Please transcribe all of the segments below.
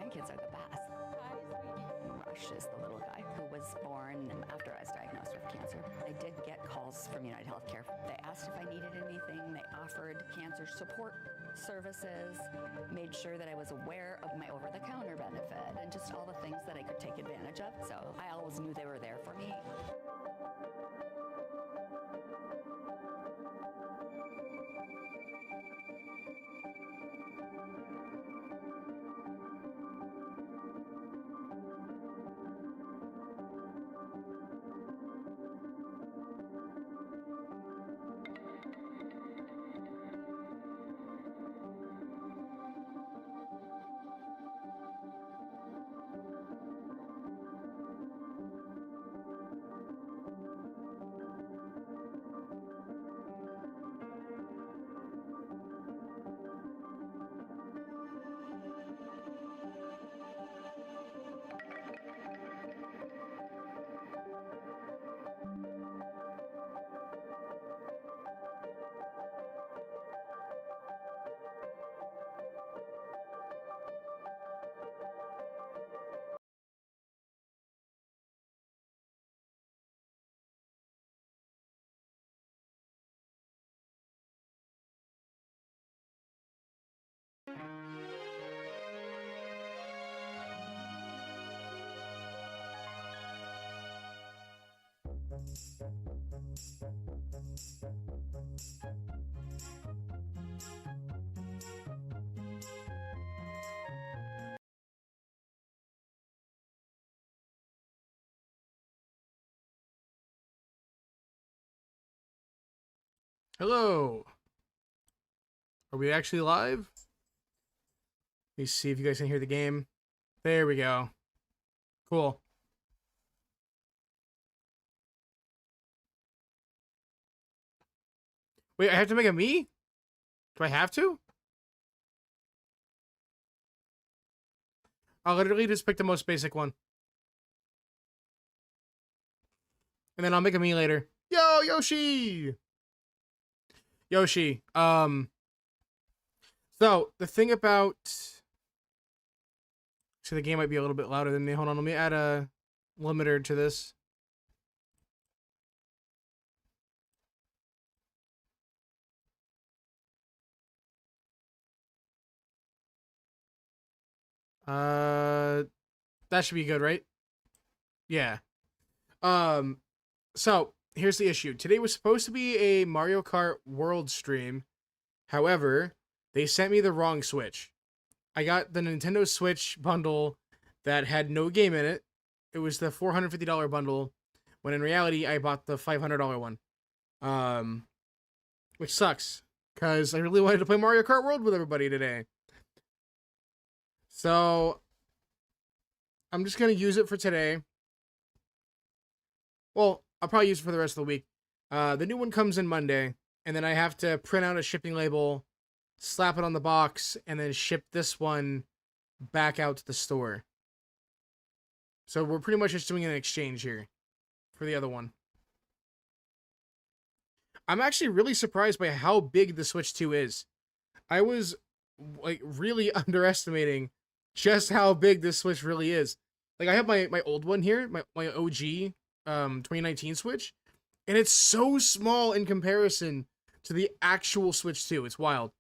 Grandkids are the best. Rush is the little guy who was born after I was diagnosed with cancer. I did get calls from United Healthcare. They asked if I needed anything. They offered cancer support services, made sure that I was aware of my over-the-counter benefit, and just all the things that I could take advantage of. So I always knew they were there for me. Hello. Are we actually live? Let me see if you guys can hear the game. There we go. Cool. Wait, I have to make a me? Do I have to? I'll literally just pick the most basic one. And then I'll make a me later. Yo, Yoshi! Yoshi, so the thing about, so the game might be a little bit louder than me. Hold on, let me add a limiter to this. That should be good, right? Yeah. So here's the issue. Today was supposed to be a Mario Kart World stream. However, they sent me the wrong Switch. I got the Nintendo Switch bundle that had no game in it. It was the $450 bundle, when in reality I bought the $500 one. Which sucks, because I really wanted to play Mario Kart World with everybody today. So I'm just gonna use it for today. Well, I'll probably use it for the rest of the week. The new one comes in Monday, and then I have to print out a shipping label, slap it on the box, and then ship this one back out to the store. So we're pretty much just doing an exchange here for the other one. I'm actually really surprised by how big the Switch 2 is. I was like really underestimating just how big this Switch really is. Like I have my old one here, my OG 2019 Switch, and it's so small in comparison to the actual Switch 2. It's wild.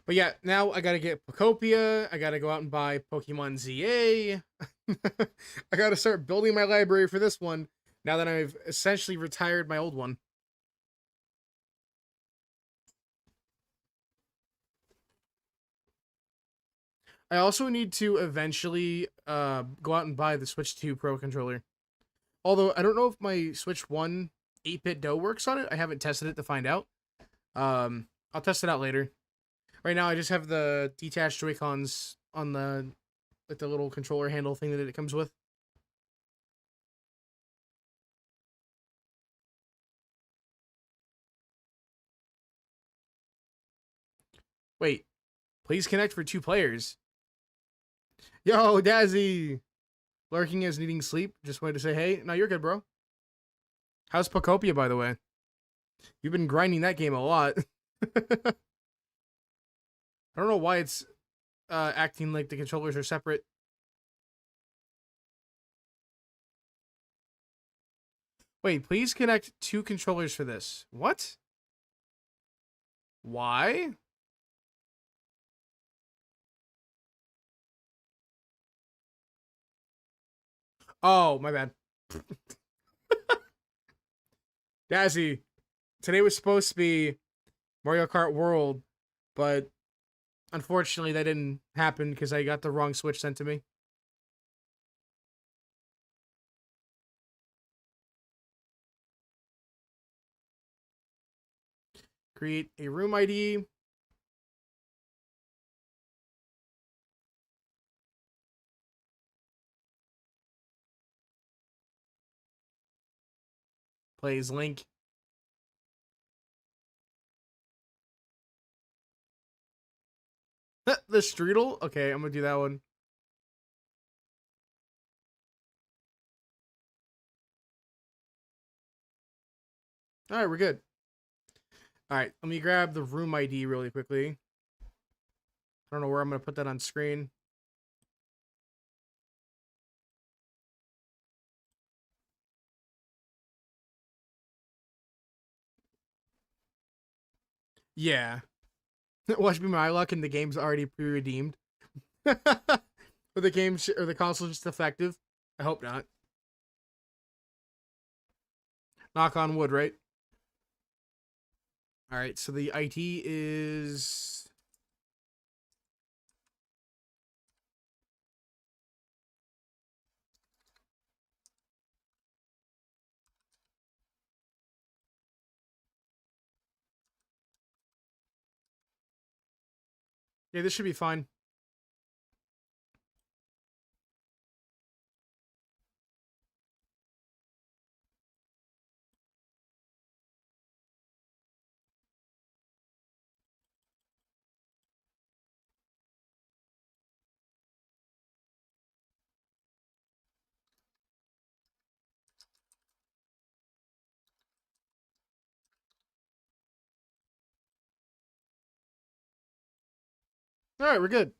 But yeah, now I gotta get Pokopia. I gotta go out and buy Pokemon ZA. I gotta start building my library for this one now that I've essentially retired my old one. I also need to eventually go out and buy the Switch 2 Pro controller. Although I don't know if my Switch 1 8-bit Do works on it. I haven't tested it to find out. I'll test it out later. Right now I just have the detached Joy-Cons on the like the little controller handle thing that it comes with. Wait, please connect for 2 players. Yo, Dazzy! lurking as needing sleep. Just wanted to say, hey, no, you're good, bro. How's Pocopia, by the way? You've been grinding that game a lot. I don't know why it's acting like the controllers are separate. Wait, please connect 2 controllers for this. What? Why? Oh, my bad. Dazzy, today was supposed to be Mario Kart World, but unfortunately that didn't happen because I got the wrong Switch sent to me. Create a room ID. Plays Link. The Streetle? Okay, I'm gonna do that one. Alright, we're good. Alright, let me grab the room ID really quickly. I don't know where I'm gonna put that on screen. Yeah. Watch me my luck and the game's already pre-redeemed. Or the game or the console's just defective. I hope not. Knock on wood, right? Alright, so the ID is... Yeah, this should be fine. Alright, we're good.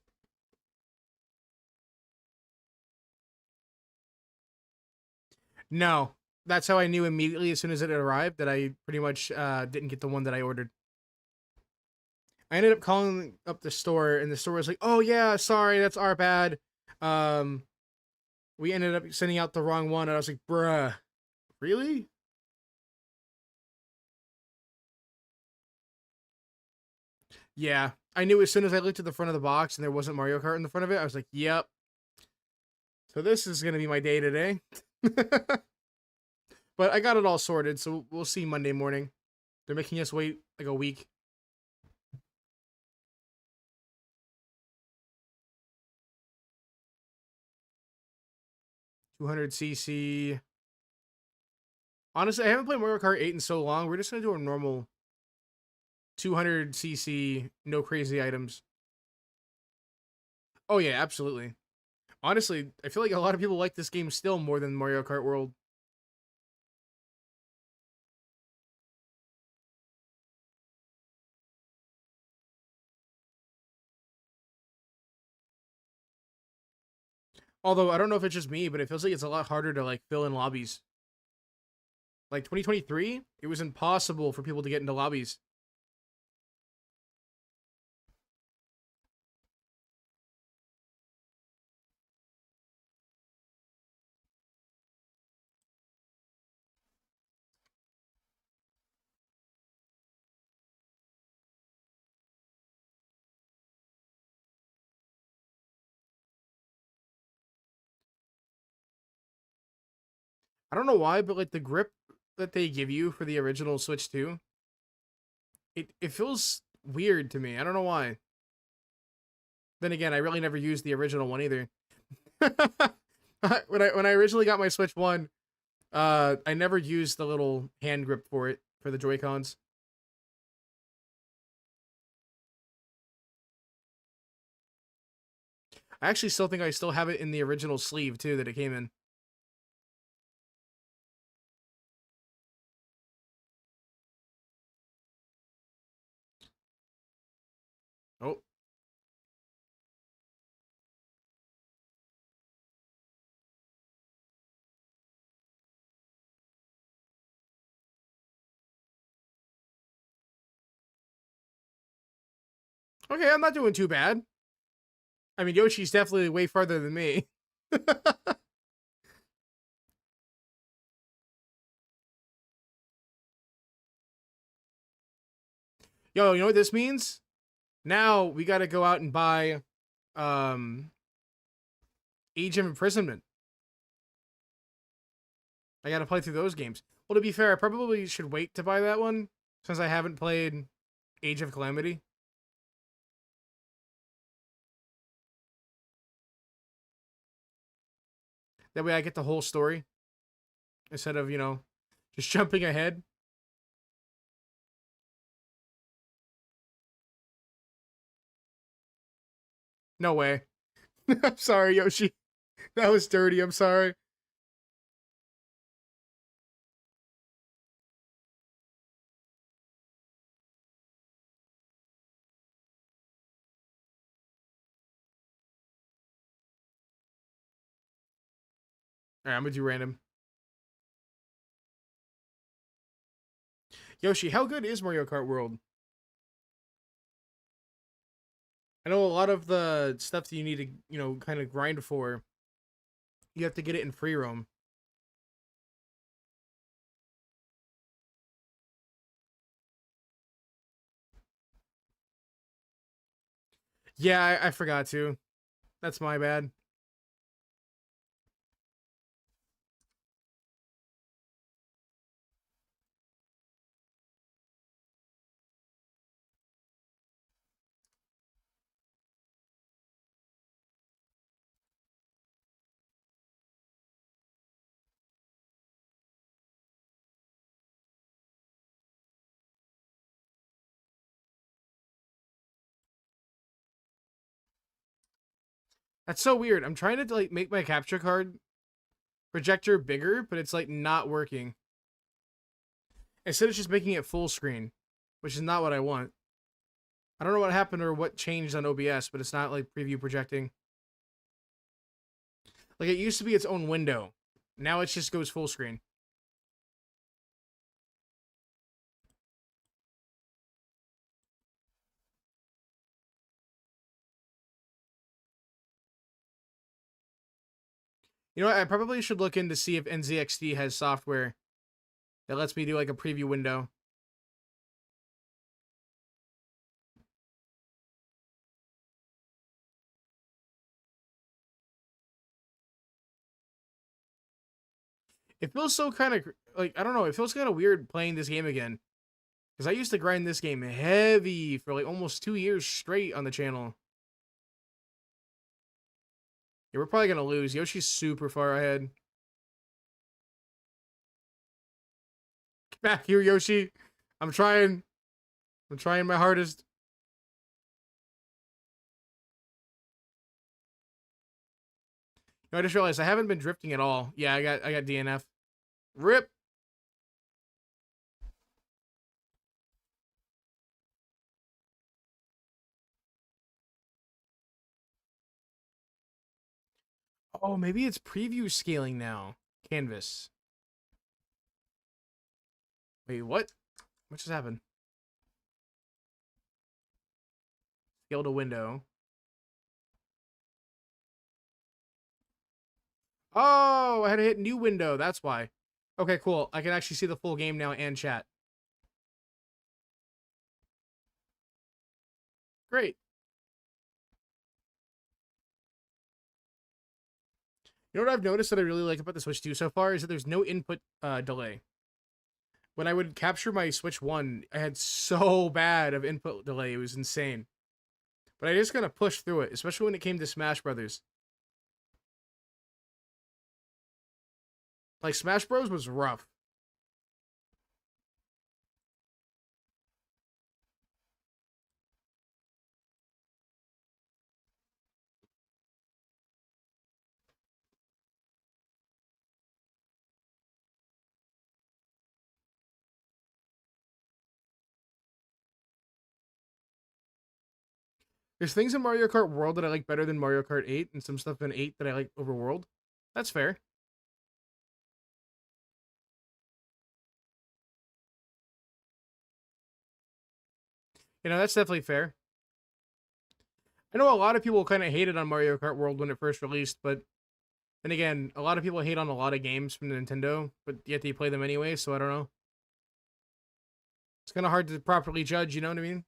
No. That's how I knew immediately as soon as it arrived that I pretty much didn't get the one that I ordered. I ended up calling up the store, and the store was like, "Oh yeah, sorry, that's our bad. Um, we ended up sending out the wrong one." And I was like, "Bruh, really?" Yeah, I knew as soon as I looked at the front of the box and there wasn't Mario Kart in the front of it. I was like, "Yep." So this is gonna be my day today. But I got it all sorted, so we'll see Monday morning. They're making us wait like a week. 200cc. Honestly, I haven't played Mario Kart 8 in so long. We're just gonna do a normal 200cc, no crazy items. Oh yeah, absolutely. Honestly, I feel like a lot of people like this game still more than Mario Kart World. Although I don't know if it's just me, but it feels like it's a lot harder to like fill in lobbies. Like 2023, it was impossible for people to get into lobbies. I don't know why, but like the grip that they give you for the original Switch 2, it feels weird to me. I don't know why. Then again, I really never used the original one either. When I originally got my Switch 1, I never used the little hand grip for it for the Joy-Cons. I actually still think I still have it in the original sleeve too that it came in. Oh. Okay, I'm not doing too bad. I mean, Yoshi's definitely way farther than me. Yo, you know what this means? Now we got to go out and buy um Age of Imprisonment. I got to play through those games. Well, to be fair, I probably should wait to buy that one since I haven't played Age of Calamity. That way I get the whole story instead of, just jumping ahead. No way. I'm sorry, Yoshi. That was dirty. I'm sorry. All right, I'm gonna do random. Yoshi, how good is Mario Kart World? I know a lot of the stuff that you need to, kind of grind for, you have to get it in free roam. Yeah, I forgot to. That's my bad. That's so weird. I'm trying to like make my capture card projector bigger, but it's like not working. Instead, it's just making it full screen, which is not what I want. I don't know what happened or what changed on OBS, but it's not like preview projecting. Like it used to be its own window. Now it just goes full screen. You know what? I probably should look in to see if NZXT has software that lets me do like a preview window. It feels so kind of like I don't know. It feels kind of weird playing this game again because I used to grind this game heavy for like almost 2 years straight on the channel. Yeah, we're probably gonna lose. Yoshi's super far ahead. Get back here, Yoshi. I'm trying. I'm trying my hardest. I just realized I haven't been drifting at all. Yeah, I got DNF. Rip. Oh, maybe it's preview scaling now. Canvas. Wait, what? What just happened? Scale to window. Oh, I had to hit new window. That's why. Okay, cool. I can actually see the full game now and chat. Great. You know what I've noticed that I really like about the Switch 2 so far is that there's no input delay. When I would capture my Switch 1, I had so bad of input delay. It was insane. But I just kind of pushed through it, especially when it came to Smash Brothers. Like, Smash Bros. Was rough. There's things in Mario Kart World that I like better than Mario Kart 8, and some stuff in 8 that I like over World. That's fair. You know, that's definitely fair. I know a lot of people kind of hated on Mario Kart World when it first released, but then again, a lot of people hate on a lot of games from Nintendo, but yet they play them anyway, so I don't know. It's kind of hard to properly judge, you know what I mean?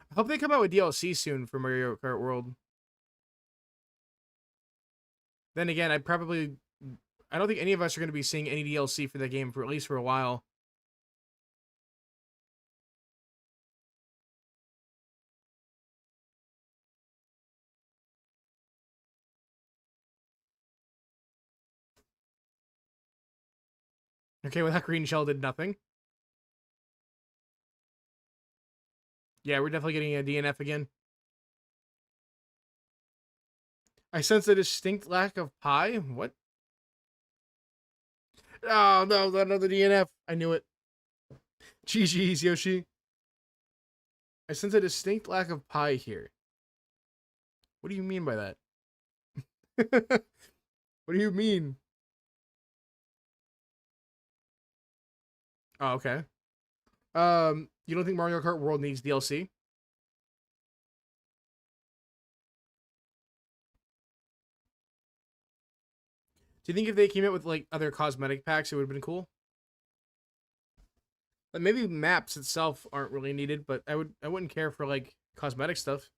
I hope they come out with DLC soon for Mario Kart World. Then again, I don't think any of us are going to be seeing any DLC for the game for at least for a while. Okay, well, that green shell did nothing. Yeah, we're definitely getting a DNF again. I sense a distinct lack of pie. What? Oh, no, another DNF. I knew it. GG's, Yoshi. I sense a distinct lack of pie here. What do you mean by that? What do you mean? Oh, okay. You don't think Mario Kart World needs DLC? Do you think if they came out with like other cosmetic packs, it would have been cool? Like maybe maps itself aren't really needed, but I wouldn't care for like cosmetic stuff.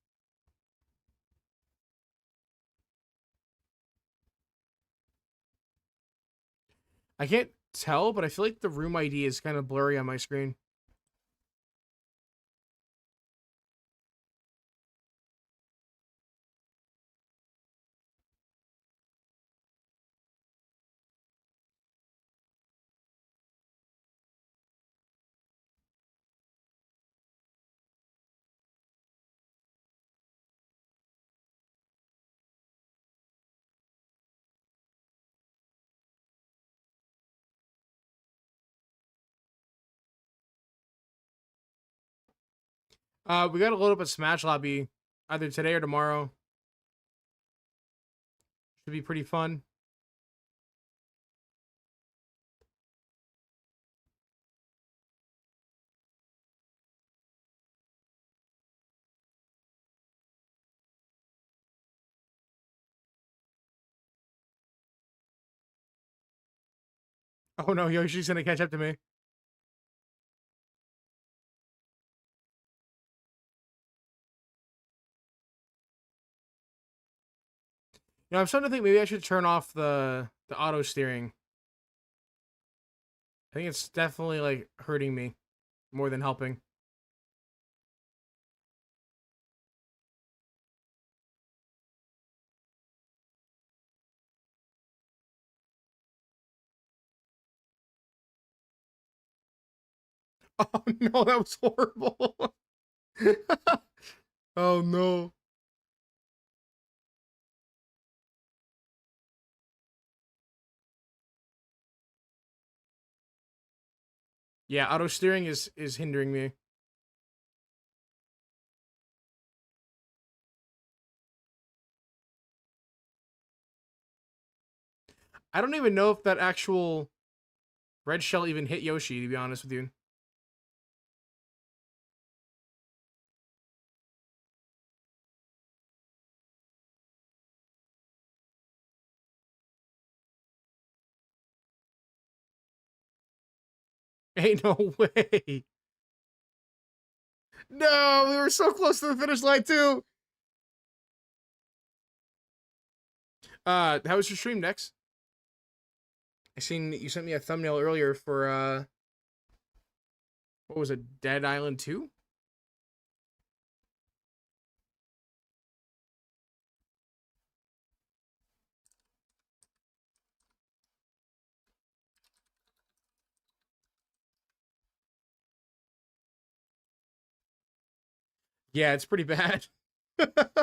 I can't tell, but I feel like the room ID is kind of blurry on my screen. We gotta load up a Smash lobby either today or tomorrow. Should be pretty fun. Oh no, Yoshi's gonna catch up to me. You know, I'm starting to think maybe I should turn off the auto steering. I think it's definitely like hurting me more than helping. Oh no, that was horrible. Oh no. Yeah, auto steering is hindering me. I don't even know if that actual red shell even hit Yoshi, to be honest with you. Ain't no way. No, we were so close to the finish line too. How was your stream next? I seen you sent me a thumbnail earlier for what was it, Dead Island 2? Yeah, it's pretty bad. Alright,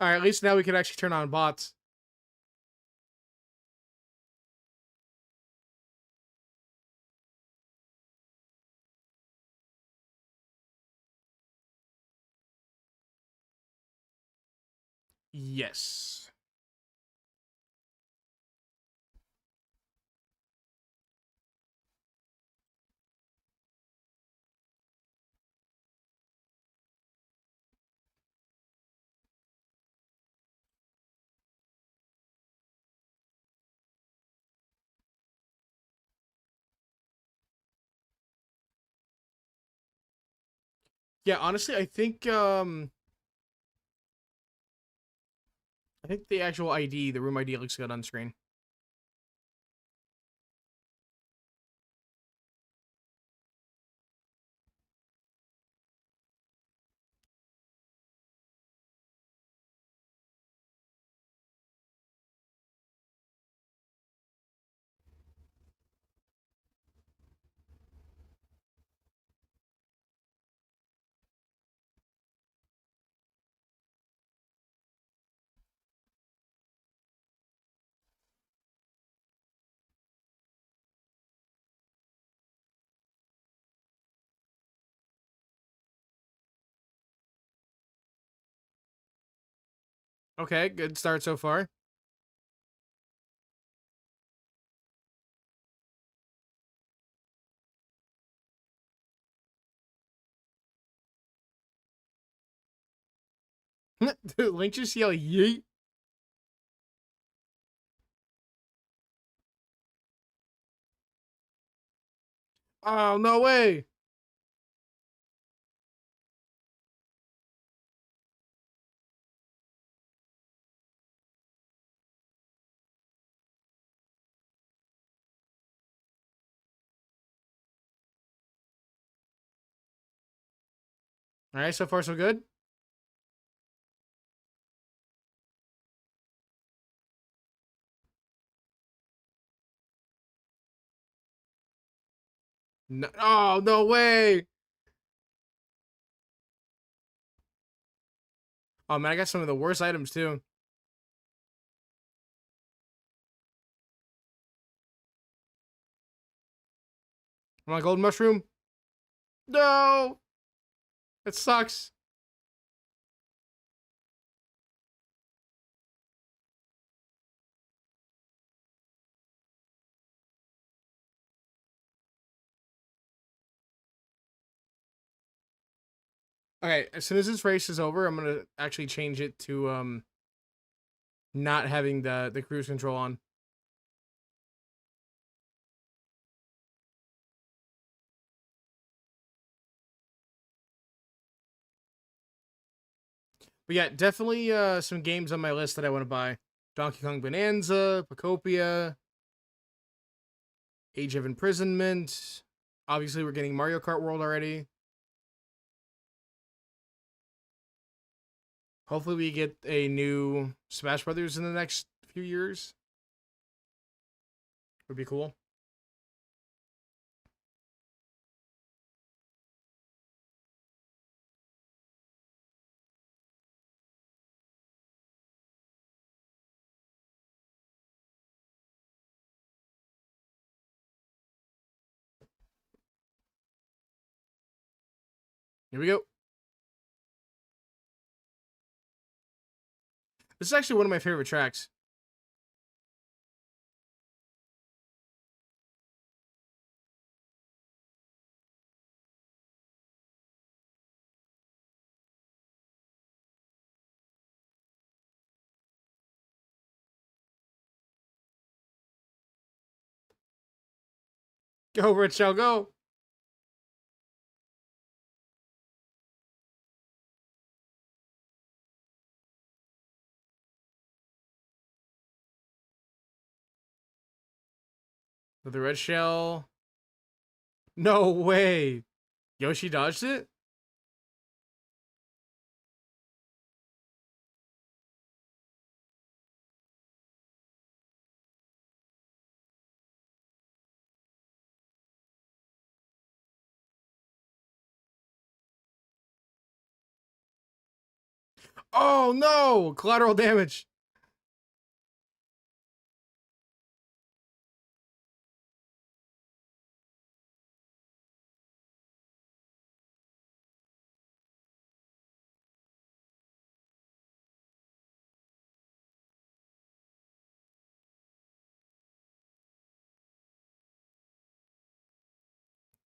at least now we can actually turn on bots. Yes. Yeah, honestly, I think the actual ID, the room ID looks good on screen. Okay, good start so far. Dude, Link just yell yeet. Oh, no way. All right, so far so good. No, oh, no way. Oh man, I got some of the worst items too. I'm on golden mushroom. No, it sucks. Okay, as soon as this race is over, I'm gonna actually change it to not having the cruise control on. But yeah, definitely some games on my list that I want to buy. Donkey Kong Bonanza, Pocopia, Age of Imprisonment. Obviously, we're getting Mario Kart World already. Hopefully, we get a new Smash Brothers in the next few years. Would be cool. Here we go. This is actually one of my favorite tracks. Go, Rich, shall go. With the red shell. No way. Yoshi dodged it? Oh no! Collateral damage.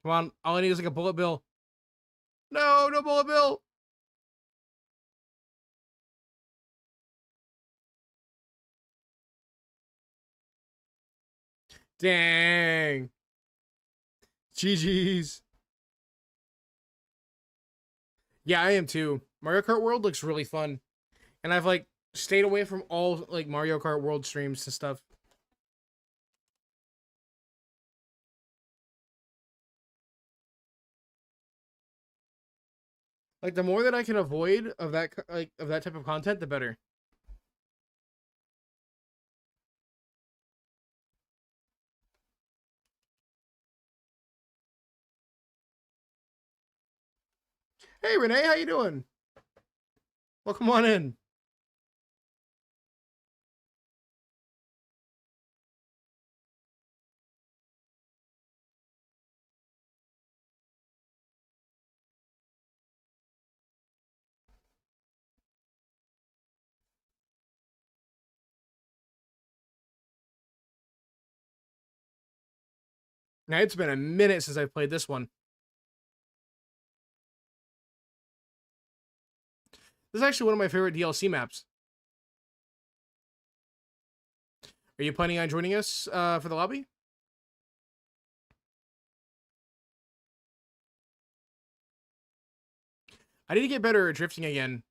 Come on, all I need is like a bullet bill. No, no bullet bill. Dang. GG's. Yeah, I am too. Mario Kart World looks really fun. And I've like stayed away from all like Mario Kart World streams and stuff. Like the more that I can avoid of that like of that type of content, the better. Hey Renee, how you doing? Welcome on in. Now it's been a minute since I've played this one. This is actually one of my favorite DLC maps. Are you planning on joining us for the lobby? I need to get better at drifting again.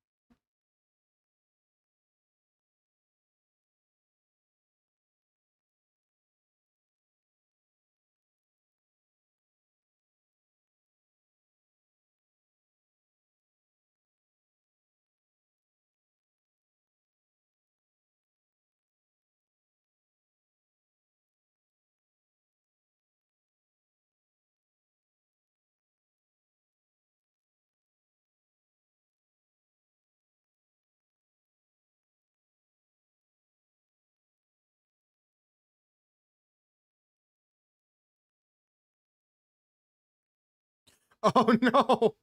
Oh no,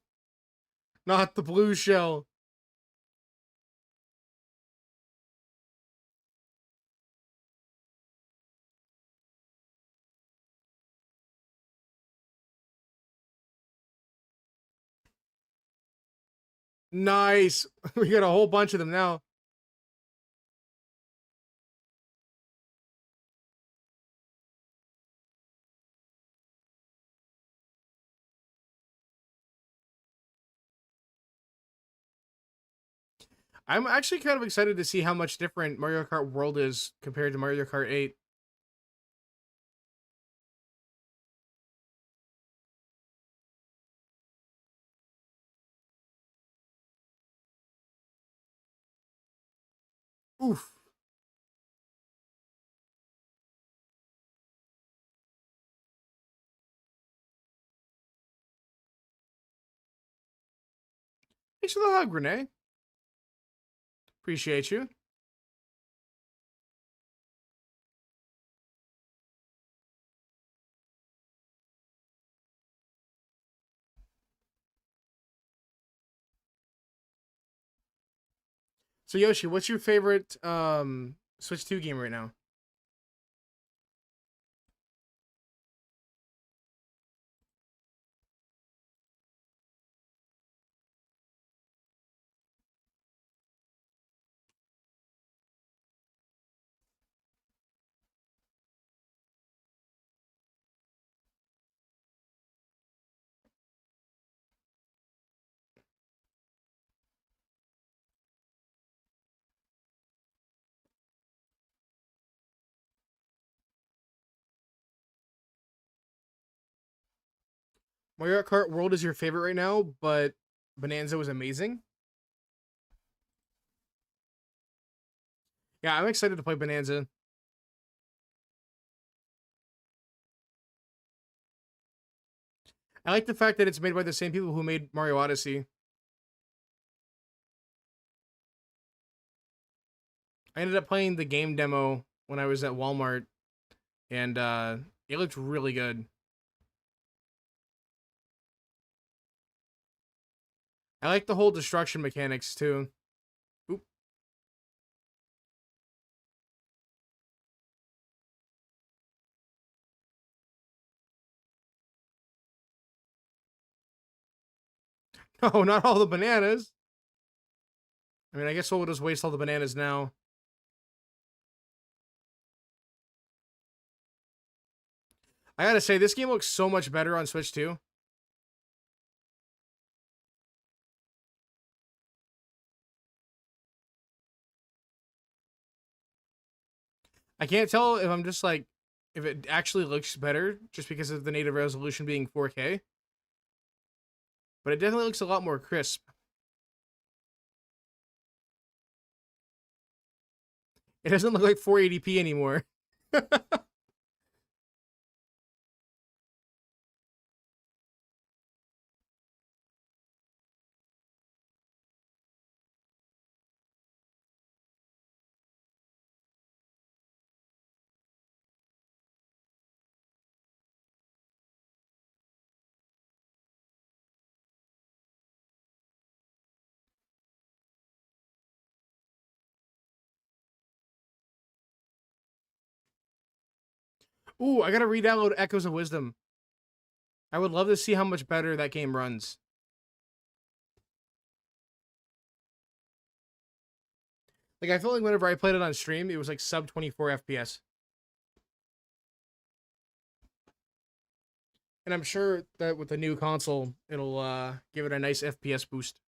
not the blue shell. Nice. We got a whole bunch of them now. I'm actually kind of excited to see how much different Mario Kart World is compared to Mario Kart 8. Oof. Thanks for the hug, Renee. Appreciate you. So Yoshi, what's your favorite Switch 2 game right now? Mario Kart World is your favorite right now, but Bonanza was amazing. Yeah, I'm excited to play Bonanza. I like the fact that it's made by the same people who made Mario Odyssey. I ended up playing the game demo when I was at Walmart, and it looked really good. I like the whole destruction mechanics too. Oop. Oh, not all the bananas. I mean, I guess we'll just waste all the bananas now. I gotta say, this game looks so much better on Switch 2. I can't tell if I'm just like, if it actually looks better just because of the native resolution being 4K. But it definitely looks a lot more crisp. It doesn't look like 480p anymore. Ooh, I gotta re-download Echoes of Wisdom. I would love to see how much better that game runs. Like, I felt like whenever I played it on stream, it was like sub 24 FPS. And I'm sure that with the new console, it'll give it a nice FPS boost.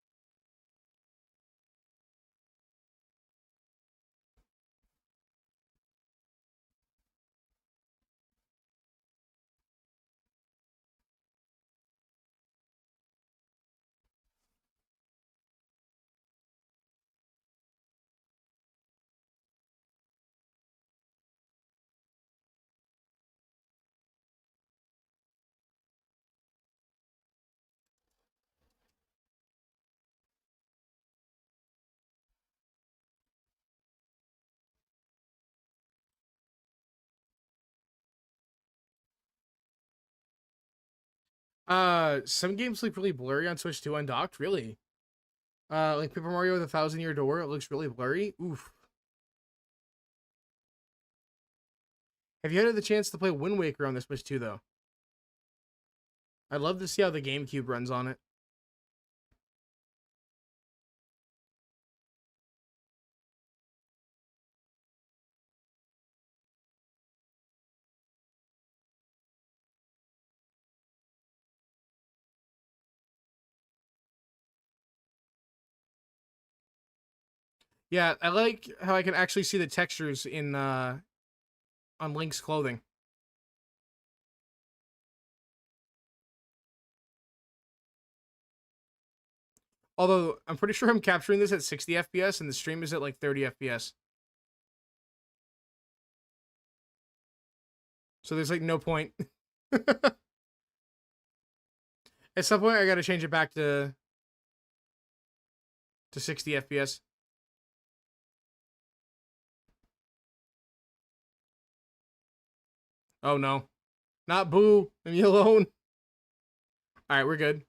Some games look really blurry on Switch 2 undocked, really. Like Paper Mario with a Thousand Year Door, it looks really blurry. Oof. Have you had the chance to play Wind Waker on the Switch 2, though? I'd love to see how the GameCube runs on it. Yeah, I like how I can actually see the textures in on Link's clothing. Although I'm pretty sure I'm capturing this at 60 FPS and the stream is at like 30 FPS. So there's like no point. At some point I gotta change it back to 60 FPS. Oh no. Not Boo. Leave me alone. Alright, we're good.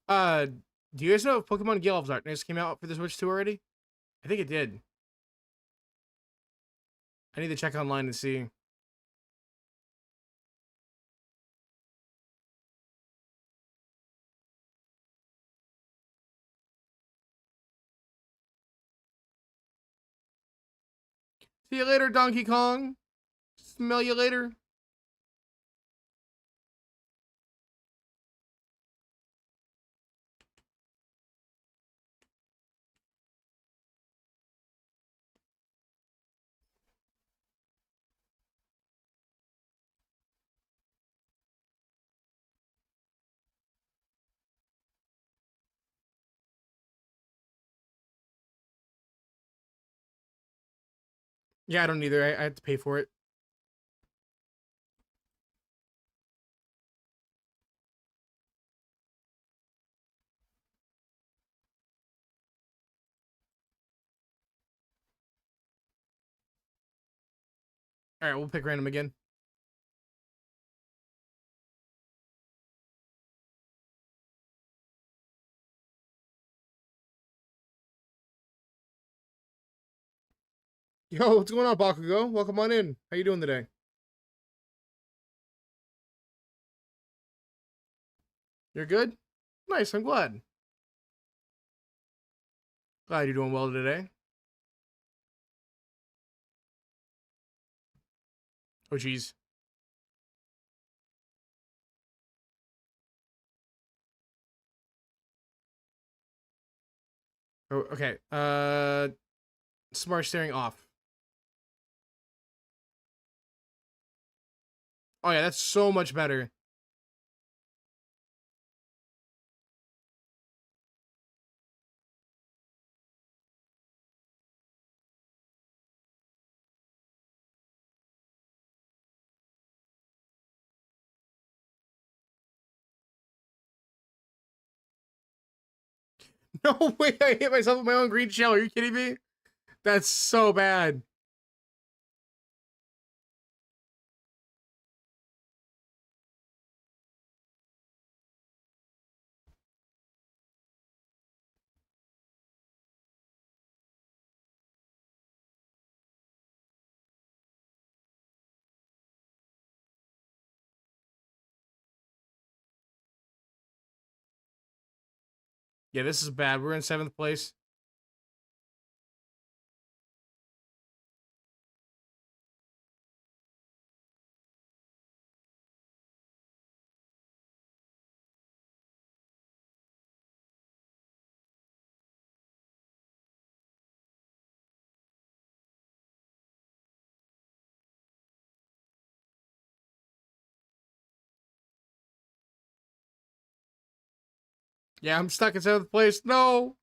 Uh do you guys know if Pokemon Gale of Darkness came out for the Switch 2 already? I think it did. I need to check online and see. See you later, Donkey Kong. Smell you later. Yeah, I don't either. I have to pay for it. Alright, we'll pick random again. Yo, what's going on, Bakugo? Welcome on in. How you doing today? You're good? Nice, I'm glad. Glad you're doing well today. Oh, geez. Oh, okay. Smart steering off. Oh, yeah, that's so much better. No way, I hit myself with my own green shell. Are you kidding me? That's so bad. Yeah, this is bad. We're in 7th place. Yeah, I'm stuck in 7th place. No!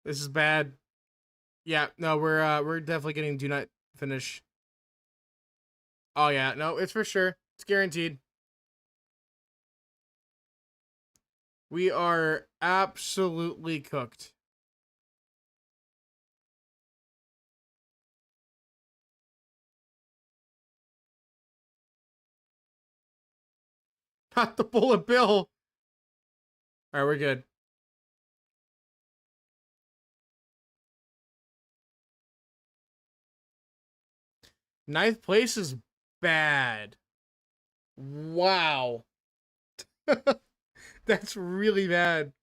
This is bad. Yeah, no, we're definitely getting do not finish. Oh yeah, no, it's for sure. It's guaranteed. We are absolutely cooked. Not the bullet bill. All right, we're good. 9th place is bad. Wow. That's really bad.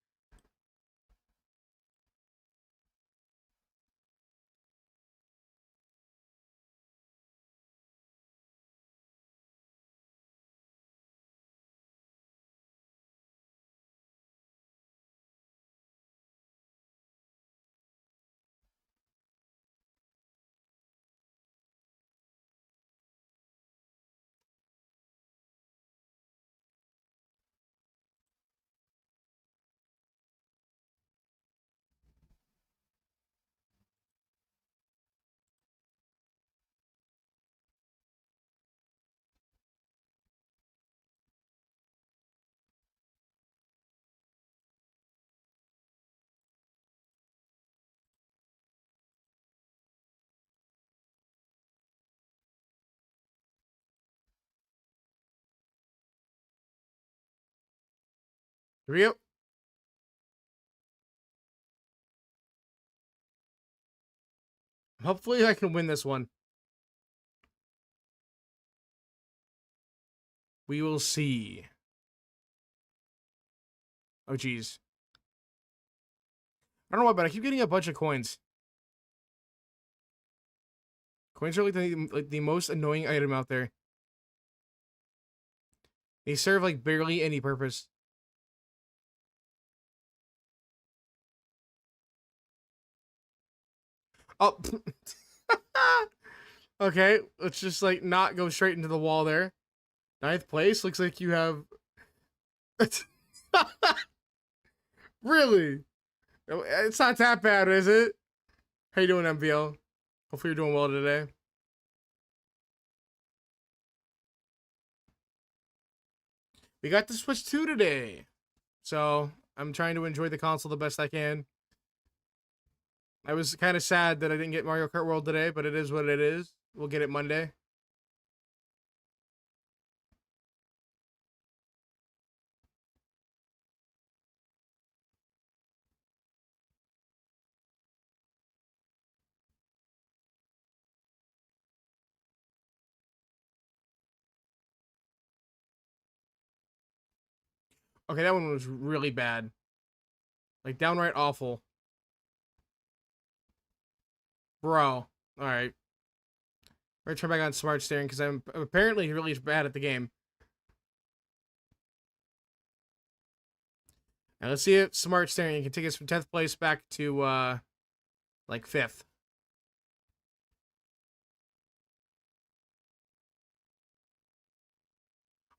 Real. Hopefully I can win this one. We will see. Oh geez. I don't know why, but I keep getting a bunch of coins. Coins are like the most annoying item out there. They serve like barely any purpose. Oh. Okay, let's just like not go straight into the wall there. 9th place looks like you have. Really? It's not that bad, is it? How you doing, MVL? Hopefully you're doing well today. We got the Switch 2 today. So I'm trying to enjoy the console the best I can. I was kind of sad that I didn't get Mario Kart World today, but it is what it is. We'll get it Monday. Okay, that one was really bad. Like, downright awful. Bro. Alright. We're gonna turn back on smart steering because I'm apparently really bad at the game. Now let's see if smart steering can take us from 10th place back to like 5th.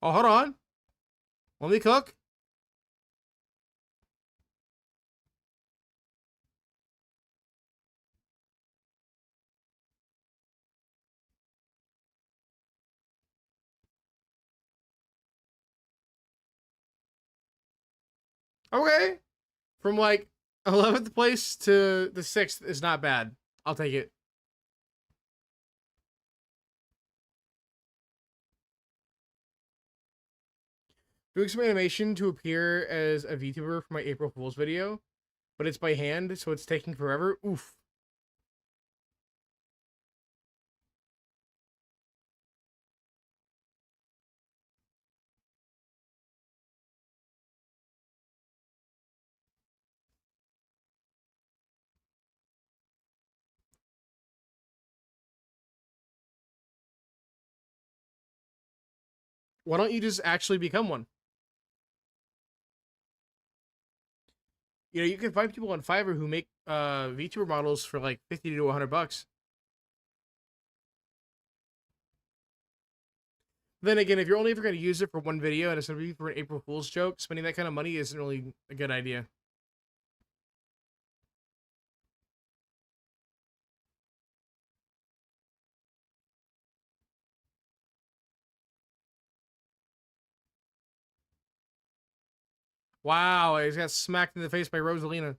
Oh, hold on. Let me cook. Okay. From like 11th place to the 6th is not bad. I'll take it. Doing some animation to appear as a VTuber for my April Fool's video, but it's by hand, so it's taking forever. Oof. Why don't you just actually become one? You know, you can find people on Fiverr who make VTuber models for like 50 to 100 bucks. Then again, if you're only ever going to use it for one video and it's going to be for an April Fool's joke, spending that kind of money isn't really a good idea. Wow, I just got smacked in the face by Rosalina.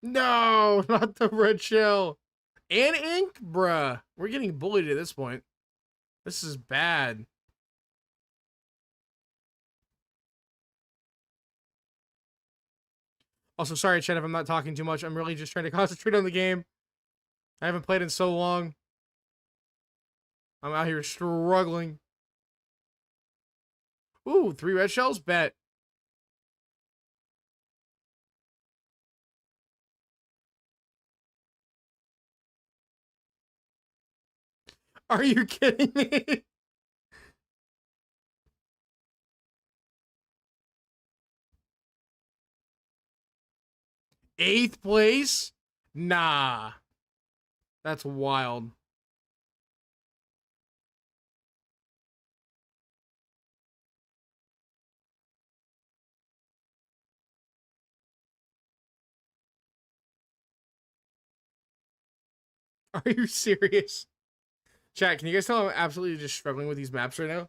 No, not the red shell. And ink? Bruh. We're getting bullied at this point. This is bad. Also, sorry, Chad, if I'm not talking too much. I'm really just trying to concentrate on the game. I haven't played in so long. I'm out here struggling. Ooh, 3 red shells? Bet. Are you kidding me? 8th place? Nah. That's wild. Are you serious? Chat, can you guys tell I'm absolutely just struggling with these maps right now?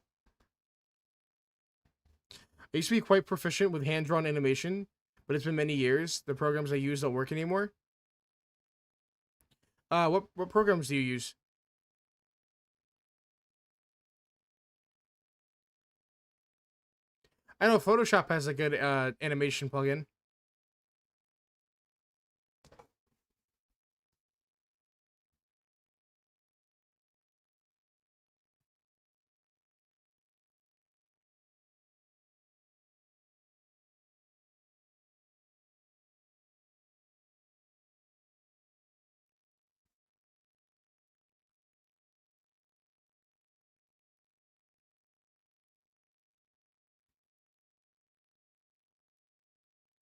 I used to be quite proficient with hand-drawn animation, but it's been many years. The programs I use don't work anymore. What programs do you use? I know Photoshop has a good animation plugin.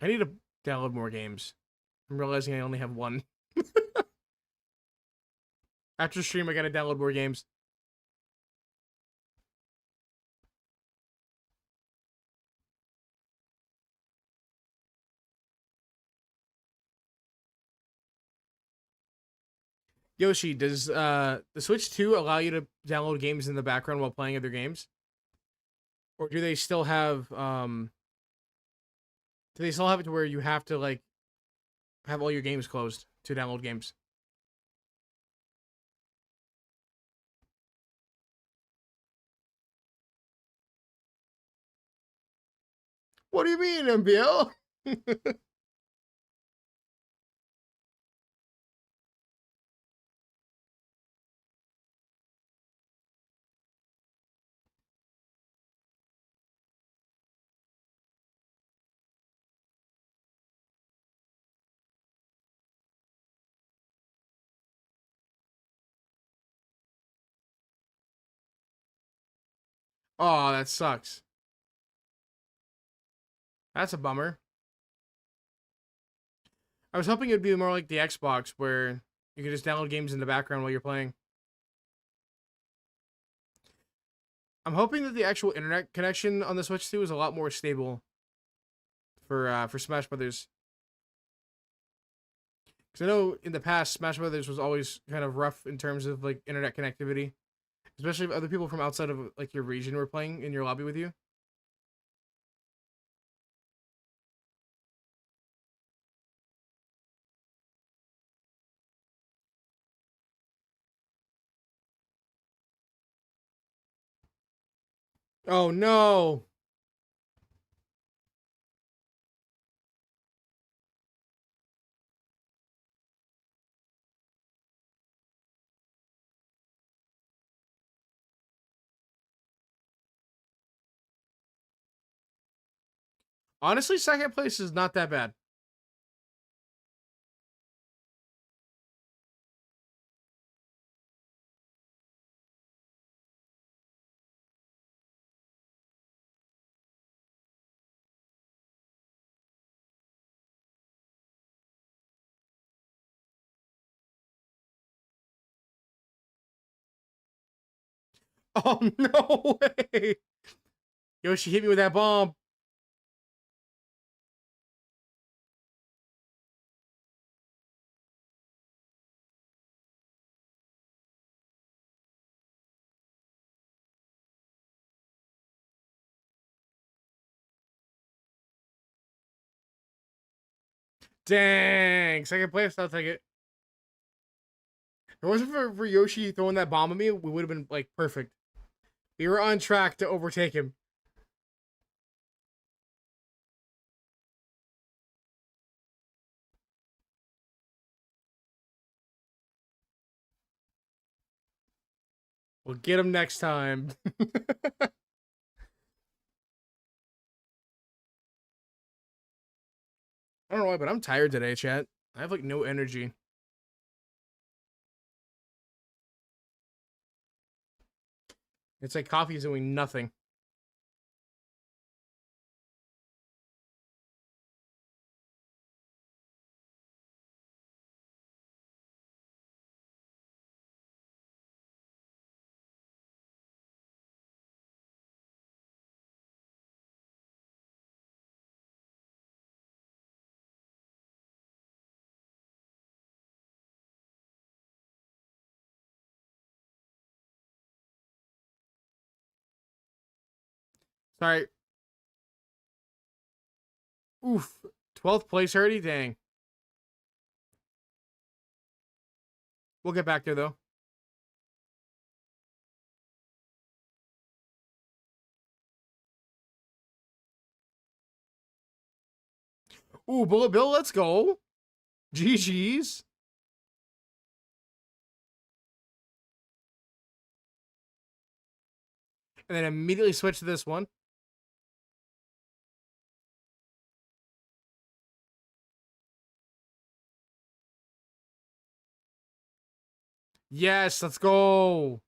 I need to download more games. I'm realizing I only have one. After stream, I gotta download more games. Yoshi, does the Switch 2 allow you to download games in the background while playing other games? Or do they still have do they still have it to where you have to like have all your games closed to download games. What do you mean, MBL? Oh, that sucks. That's a bummer. I was hoping it'd be more like the Xbox, where you could just download games in the background while you're playing. I'm hoping that the actual internet connection on the Switch 2 is a lot more stable for Smash Brothers. Because I know in the past, Smash Brothers was always kind of rough in terms of like internet connectivity, especially if other people from outside of like your region were playing in your lobby with you. Oh no! Honestly, second place is not that bad. Oh no way! Yoshi hit me with that bomb. Dang! Second place, I'll take it. If it wasn't for Yoshi throwing that bomb at me, we would have been like perfect. We were on track to overtake him. We'll get him next time. I don't know why, but I'm tired today, chat. I have like no energy. It's like coffee's doing nothing. Sorry. Oof. 12th place already? Dang. We'll get back there though. Ooh, Bullet Bill, let's go. GG's. And then immediately switch to this one. Yes, let's go.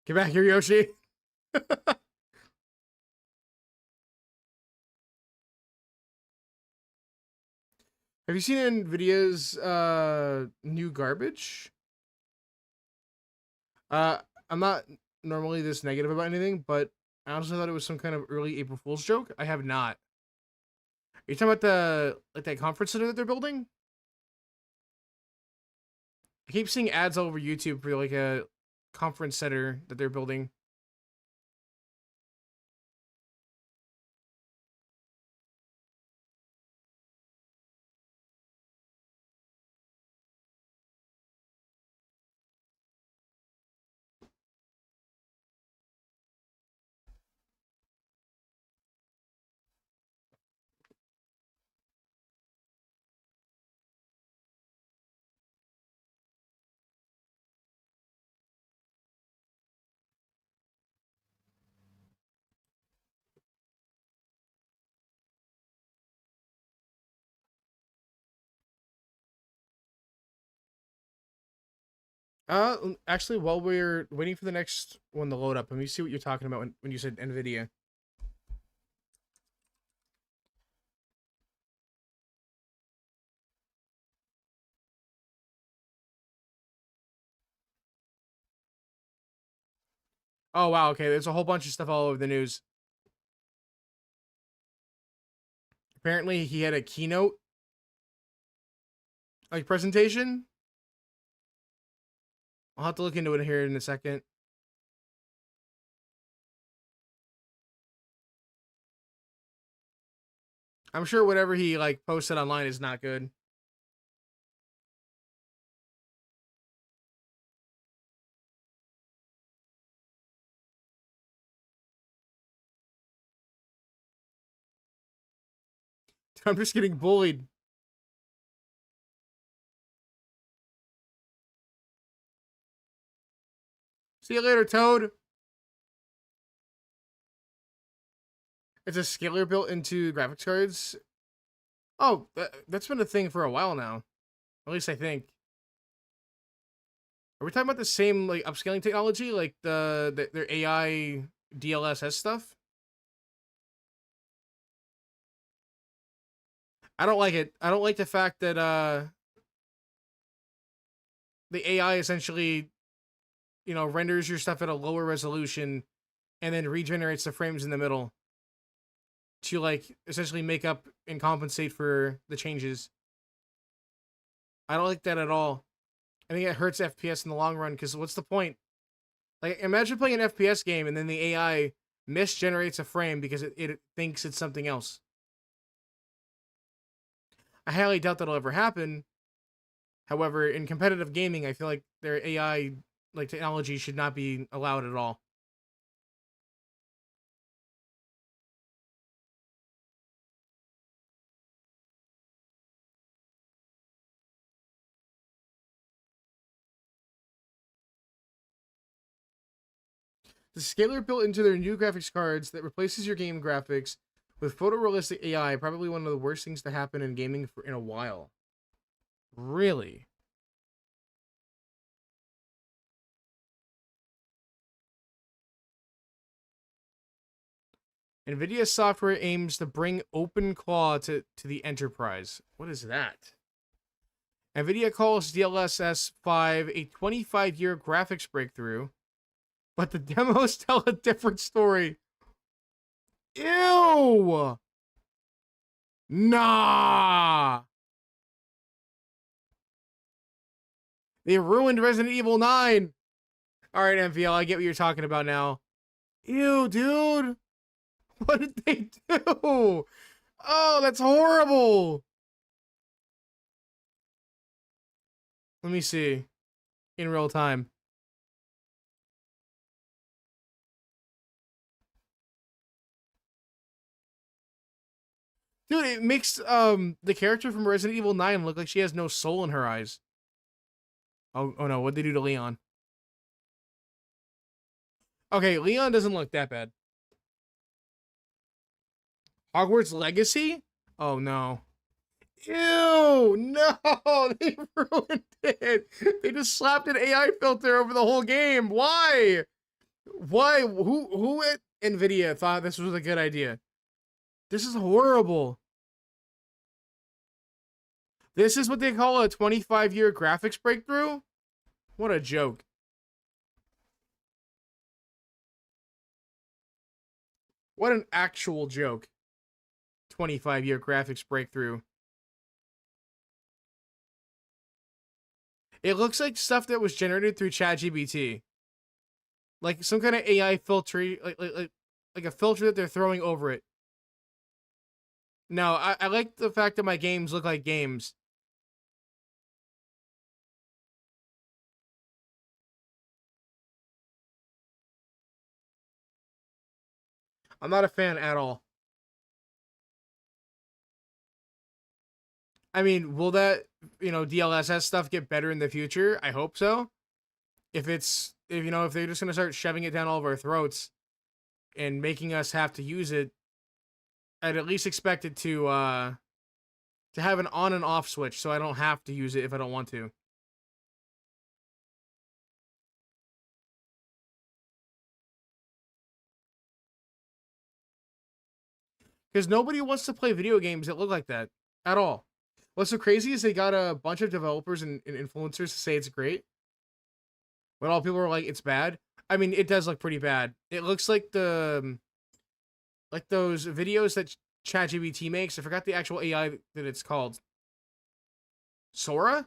Get back here, Yoshi. Have you seen Nvidia's new garbage? I'm not normally this negative about anything, but I honestly thought it was some kind of early April Fool's joke. I have not. Are you talking about the like that conference center that they're building? I keep seeing ads all over YouTube for like a conference center that they're building. Actually, while we're waiting for the next one to load up, let me see what you're talking about when you said NVIDIA. Oh, wow, okay, there's a whole bunch of stuff all over the news. Apparently, he had a keynote, like, presentation. I'll have to look into it here in a second. I'm sure whatever he, like, posted online is not good. I'm just getting bullied. See you later, Toad. It's a scaler built into graphics cards. Oh, that's been a thing for a while now. At least I think. Are we talking about the same like upscaling technology, like their AI DLSS stuff? I don't like it. I don't like the fact that the AI essentially, renders your stuff at a lower resolution and then regenerates the frames in the middle to like essentially make up and compensate for the changes. I don't like that at all. I think it hurts FPS in the long run because what's the point? Like, imagine playing an FPS game and then the AI misgenerates a frame because it thinks it's something else. I highly doubt that'll ever happen. However, in competitive gaming, I feel like their AI like technology should not be allowed at all. The scaler built into their new graphics cards that replaces your game graphics with photorealistic AI, probably one of the worst things to happen in gaming in a while. Really? NVIDIA software aims to bring OpenClaw to the enterprise. What is that? NVIDIA calls DLSS 5 a 25-year graphics breakthrough, but the demos tell a different story. Ew! Nah! They ruined Resident Evil 9! Alright, MVL, I get what you're talking about now. Ew, dude! What did they do? Oh, that's horrible! Let me see. In real time. Dude, it makes the character from Resident Evil 9 look like she has no soul in her eyes. Oh no, what'd they do to Leon? Okay, Leon doesn't look that bad. Hogwarts Legacy? Oh no. Ew, no, they ruined it. They just slapped an AI filter over the whole game. Why? Why? Who at NVIDIA thought this was a good idea? This is horrible. This is what they call a 25-year graphics breakthrough? What a joke. What an actual joke. 25-year graphics breakthrough. It looks like stuff that was generated through ChatGPT, like some kind of AI filter, like a filter that they're throwing over it. No, I like the fact that my games look like games. I'm not a fan at all. I mean, will that, DLSS stuff get better in the future? I hope so. If they're just gonna start shoving it down all of our throats and making us have to use it, I'd at least expect it to have an on and off switch so I don't have to use it if I don't want to. Because nobody wants to play video games that look like that at all. What's so crazy is they got a bunch of developers and influencers to say it's great, but all people are like, it's bad. I mean, it does look pretty bad. It looks like those videos that ChatGPT makes. I forgot the actual AI that it's called. Sora?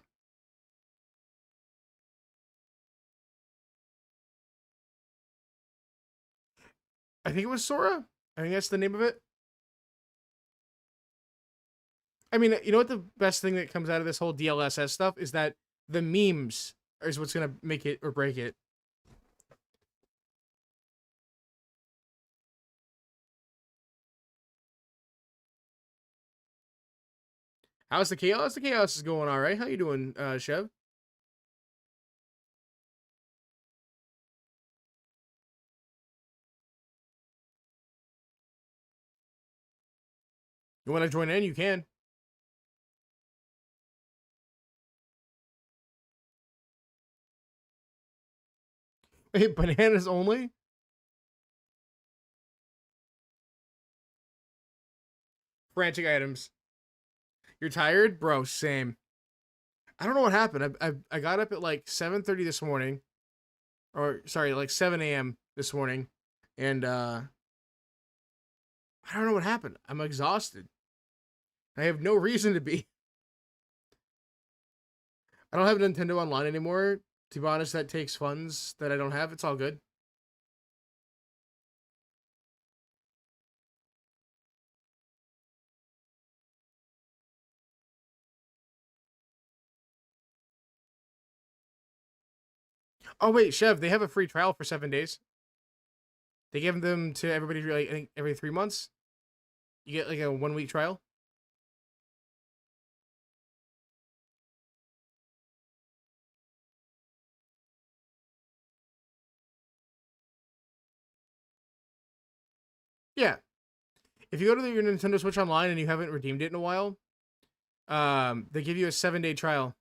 I think it was Sora. I think that's the name of it. I mean, you know what the best thing that comes out of this whole DLSS stuff is that the memes is what's gonna make it or break it. How's the chaos? The chaos is going all right. How you doing, Chev? You want to join in? You can. Wait, bananas only? Frantic items. You're tired, bro? Same. I don't know what happened. I got up at like 7:30 this morning, or sorry, like 7 a.m. this morning, and I don't know what happened. I'm exhausted. I have no reason to be. I don't have Nintendo Online anymore. To be honest, that takes funds that I don't have. It's all good. Oh wait, Chev, they have a free trial for 7 days. They give them to everybody like I think every 3 months. You get like a 1 week trial. Yeah. If you go to your Nintendo Switch Online and you haven't redeemed it in a while, they give you a 7 day trial.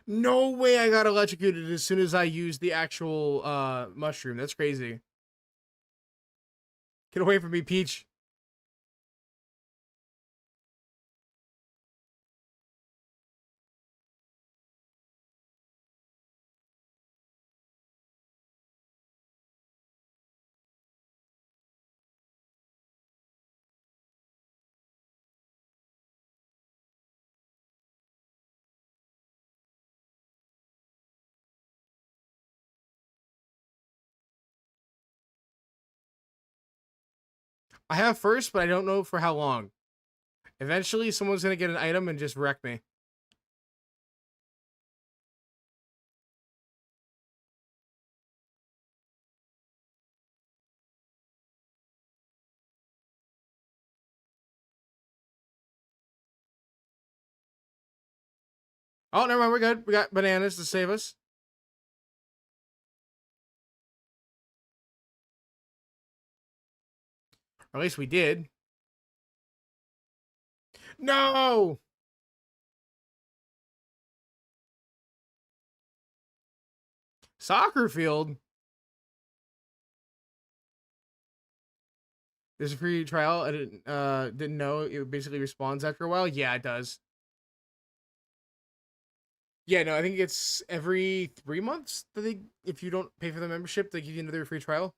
No way I got electrocuted as soon as I used the actual mushroom. That's crazy. Get away from me, Peach. I have first, but I don't know for how long. Eventually, someone's gonna get an item and just wreck me. Oh, never mind. We're good. We got bananas to save us. Or at least we did. No! Soccer field? There's a free trial. I didn't know it basically responds after a while. Yeah, it does. Yeah, no, I think it's every 3 months that they, if you don't pay for the membership, they give you another free trial.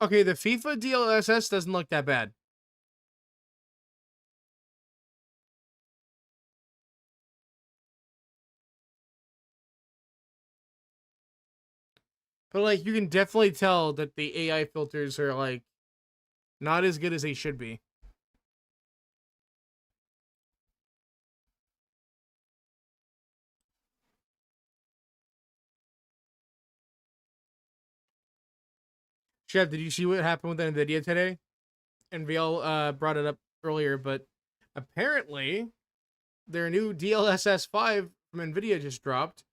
Okay, the FIFA DLSS doesn't look that bad. But like you can definitely tell that the AI filters are like not as good as they should be. Chef, did you see what happened with Nvidia today? And Vale brought it up earlier, but apparently their new DLSS 5 from Nvidia just dropped,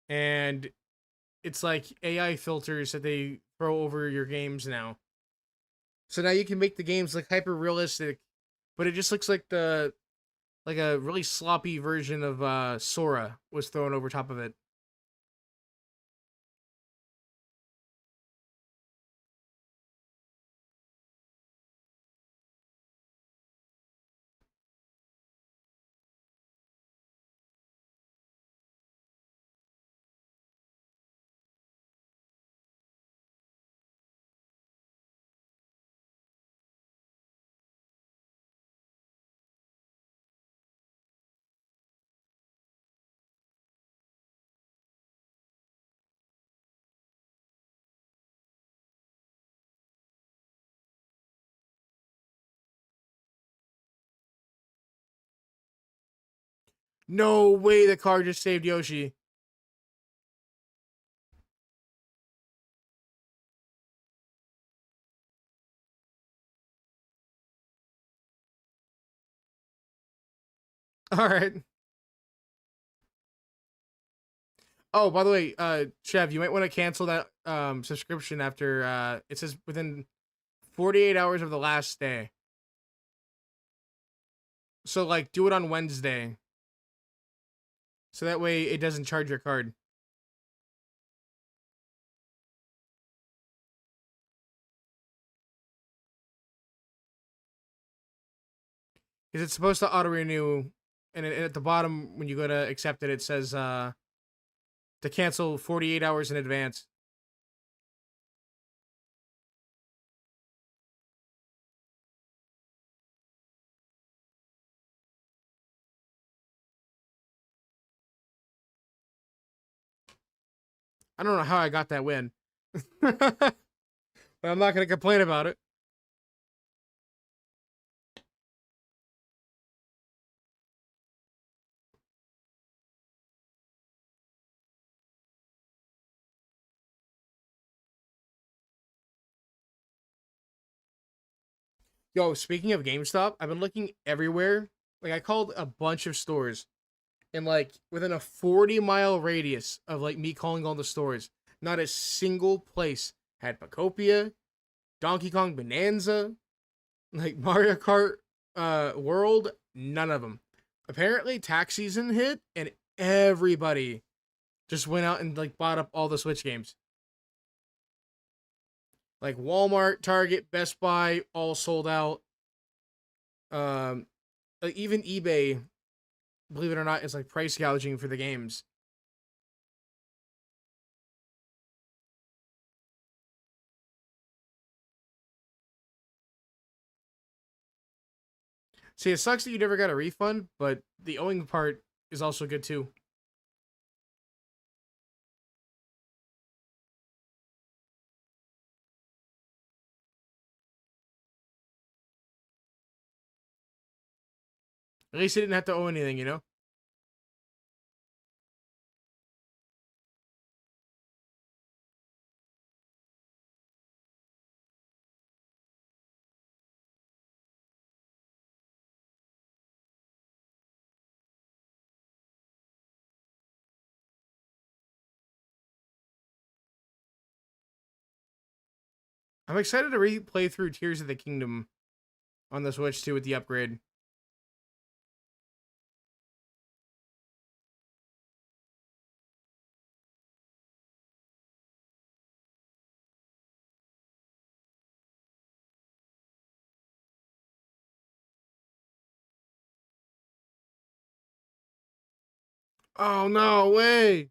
and it's like AI filters that they throw over your games now. So now you can make the games like hyper realistic, but it just looks like the like a really sloppy version of Sora was thrown over top of it. No way the car just saved Yoshi. All right. Oh, by the way, Chev, you might want to cancel that subscription after it says within 48 hours of the last day. So like do it on Wednesday. So that way it doesn't charge your card. Because it's supposed to auto renew, and at the bottom when you go to accept it, it says to cancel 48 hours in advance. I don't know how I got that win, but I'm not gonna complain about it. Yo, speaking of GameStop, I've been looking everywhere. Like I called a bunch of stores, and like within a 40-mile radius of like me calling all the stores, not a single place had Pacopia, Donkey Kong Bonanza, like Mario Kart World, none of them. Apparently tax season hit and everybody just went out and like bought up all the Switch games. Like Walmart, Target, Best Buy all sold out. Um like even eBay, believe it or not, is like price gouging for the games. See, it sucks that you never got a refund, but the owing part is also good too. At least you didn't have to owe anything, you know? I'm excited to replay through Tears of the Kingdom on the Switch too with the upgrade. Oh no way!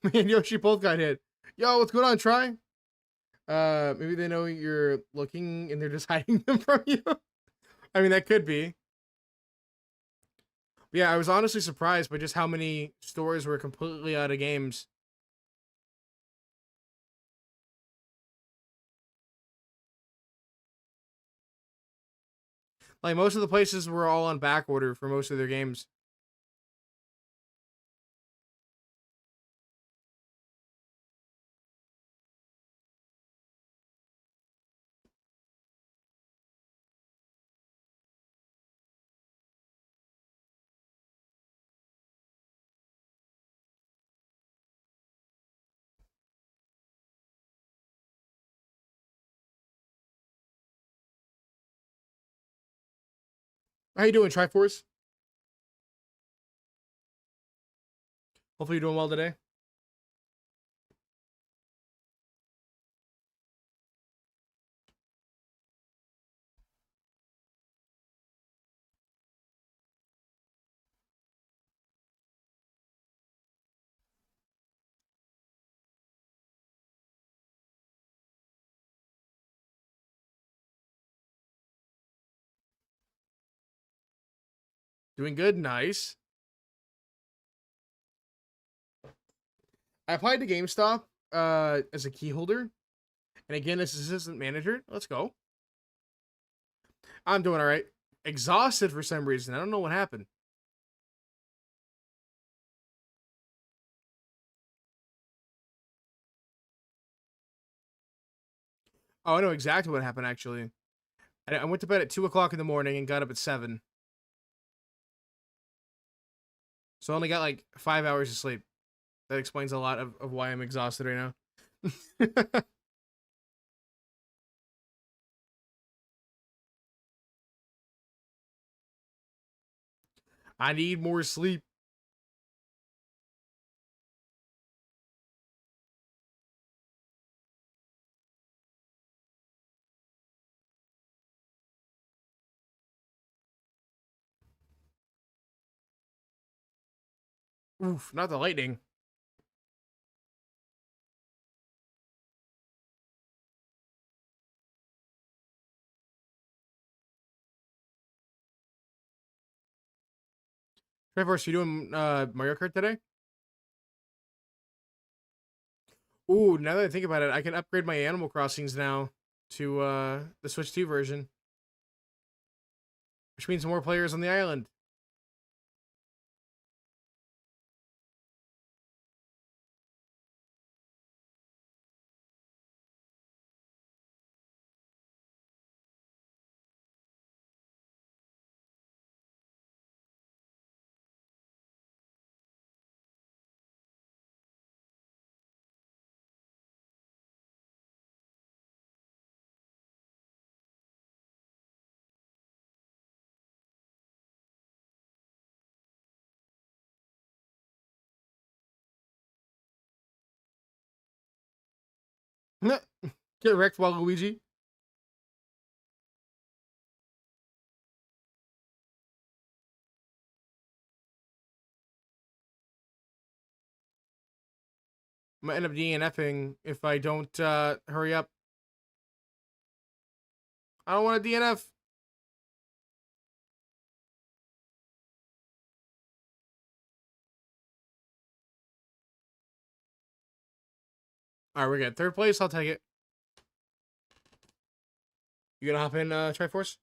Me and Yoshi both got hit. Yo, what's going on? Try. Maybe they know you're looking and they're just hiding them from you. I mean, that could be. But yeah, I was honestly surprised by just how many stores were completely out of games. Like most of the places were all on back order for most of their games. How you doing, Triforce? Hopefully you're doing well today. Doing good, nice. I applied to GameStop as a key holder, and again as assistant manager. Let's go. I'm doing all right. Exhausted for some reason. I don't know what happened. Oh, I know exactly what happened actually. I went to bed at 2 o'clock in the morning and got up at 7. So I only got like 5 hours of sleep. That explains a lot of why I'm exhausted right now. I need more sleep. Oof, not the lightning. Triforce, you doing Mario Kart today? Ooh, now that I think about it, I can upgrade my Animal Crossings now to the Switch 2 version, which means more players on the island. Get wrecked, Waluigi. I'm gonna end up DNFing if I don't hurry up. I don't want to DNF. All right, we're good. Third place, I'll take it. You gonna hop in Triforce?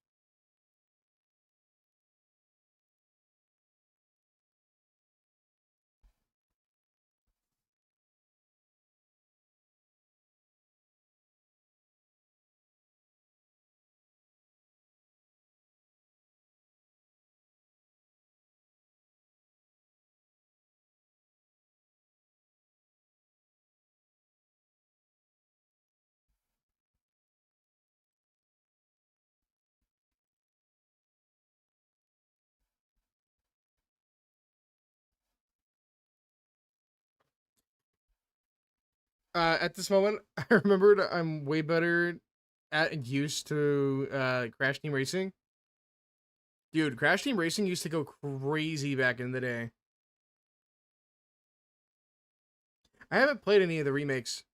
At this moment, I remembered I'm way better at and used to Crash Team Racing. Dude, Crash Team Racing used to go crazy back in the day. I haven't played any of the remakes.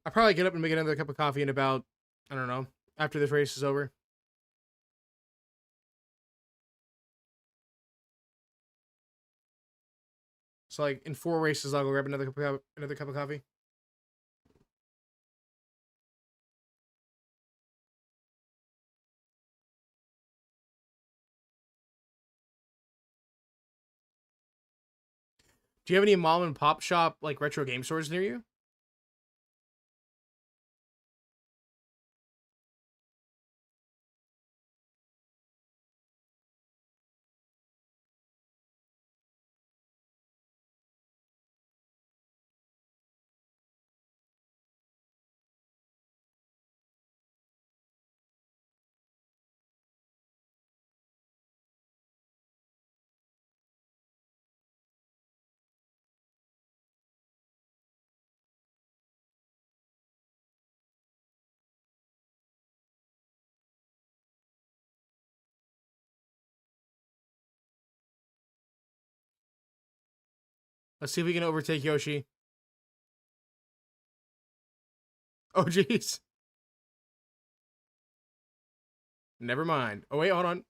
I'll probably get up and make another cup of coffee in about, I don't know, after this race is over. So like in 4 races, I'll go grab another cup of coffee. Do you have any mom and pop shop like retro game stores near you? Let's see if we can overtake Yoshi. Oh jeez. Never mind. Oh wait, hold on.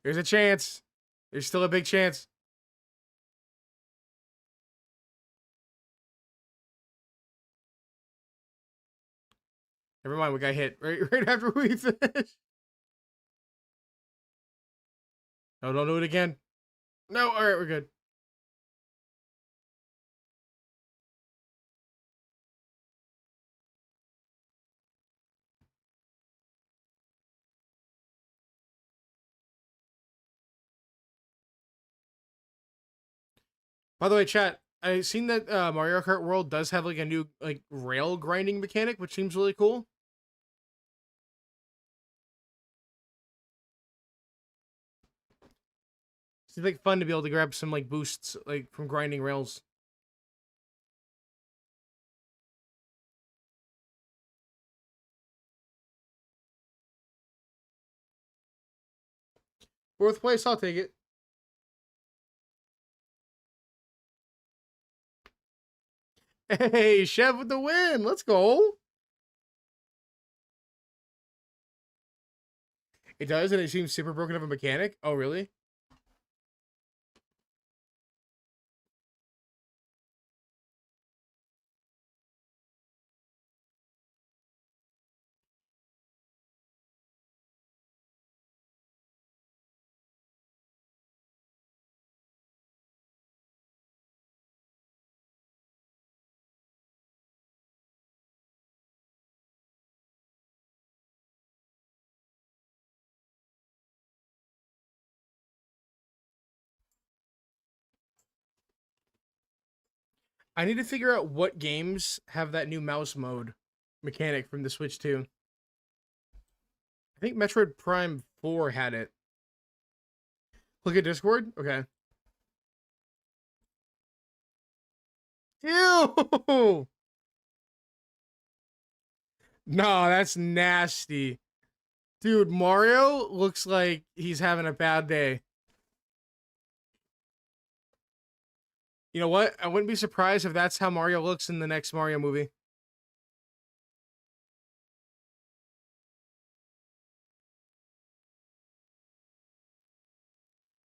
There's a chance. There's still a big chance. Never mind, we got hit right after we finished. No, don't do it again. No, alright, we're good. By the way, chat, I seen that Mario Kart World does have like a new like rail grinding mechanic, which seems really cool. Seems like fun to be able to grab some like boosts like from grinding rails. Fourth place, I'll take it. Hey, Chev with the win. Let's go. It does, and it seems super broken of a mechanic. Oh, really? I need to figure out what games have that new mouse mode mechanic from the Switch 2. I think Metroid Prime 4 had it. Look at Discord? Okay. Ew! No, that's nasty. Dude, Mario looks like he's having a bad day. You know what? I wouldn't be surprised if that's how Mario looks in the next Mario movie.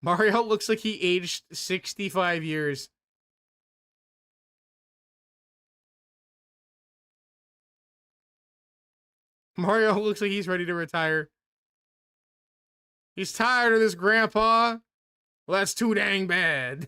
Mario looks like he aged 65 years. Mario looks like he's ready to retire. He's tired of this, Grandpa. Well, that's too dang bad.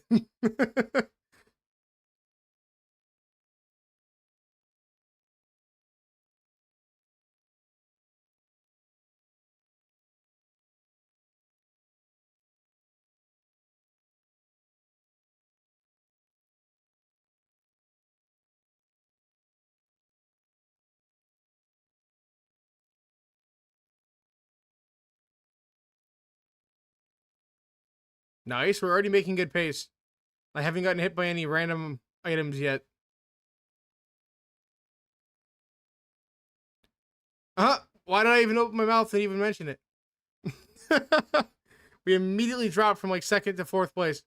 Nice. We're already making good pace. I haven't gotten hit by any random items yet. Why did I even open my mouth and even mention it? We immediately dropped from like second to fourth place.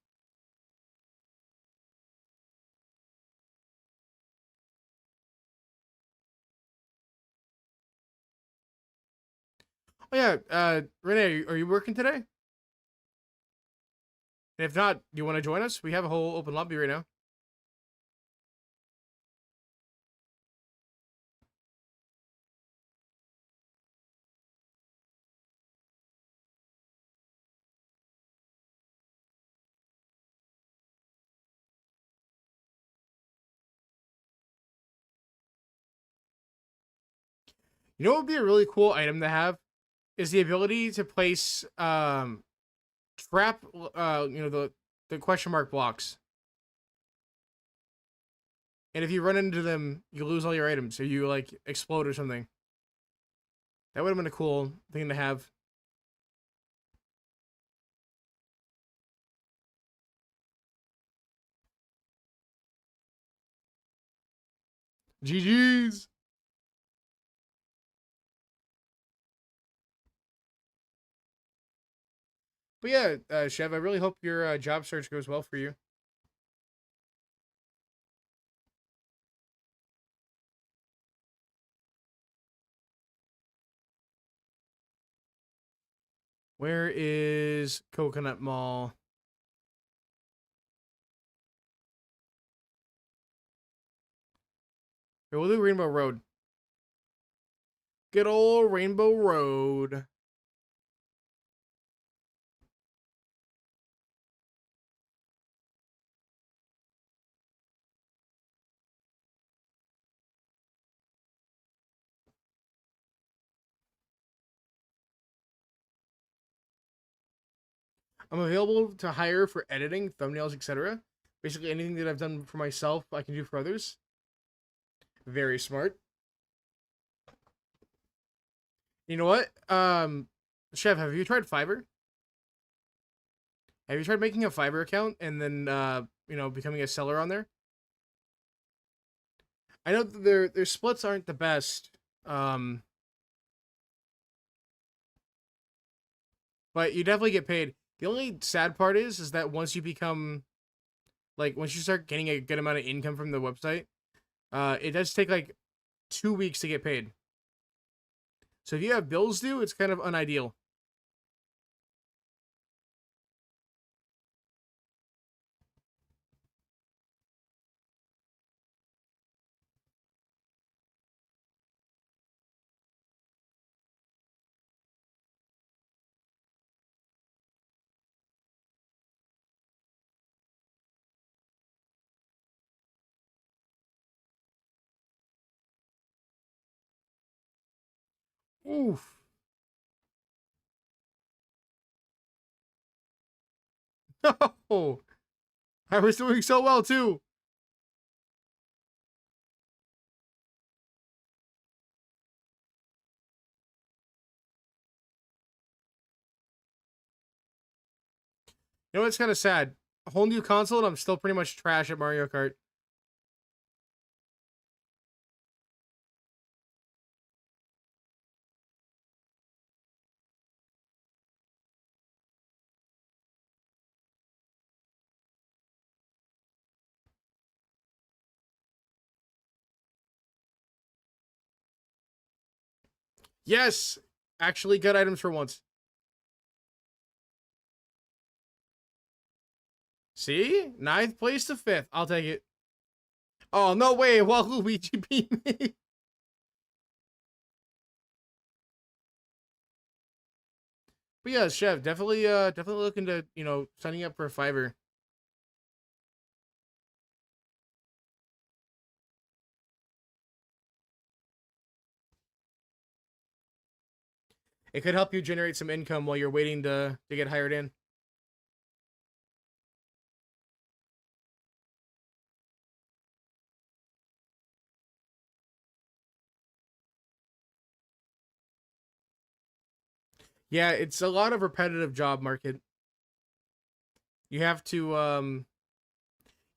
Oh yeah, Renee, are you working today? And if not, do you want to join us? We have a whole open lobby right now. You know what would be a really cool item to have is the ability to place trap the question mark blocks. And if you run into them, you lose all your items, or you like explode or something. That would have been a cool thing to have. GG's. But yeah, Chev, I really hope your job search goes well for you. Where is Coconut Mall? Here, we'll do Rainbow Road. Good old Rainbow Road. I'm available to hire for editing, thumbnails, etc. Basically, anything that I've done for myself, I can do for others. Very smart. You know what? Chef, have you tried Fiverr? Have you tried making a Fiverr account and then becoming a seller on there? I know that their splits aren't the best. But you definitely get paid. The only sad part is that once you become once you start getting a good amount of income from the website, it does take like 2 weeks to get paid. So if you have bills due, it's kind of unideal. Oof. No. I was doing so well too. You know what's kind of sad? A whole new console and I'm still pretty much trash at Mario Kart. Yes, actually good items for once. See? Ninth place to fifth. I'll take it. Oh, no way. Waluigi beat me. But yeah, Chef, definitely looking to, signing up for a Fiverr. It could help you generate some income while you're waiting to get hired in. Yeah, it's a lot of repetitive job market. You have to you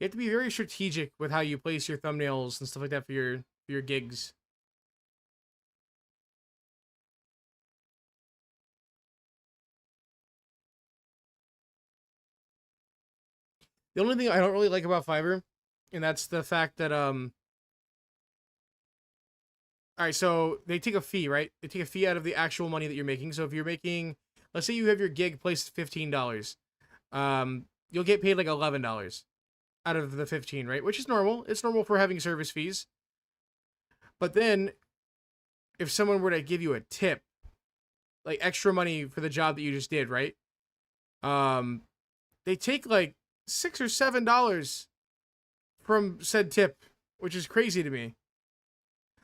have to be very strategic with how you place your thumbnails and stuff like that for your gigs. The only thing I don't really like about Fiverr, and that's the fact that all right, so they take a fee, right? They take a fee out of the actual money that you're making. So if you're making, let's say you have your gig placed at $15, you'll get paid like $11 out of the 15, right? Which is normal. It's normal for having service fees. But then if someone were to give you a tip, like extra money for the job that you just did, right? Um, they take like $6 or $7 from said tip, which is crazy to me.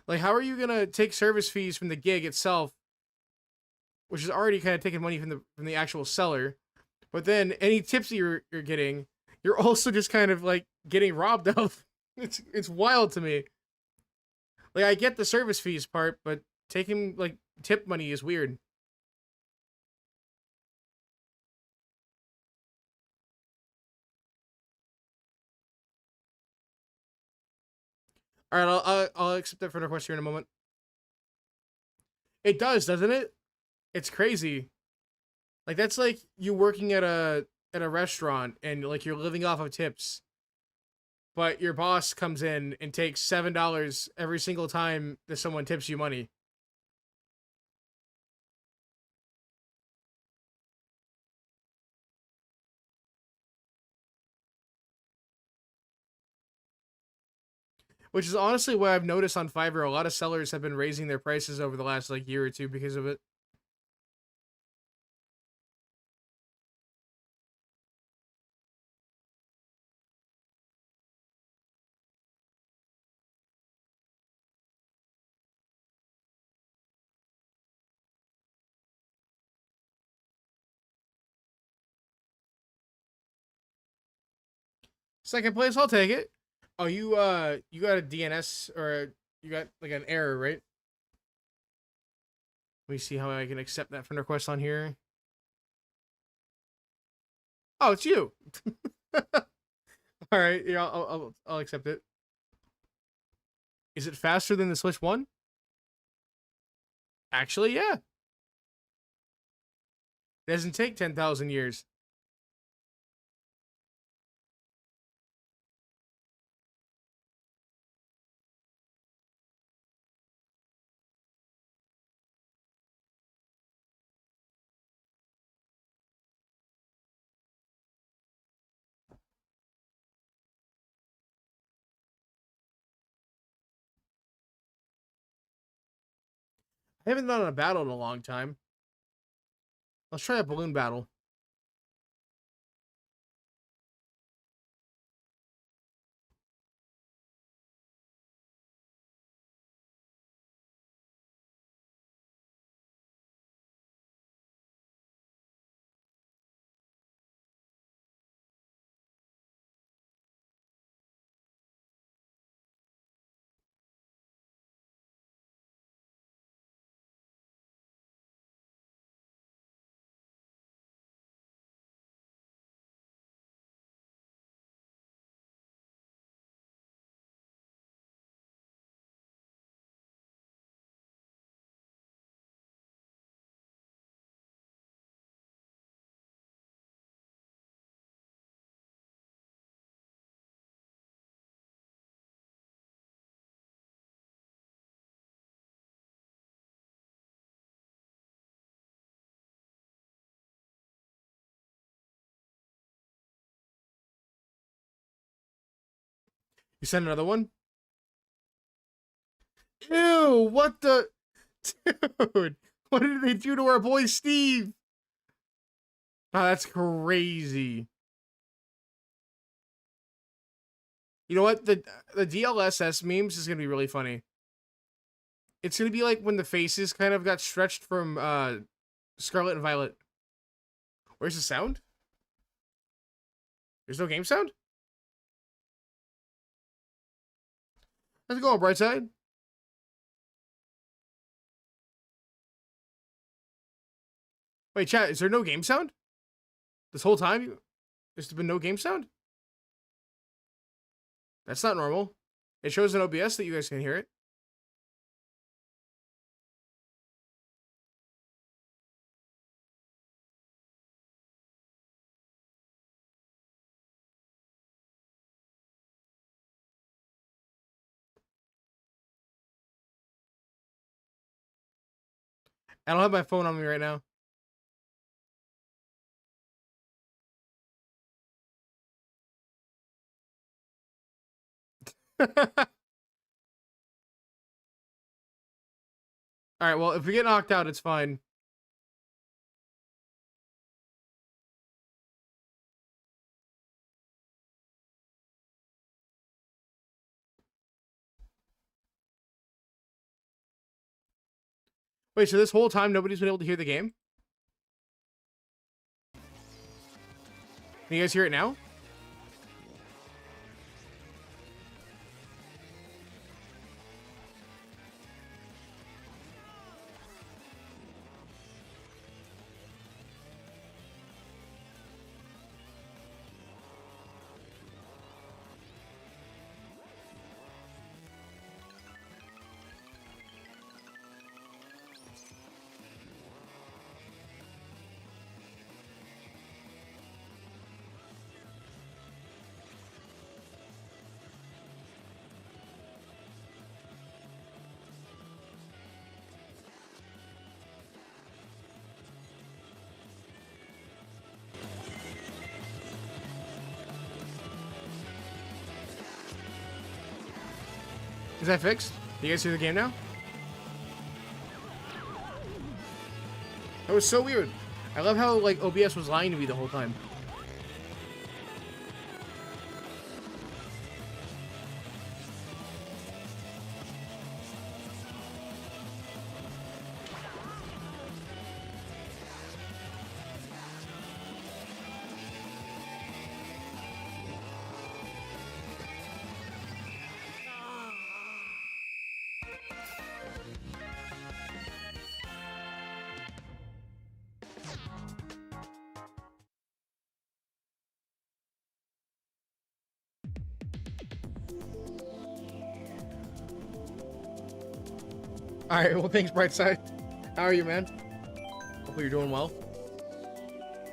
Like, how are you gonna take service fees from the gig itself, which is already kind of taking money from the actual seller, but then any tips that you're getting, you're also just kind of like getting robbed of. It's wild to me. Like, I get the service fees part, but taking like tip money is weird. All right, I'll accept that for the question here in a moment. It does, doesn't it? It's crazy. Like that's like you working at a restaurant and like you're living off of tips, but your boss comes in and takes $7 every single time that someone tips you money. Which is honestly what I've noticed on Fiverr. A lot of sellers have been raising their prices over the last like year or two because of it. Second place, I'll take it. Oh, you got a DNS or you got like an error, right? Let me see how I can accept that friend request on here. Oh, it's you. All right, yeah, I'll accept it. Is it faster than the Switch One? Actually, yeah. It doesn't take 10,000 years. I haven't done a battle in a long time. Let's try a balloon battle. You send another one? Ew, what the dude? What did they do to our boy Steve? Oh, that's crazy. You know what? The DLSS memes is gonna be really funny. It's gonna be like when the faces kind of got stretched from Scarlet and Violet. Where's the sound? There's no game sound? How's it going, Brightside? Wait, chat, is there no game sound? This whole time? There's been no game sound? That's not normal. It shows in OBS that you guys can hear it. I don't have my phone on me right now. Alright, well, if we get knocked out, it's fine. Wait, so this whole time nobody's been able to hear the game? Can you guys hear it now? Is that fixed? Do you guys see the game now? That was so weird. I love how, like, OBS was lying to me the whole time. Alright, well, thanks, Brightside. How are you, man? Hopefully you're doing well.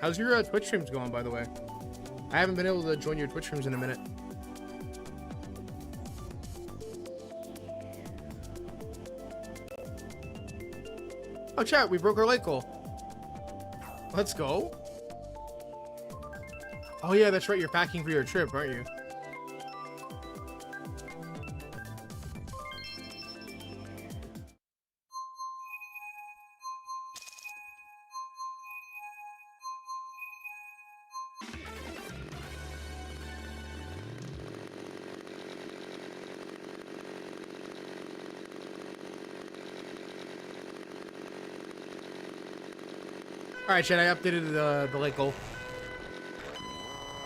How's your Twitch streams going, by the way? I haven't been able to join your Twitch streams in a minute. Oh, chat, we broke our light goal. Let's go. Oh, yeah, that's right. You're packing for your trip, aren't you? Alright, Chad, I updated the late goal.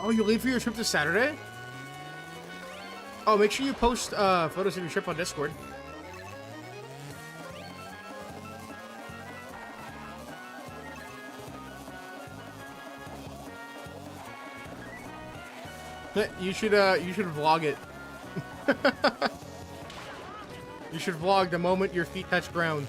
Oh, you leave for your trip this Saturday? Oh, make sure you post photos of your trip on Discord. You should vlog it. You should vlog the moment your feet touch ground.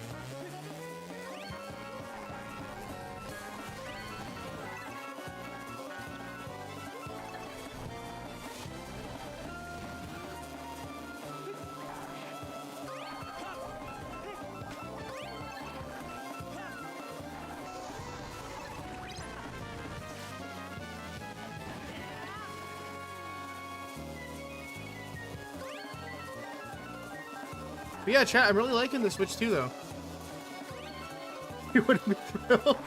But yeah, chat, I'm really liking the Switch 2, though. You wouldn't be thrilled.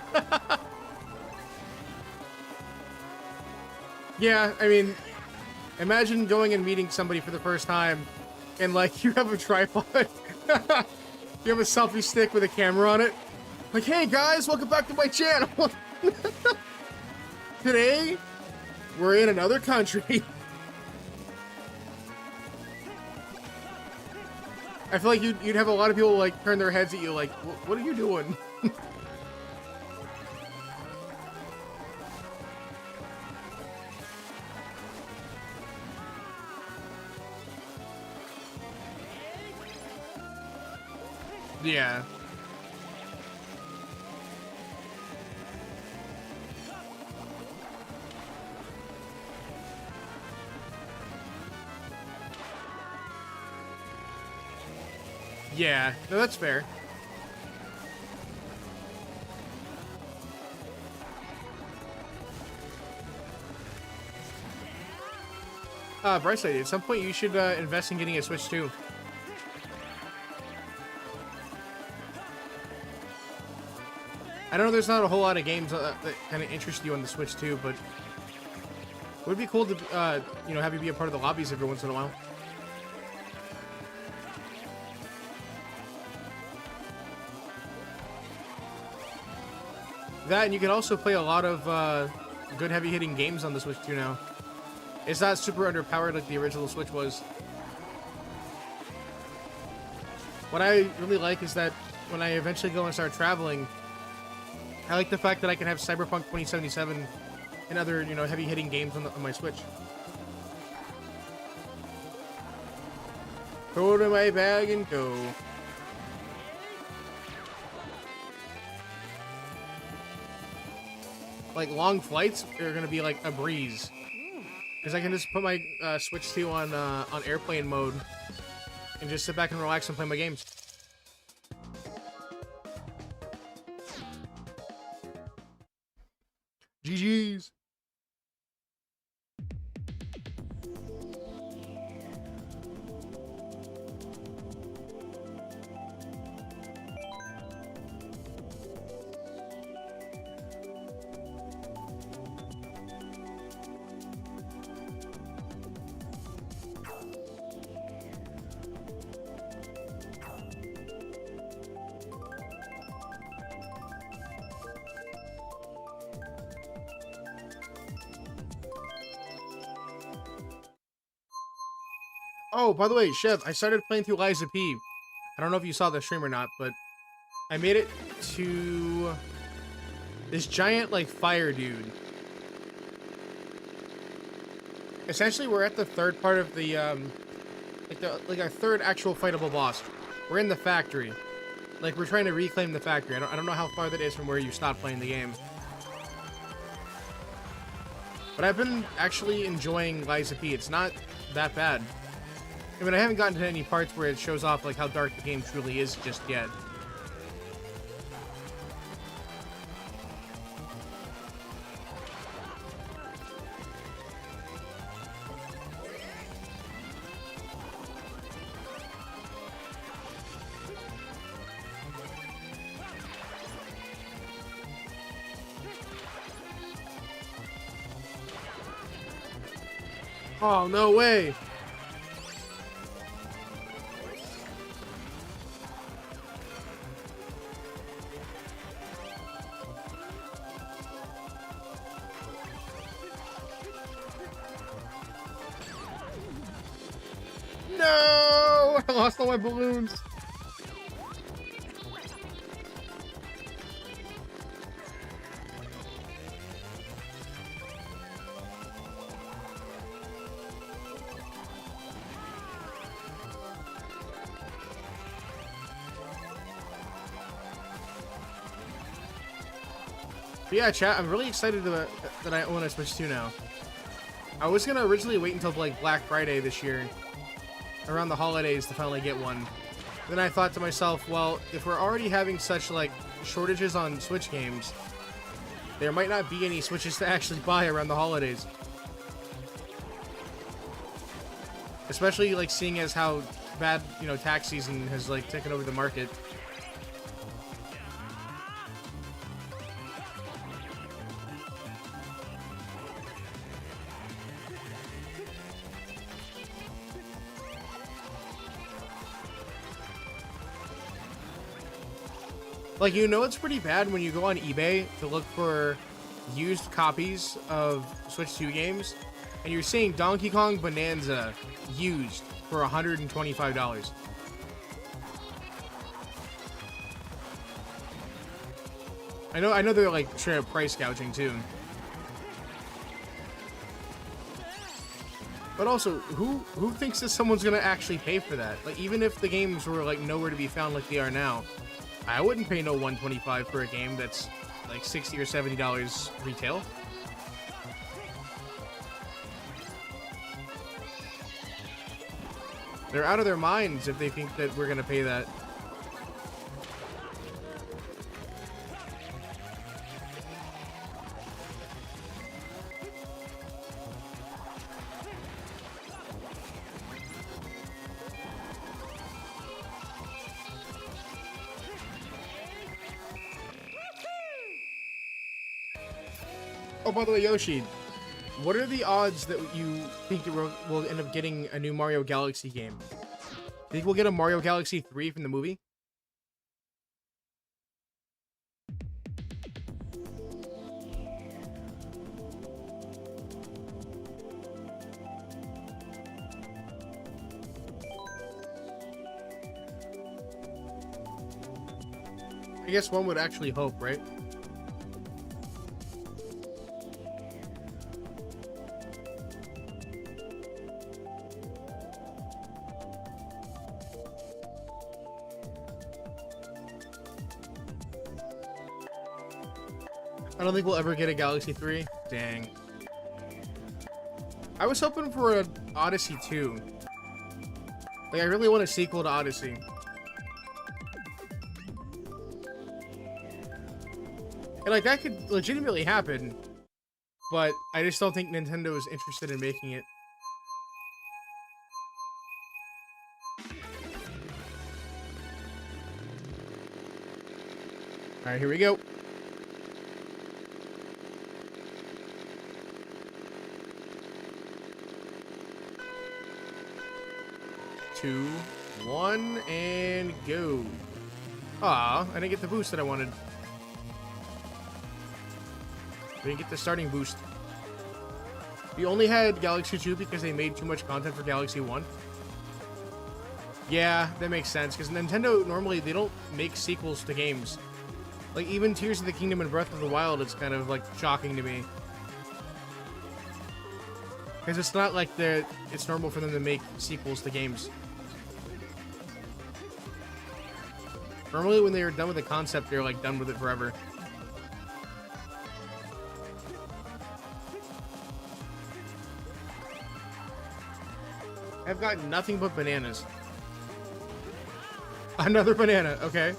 Yeah, I mean, imagine going and meeting somebody for the first time, and, like, you have a tripod. You have a selfie stick with a camera on it. Like, hey, guys, welcome back to my channel. Today, we're in another country. I feel like you'd have a lot of people, like, turn their heads at you like, what are you doing? Yeah. Yeah, no, that's fair. Bryce, at some point you should invest in getting a Switch too. I know there's not a whole lot of games that kind of interest you on the Switch too, but it would be cool to, you know, have you be a part of the lobbies every once in a while. That, and you can also play a lot of good heavy-hitting games on the Switch too now. It's not super underpowered like the original Switch was. What I really like is that when I eventually go and start traveling, I like the fact that I can have Cyberpunk 2077 and other, you know, heavy-hitting games on my Switch. Go to my bag and go. Like, long flights are gonna be like a breeze. Because I can just put my Switch 2 on airplane mode and just sit back and relax and play my games. GG's. Oh, by the way, Chev, I started playing through Liza P. I don't know if you saw the stream or not, but I made it to this giant, like, fire dude. Essentially, we're at the third part of the, like our third actual fightable boss. We're in the factory. Like, we're trying to reclaim the factory. I don't know how far that is from where you stopped playing the game. But I've been actually enjoying Liza P. It's not that bad. I mean, I haven't gotten to any parts where it shows off like how dark the game truly is just yet. Oh, no way! No! I lost all my balloons. But yeah, chat, I'm really excited that I own a Switch 2 now. I was gonna originally wait until like Black Friday this year, around the holidays, to finally get one. Then I thought to myself, well, if we're already having such like shortages on Switch games, there might not be any Switches to actually buy around the holidays. Especially like seeing as how bad, you know, tax season has like taken over the market. Like, you know, it's pretty bad when you go on eBay to look for used copies of Switch 2 games, and you're seeing Donkey Kong Bonanza used for $125. I know they're like straight up price gouging too. But also, who thinks that someone's gonna actually pay for that? Like, even if the games were like nowhere to be found like they are now, I wouldn't pay no $125 for a game that's like $60 or $70 retail. They're out of their minds if they think that we're gonna pay that. Oh, by the way, Yoshi, what are the odds that you think that we'll end up getting a new Mario Galaxy game? Think we'll get a Mario Galaxy 3 from the movie? I guess one would actually hope, right? I don't think we'll ever get a Galaxy 3. Dang. I was hoping for an Odyssey 2. Like, I really want a sequel to Odyssey. And, like, that could legitimately happen. But I just don't think Nintendo is interested in making it. Alright, here we go. Two, one, and go. Ah, I didn't get the boost that I wanted. I didn't get the starting boost. We only had Galaxy 2 because they made too much content for Galaxy 1. Yeah, that makes sense, because Nintendo, normally, they don't make sequels to games. Like, even Tears of the Kingdom and Breath of the Wild, it's kind of, like, shocking to me. Because it's not like it's normal for them to make sequels to games. Normally, when they are done with the concept, they're, like, done with it forever. I've got nothing but bananas. Another banana, okay.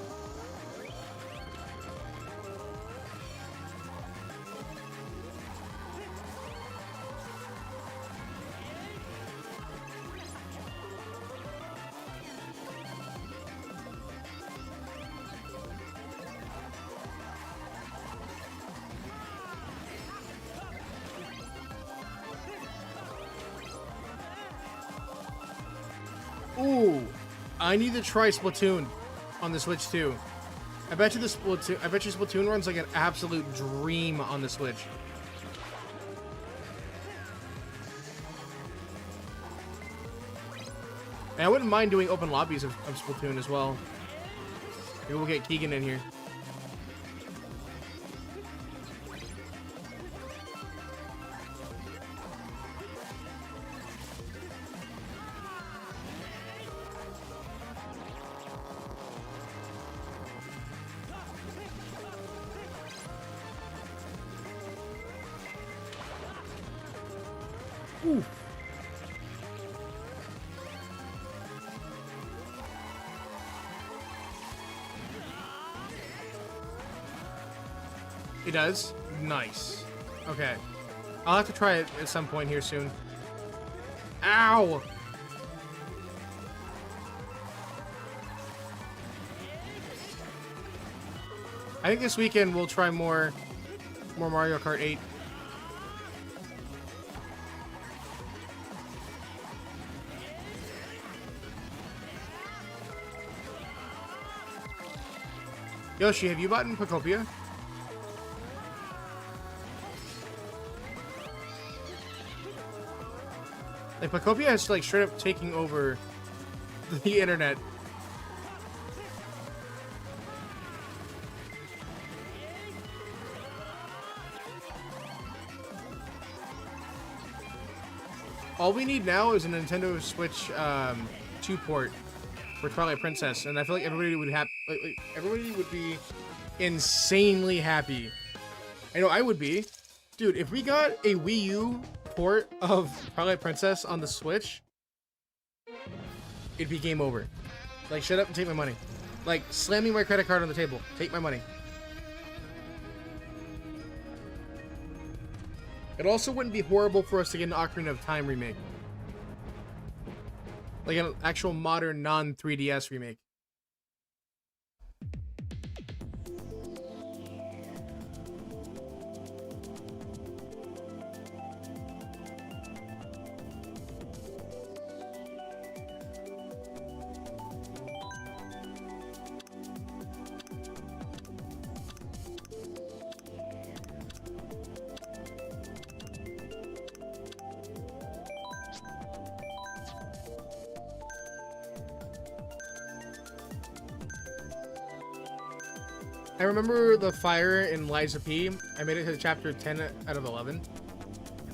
Ooh, I need to try Splatoon on the Switch too. I bet you Splatoon runs like an absolute dream on the Switch. And I wouldn't mind doing open lobbies of Splatoon as well. Maybe we'll get Keegan in here. Ooh. It does? Nice. Okay. I'll have to try it at some point here soon. Ow! I think this weekend we'll try more Mario Kart 8. Yoshi, have you bought in Pacopia? Like, Pacopia is like straight up taking over the internet. All we need now is a Nintendo Switch 2 port for Twilight Princess, and I feel like everybody would everybody would be insanely happy. I know I would be. Dude, if we got a Wii U port of Twilight Princess on the Switch, it'd be game over. Like, shut up and take my money. Like, slamming my credit card on the table. Take my money. It also wouldn't be horrible for us to get an Ocarina of Time remake. Like an actual modern non-3DS remake. I remember the fire in Liza P. I made it to chapter 10 out of 11.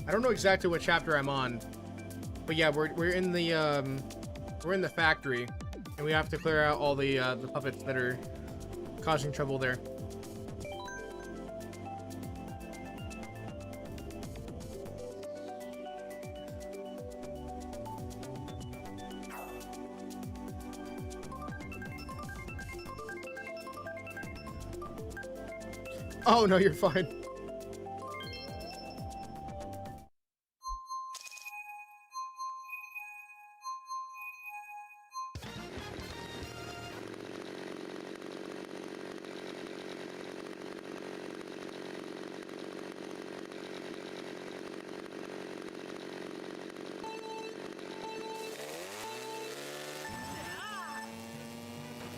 I don't know exactly what chapter I'm on, but yeah, we're in the factory, and we have to clear out all the puppets that are causing trouble there. Oh, no, you're fine.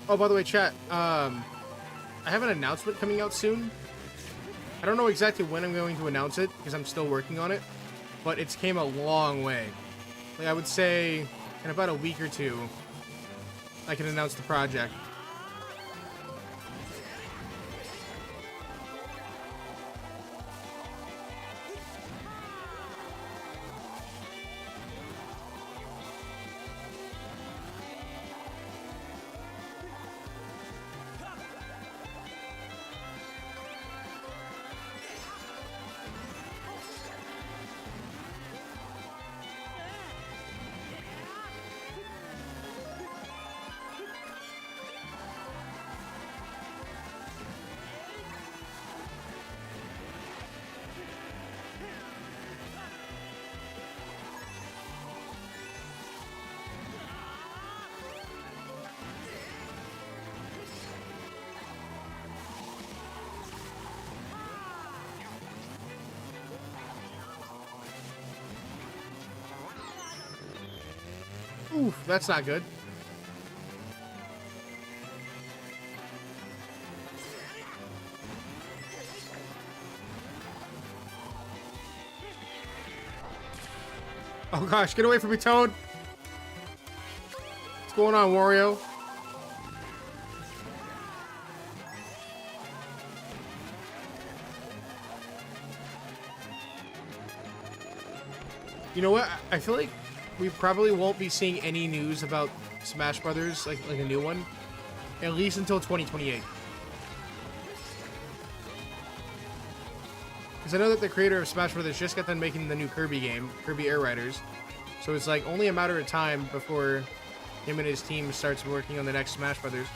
Oh, by the way, chat, I have an announcement coming out soon. I don't know exactly when I'm going to announce it, because I'm still working on it, but it's came a long way. Like, I would say, in about a week or two, I can announce the project. Oof, that's not good. Oh gosh, get away from me, Toad! What's going on, Wario? You know what? I feel like we probably won't be seeing any news about Smash Brothers, like a new one, at least until 2028. Because I know that the creator of Smash Brothers just got done making the new Kirby game, Kirby Air Riders. So it's like only a matter of time before him and his team starts working on the next Smash Brothers.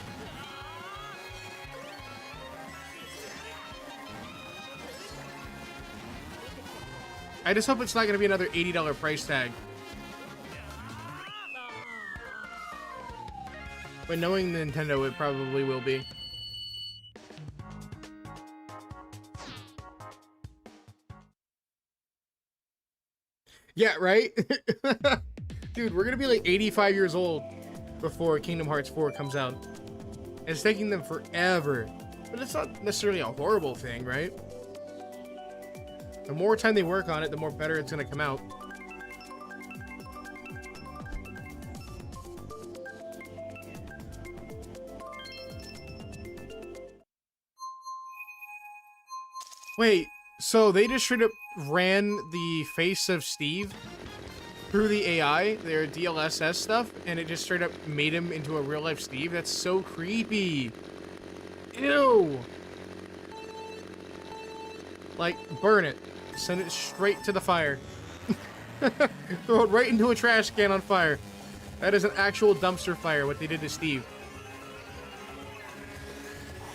I just hope it's not going to be another $80 price tag. But knowing Nintendo, it probably will be. Yeah, right? Dude, we're gonna be like 85 years old before Kingdom Hearts 4 comes out. And it's taking them forever. But it's not necessarily a horrible thing, right? The more time they work on it, the more better it's gonna come out. Wait, so they just straight up ran the face of Steve through the AI, their DLSS stuff, and it just straight up made him into a real life Steve. That's so creepy. Ew. Like, burn it. Send it straight to the fire. Throw it right into a trash can on fire. That is an actual dumpster fire, what they did to Steve.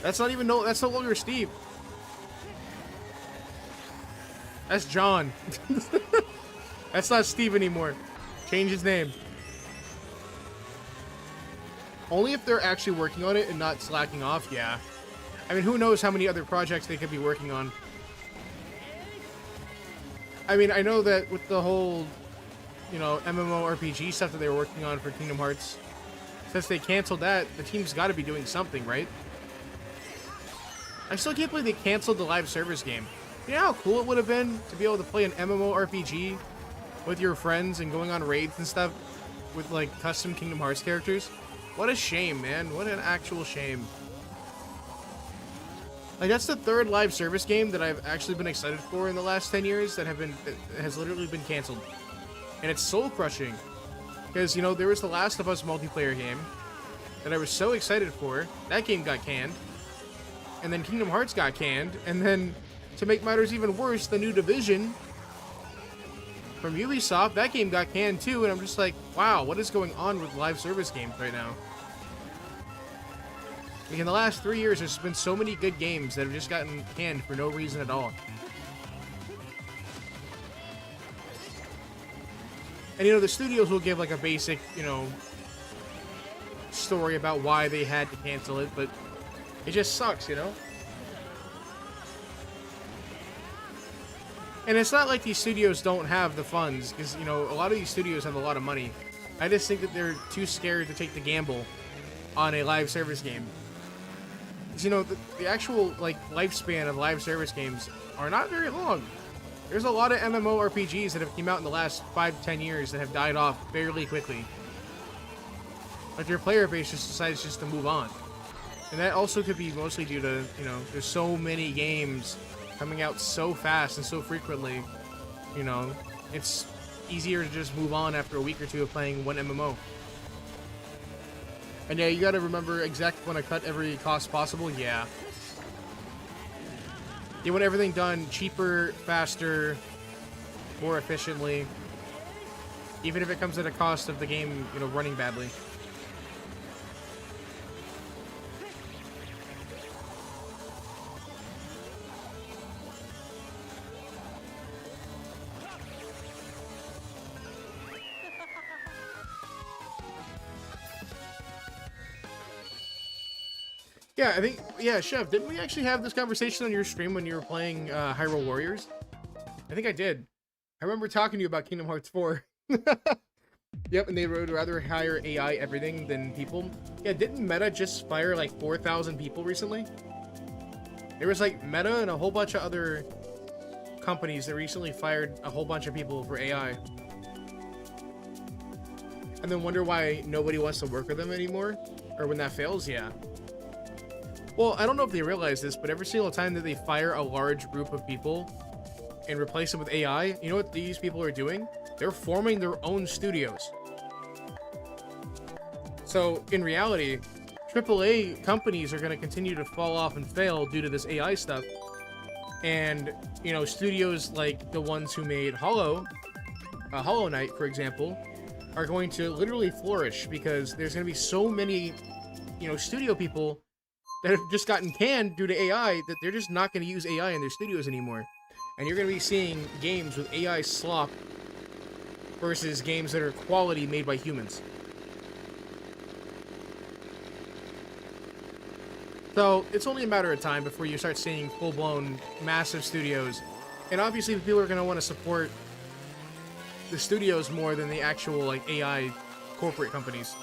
That's not even, that's no longer Steve. That's John. That's not Steve anymore. Change his name. Only if they're actually working on it and not slacking off, yeah. I mean, who knows how many other projects they could be working on. I mean, I know that with the whole, you know, MMORPG stuff that they were working on for Kingdom Hearts, since they canceled that, the team's got to be doing something, right? I still can't believe they canceled the live service game. You know how cool it would have been to be able to play an MMORPG with your friends and going on raids and stuff with, like, custom Kingdom Hearts characters? What a shame, man. What an actual shame. Like, that's the third live service game that I've actually been excited for in the last 10 years that has literally been canceled. And it's soul-crushing. Because, you know, there was the Last of Us multiplayer game that I was so excited for. That game got canned. And then Kingdom Hearts got canned. And then, to make matters even worse, the new Division from Ubisoft, that game got canned too. And I'm just like, wow, what is going on with live service games right now? Like, in the last 3 years, there's been so many good games that have just gotten canned for no reason at all. And, you know, the studios will give, like, a basic, you know, story about why they had to cancel it, but it just sucks, you know? And it's not like these studios don't have the funds, because, you know, a lot of these studios have a lot of money. I just think that they're too scared to take the gamble on a live service game. You know, the actual, like, lifespan of live service games are not very long. There's a lot of MMORPGs that have come out in the last 5-10 years that have died off fairly quickly. Like, their player base just decides just to move on. And that also could be mostly due to, you know, there's so many games coming out so fast and so frequently, you know, it's easier to just move on after a week or two of playing one MMO. And yeah, you gotta remember exactly when to cut every cost possible, yeah. You want everything done cheaper, faster, more efficiently. Even if it comes at a cost of the game, you know, running badly. Yeah, I think, yeah, Chef, didn't we actually have this conversation on your stream when you were playing Hyrule Warriors? I think I did. I remember talking to you about Kingdom Hearts 4. Yep, and they would rather hire AI everything than people. Yeah, didn't Meta just fire like 4,000 people recently? There was like Meta and a whole bunch of other companies that recently fired a whole bunch of people for AI. And then wonder why nobody wants to work with them anymore? Or when that fails, yeah. Well, I don't know if they realize this, but every single time that they fire a large group of people and replace them with AI, you know what these people are doing? They're forming their own studios. So, in reality, AAA companies are going to continue to fall off and fail due to this AI stuff. And, you know, studios like the ones who made Hollow Knight, for example, are going to literally flourish because there's going to be so many, you know, studio people that have just gotten canned due to AI that they're just not going to use AI in their studios anymore. And you're going to be seeing games with AI slop versus games that are quality made by humans. So it's only a matter of time before you start seeing full-blown massive studios. And obviously people are going to want to support the studios more than the actual like AI corporate companies.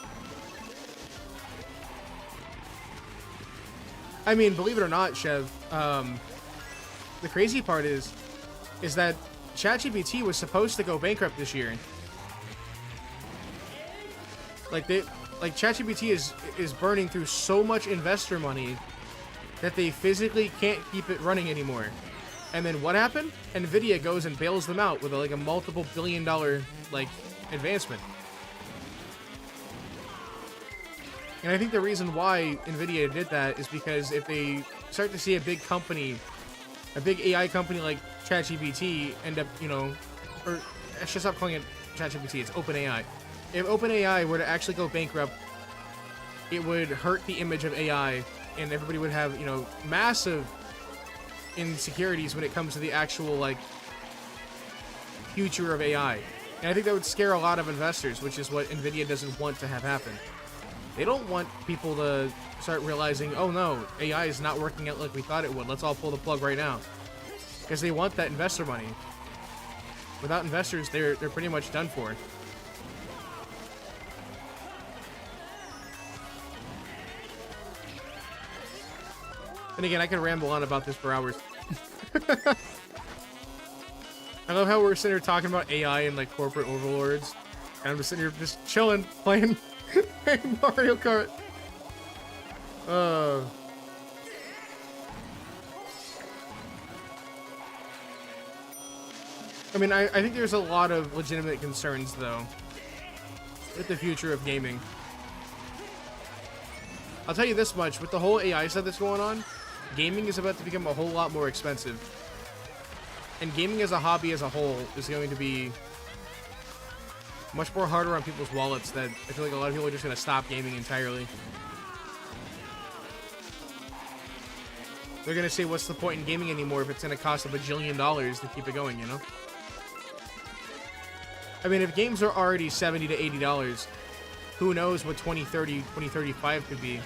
I mean, believe it or not, Chev, the crazy part is that ChatGPT was supposed to go bankrupt this year. Like ChatGPT is burning through so much investor money that they physically can't keep it running anymore. And then what happened? Nvidia goes and bails them out with like a multiple billion-dollar like advancement. And I think the reason why NVIDIA did that is because if they start to see a big company, a big AI company like ChatGPT end up, you know, or I should stop calling it ChatGPT, it's OpenAI. If OpenAI were to actually go bankrupt, it would hurt the image of AI, and everybody would have, you know, massive insecurities when it comes to the actual, like, future of AI. And I think that would scare a lot of investors, which is what NVIDIA doesn't want to have happen. They don't want people to start realizing, oh no, AI is not working out like we thought it would. Let's all pull the plug right now. Because they want that investor money. Without investors, they're pretty much done for. And again, I could ramble on about this for hours. I love how we're sitting here talking about AI and like corporate overlords. And I'm just sitting here just chilling, playing Mario Kart. I mean, I think there's a lot of legitimate concerns, though, with the future of gaming. I'll tell you this much, with the whole AI stuff that's going on, gaming is about to become a whole lot more expensive. And gaming as a hobby as a whole is going to be much more harder on people's wallets that I feel like a lot of people are just going to stop gaming entirely. They're going to say, what's the point in gaming anymore if it's going to cost $1 bajillion to keep it going, you know? I mean, if games are already $70 to $80, who knows what 2030, 2035 could be.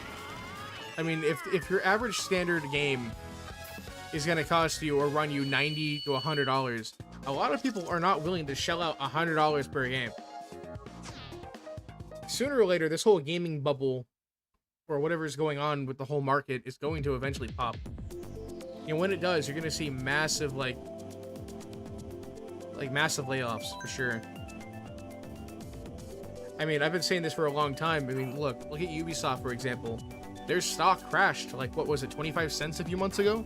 I mean, if your average standard game is going to cost you or run you $90 to $100, a lot of people are not willing to shell out $100 per game. Sooner or later, this whole gaming bubble, or whatever's going on with the whole market, is going to eventually pop. And when it does, you're going to see massive, like massive layoffs, for sure. I mean, I've been saying this for a long time. I mean, look at Ubisoft, for example. Their stock crashed to, like, what was it, 25 cents a few months ago?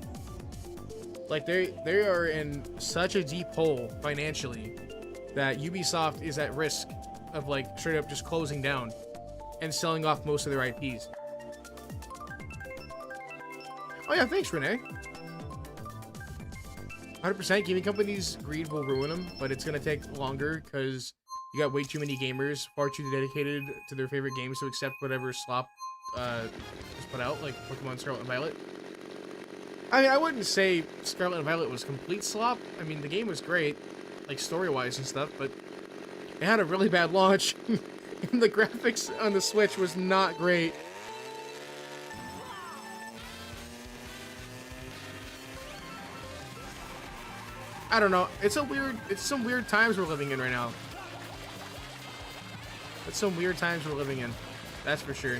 Like, they are in such a deep hole financially that Ubisoft is at risk of, like, straight up just closing down and selling off most of their IPs. Oh yeah, thanks, Renee. 100% gaming companies' greed will ruin them, but it's going to take longer because you got way too many gamers, far too dedicated to their favorite games to accept whatever slop is put out, like Pokemon Scarlet and Violet. I mean, I wouldn't say Scarlet and Violet was complete slop. I mean, the game was great, like story-wise and stuff, but it had a really bad launch, and the graphics on the Switch was not great. I don't know. It's some weird times we're living in right now. It's some weird times we're living in. That's for sure.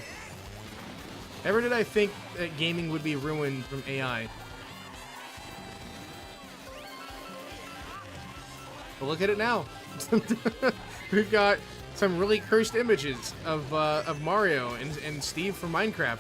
Never did I think that gaming would be ruined from AI. But look at it now. We've got some really cursed images of Mario and Steve from Minecraft.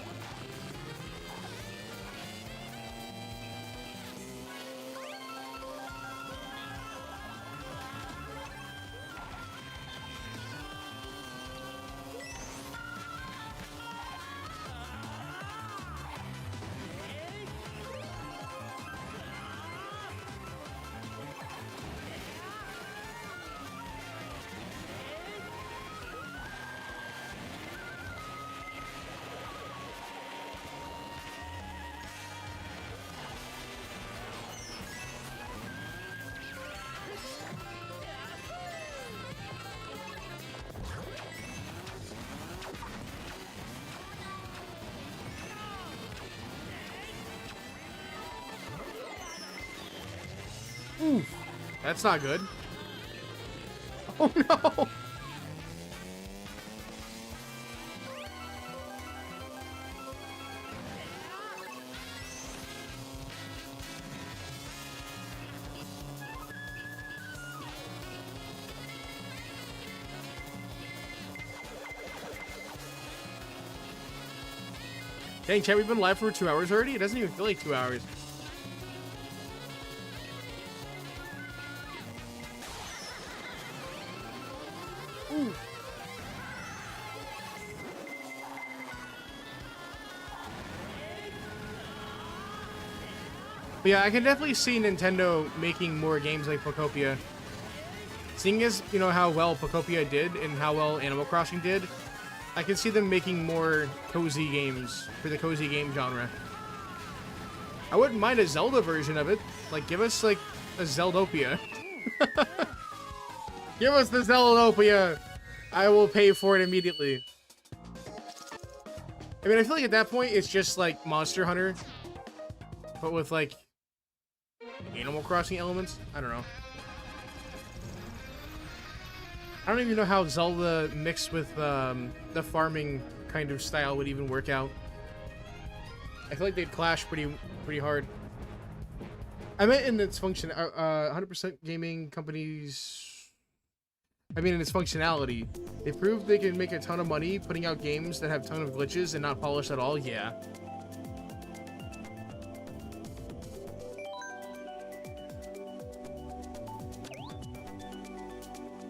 Oof, that's not good. Oh no! Dang, chat, we've been live for 2 hours already? It doesn't even feel like 2 hours. But yeah, I can definitely see Nintendo making more games like Pokopia. Seeing as, you know, how well Pokopia did and how well Animal Crossing did, I can see them making more cozy games for the cozy game genre. I wouldn't mind a Zelda version of it. Like, give us, like, a Zeldopia. Give us the Zeldopia! I will pay for it immediately. I mean, I feel like at that point, it's just, like, Monster Hunter. But with, like, Animal Crossing elements? I don't know. I don't even know how Zelda mixed with the farming kind of style would even work out. I feel like they'd clash pretty hard. I meant in its function, 100% gaming companies. I mean, in its functionality, they proved they can make a ton of money putting out games that have a ton of glitches and not polished at all. Yeah.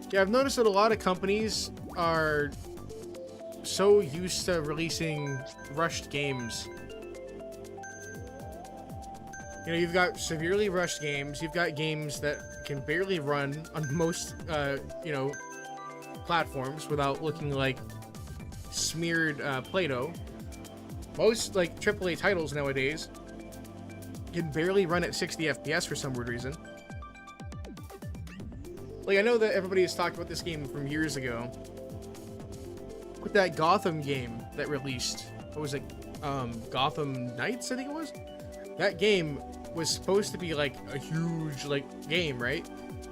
Yeah, I've noticed that a lot of companies are so used to releasing rushed games. You know, you've got severely rushed games. You've got games that can barely run on most, you know, platforms without looking like smeared Play-Doh. Most, like, AAA titles nowadays can barely run at 60 FPS for some weird reason. Like, I know that everybody has talked about this game from years ago. With that Gotham game that released, what was it? Gotham Knights, I think it was? That game was supposed to be like a huge like game, right?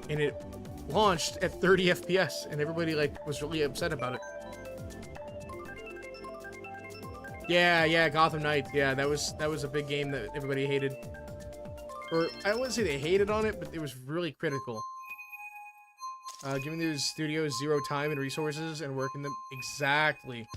And it launched at 30 FPS and everybody like was really upset about it. Yeah, Gotham Knights. Yeah, that was a big game that everybody hated. Or I wouldn't say they hated on it, but it was really critical. Giving those studios zero time and resources and working them exactly.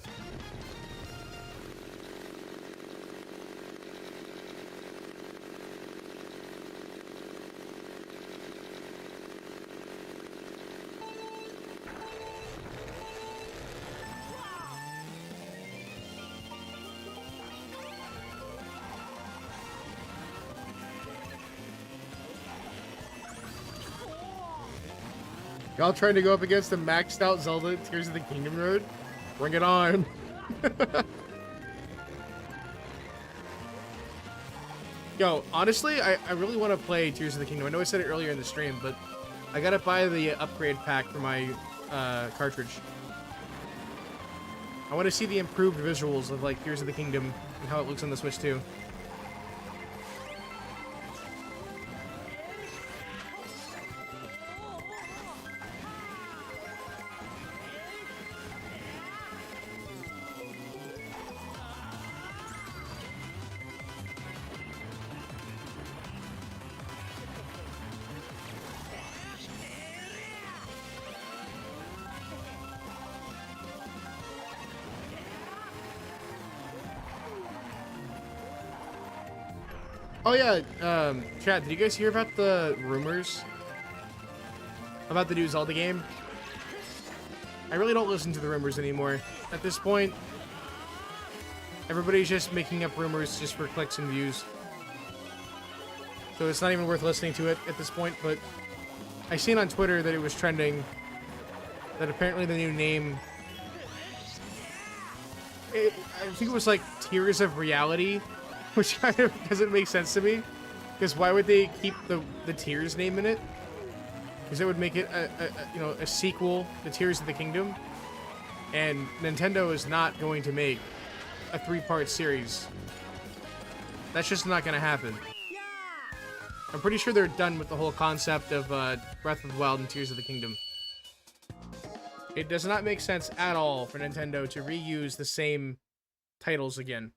Y'all trying to go up against the maxed out Zelda Tears of the Kingdom road? Bring it on. Yo, honestly, I really want to play Tears of the Kingdom. I know I said it earlier in the stream, but I gotta buy the upgrade pack for my cartridge. I want to see the improved visuals of like Tears of the Kingdom and how it looks on the Switch too. Oh yeah, chat, did you guys hear about the rumors about the new Zelda game? I really don't listen to the rumors anymore. At this point, everybody's just making up rumors just for clicks and views. So it's not even worth listening to it at this point, but I seen on Twitter that it was trending that apparently the new name, I think it was like Tears of Reality, which kind of doesn't make sense to me, because why would they keep the Tears name in it? Because it would make it a sequel to Tears of the Kingdom, and Nintendo is not going to make a 3-part series. That's just not going to happen. I'm pretty sure they're done with the whole concept of Breath of the Wild and Tears of the Kingdom. It does not make sense at all for Nintendo to reuse the same titles again.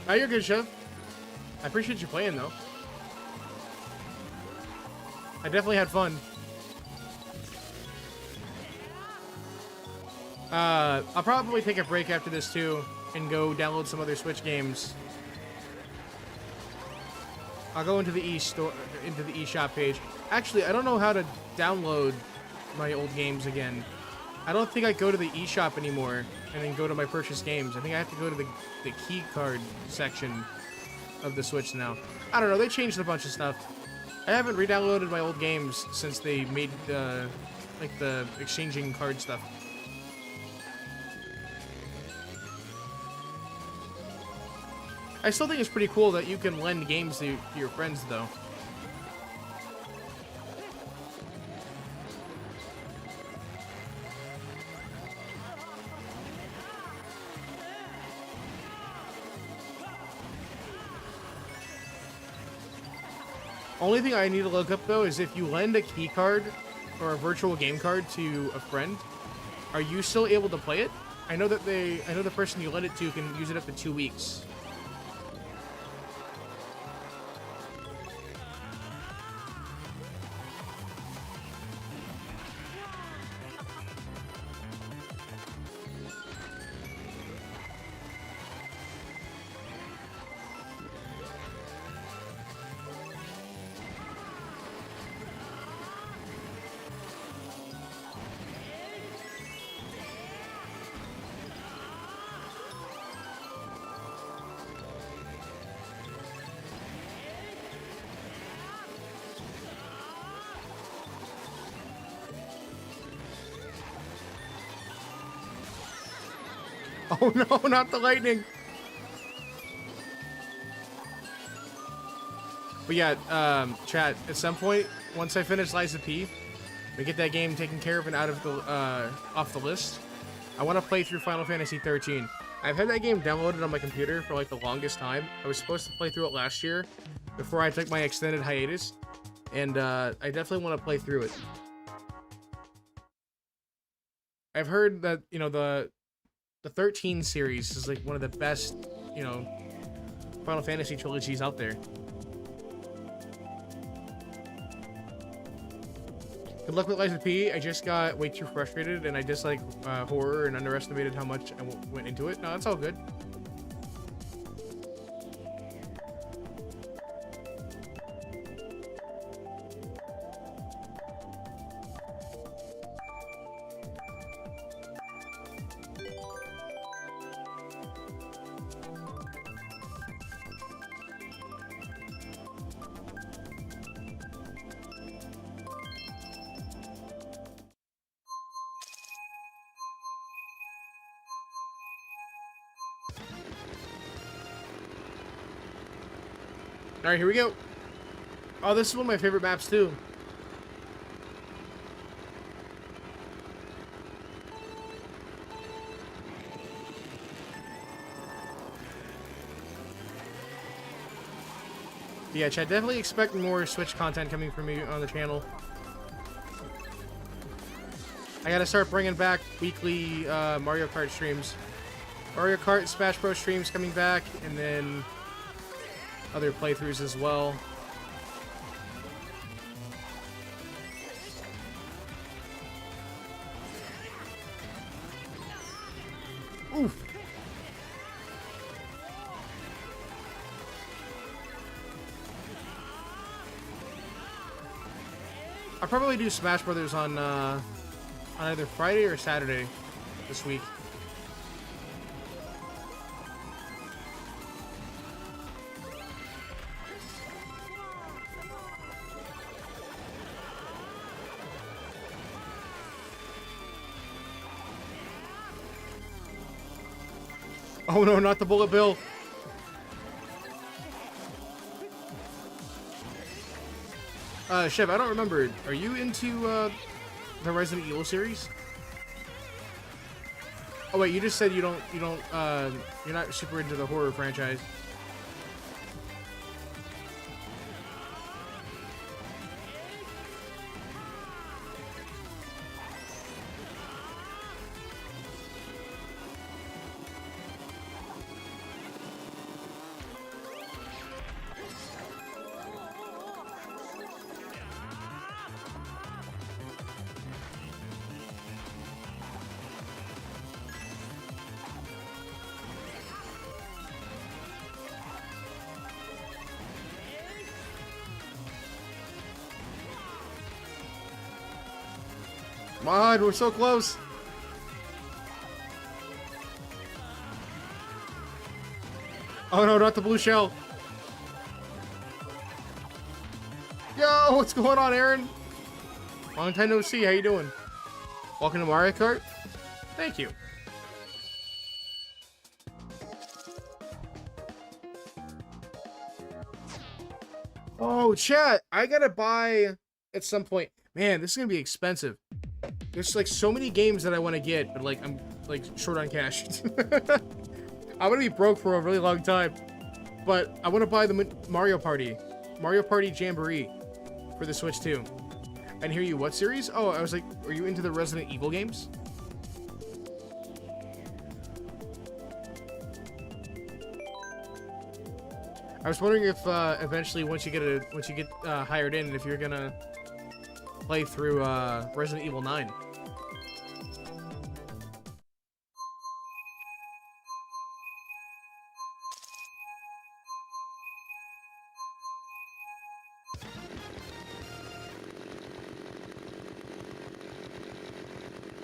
Oh, you're good, Chef. I appreciate you playing, though. I definitely had fun. I'll probably take a break after this, too, and go download some other Switch games. I'll go into the eShop page. Actually, I don't know how to download my old games again. I don't think I go to the eShop anymore and then go to my purchased games. I think I have to go to the key card section of the Switch now. I don't know, they changed a bunch of stuff. I haven't re-downloaded my old games since they made like the exchanging card stuff. I still think it's pretty cool that you can lend games to your friends, though. Only thing I need to look up, though, is if you lend a key card or a virtual game card to a friend, are you still able to play it? I know that I know the person you lend it to can use it up to 2 weeks. Oh no, not the lightning! But yeah, chat, at some point, once I finish Lies of P, we get that game taken care of and out of the, off the list, I want to play through Final Fantasy 13. I've had that game downloaded on my computer for like the longest time. I was supposed to play through it last year, before I took my extended hiatus, and I definitely want to play through it. I've heard that, you know, the 13 series is like one of the best, you know, Final Fantasy trilogies out there. Good luck with Lies of P. I just got way too frustrated and I dislike horror and underestimated how much I went into it. No, that's all good. Alright, here we go. Oh, this is one of my favorite maps, too. Yeah, chat, definitely expect more Switch content coming from me on the channel. I gotta start bringing back weekly Mario Kart streams. Mario Kart and Smash Bros. Streams coming back, and then other playthroughs as well. Oof. I'll probably do Smash Brothers on either Friday or Saturday this week. Oh no, not the bullet bill. Chef, I don't remember. Are you into the Resident Evil series? Oh wait, you just said you're not super into the horror franchise. Come on, we're so close. Oh no, not the blue shell. Yo, what's going on, Aaron? Long time no see. How you doing? Welcome to Mario Kart. Thank you. Oh, chat. I gotta buy at some point. Man, this is gonna be expensive. There's like so many games that I want to get, but like I'm like short on cash. I'm gonna be broke for a really long time. But I want to buy the Mario Party Jamboree for the Switch 2. And hear you, what series? Oh, I was like, are you into the Resident Evil games? I was wondering if eventually once you get hired in, if you're gonna play through Resident Evil 9.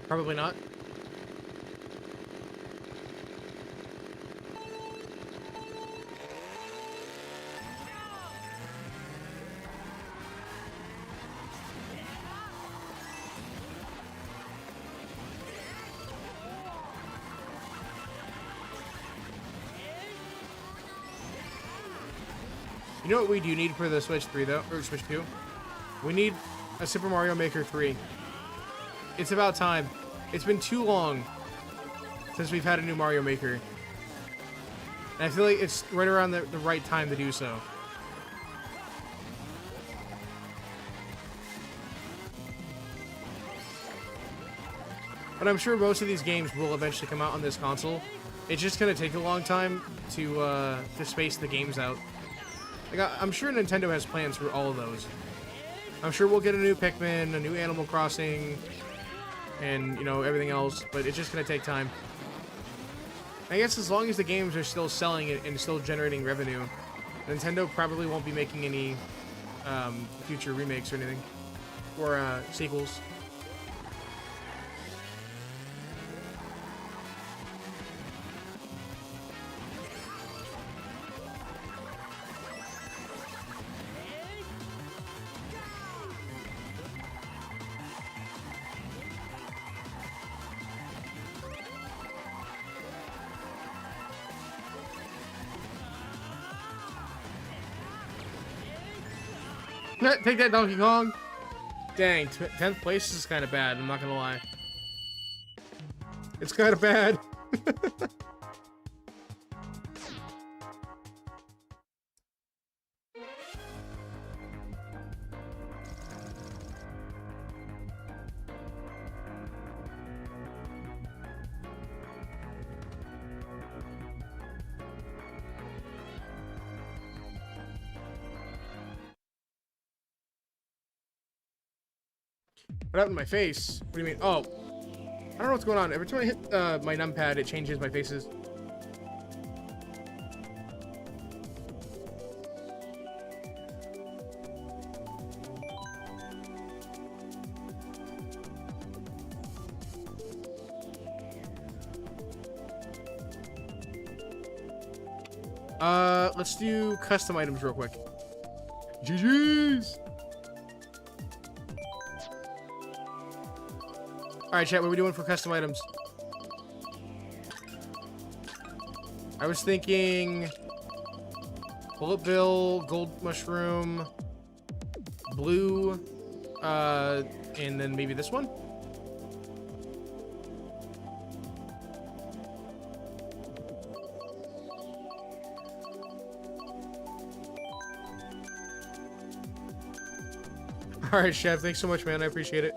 Probably not. You know what we do need for the Switch 3 though, or Switch 2? We need a Super Mario Maker 3. It's about time. It's been too long since we've had a new Mario Maker. And I feel like it's right around the right time to do so. But I'm sure most of these games will eventually come out on this console. It's just gonna take a long time to space the games out. Like I'm sure Nintendo has plans for all of those. I'm sure we'll get a new Pikmin, a new Animal Crossing, and, you know, everything else, but it's just gonna take time. I guess as long as the games are still selling it and still generating revenue, Nintendo probably won't be making any future remakes or anything, or sequels. Take that, Donkey Kong! Dang, 10th place is kind of bad, I'm not gonna lie. It's kind of bad. What happened to my face? What do you mean? Oh, I don't know what's going on. Every time I hit my numpad, it changes my faces. Let's do custom items real quick. GG's! Alright, chat, what are we doing for custom items? I was thinking bullet bill, gold mushroom, blue, and then maybe this one? Alright, Chef, thanks so much, man. I appreciate it.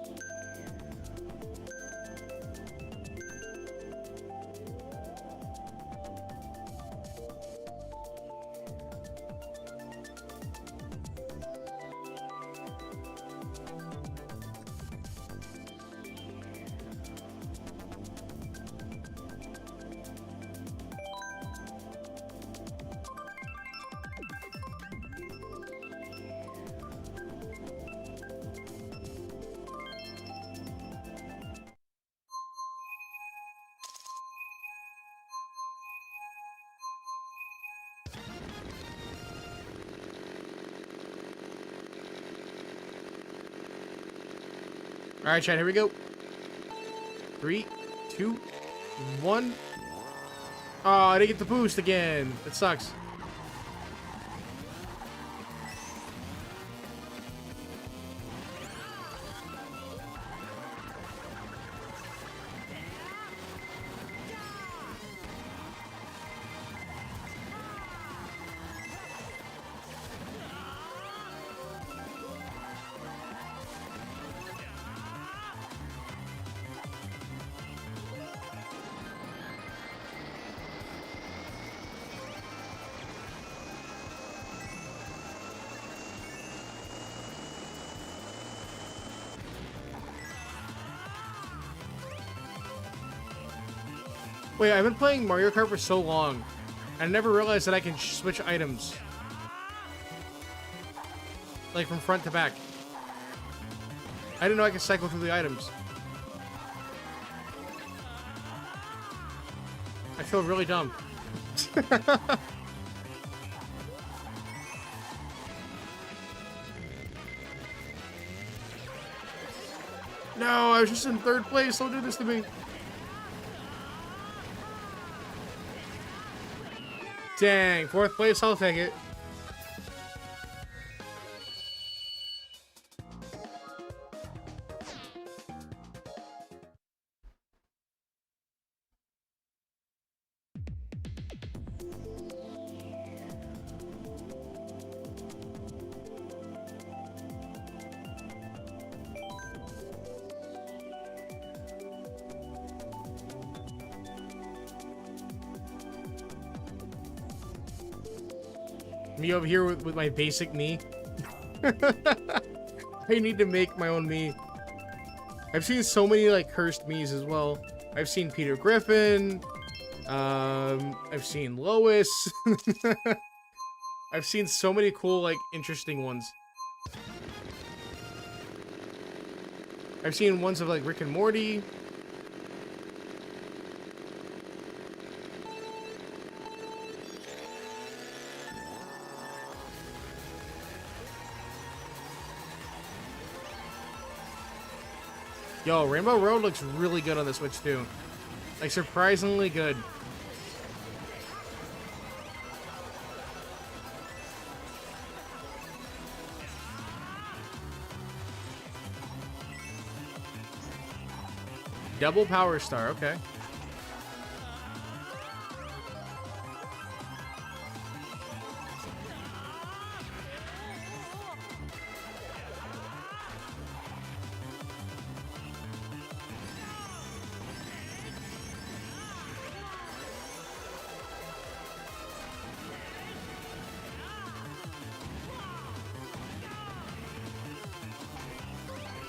All right, Chad, here we go. 3, 2, 1. Oh, I didn't get the boost again. That sucks. Wait, I've been playing Mario Kart for so long. I never realized that I can switch items. Like from front to back. I didn't know I could cycle through the items. I feel really dumb. No, I was just in 3rd place. Don't do this to me. Dang, 4th place, I'll take it. Me over here with my basic me. I need to make my own me. I've seen so many like cursed me's as well. I've seen Peter Griffin. I've seen Lois. I've seen so many cool like interesting ones. I've seen ones of like Rick and Morty. Yo, Rainbow Road looks really good on the Switch too. Like surprisingly good. Double Power Star, okay.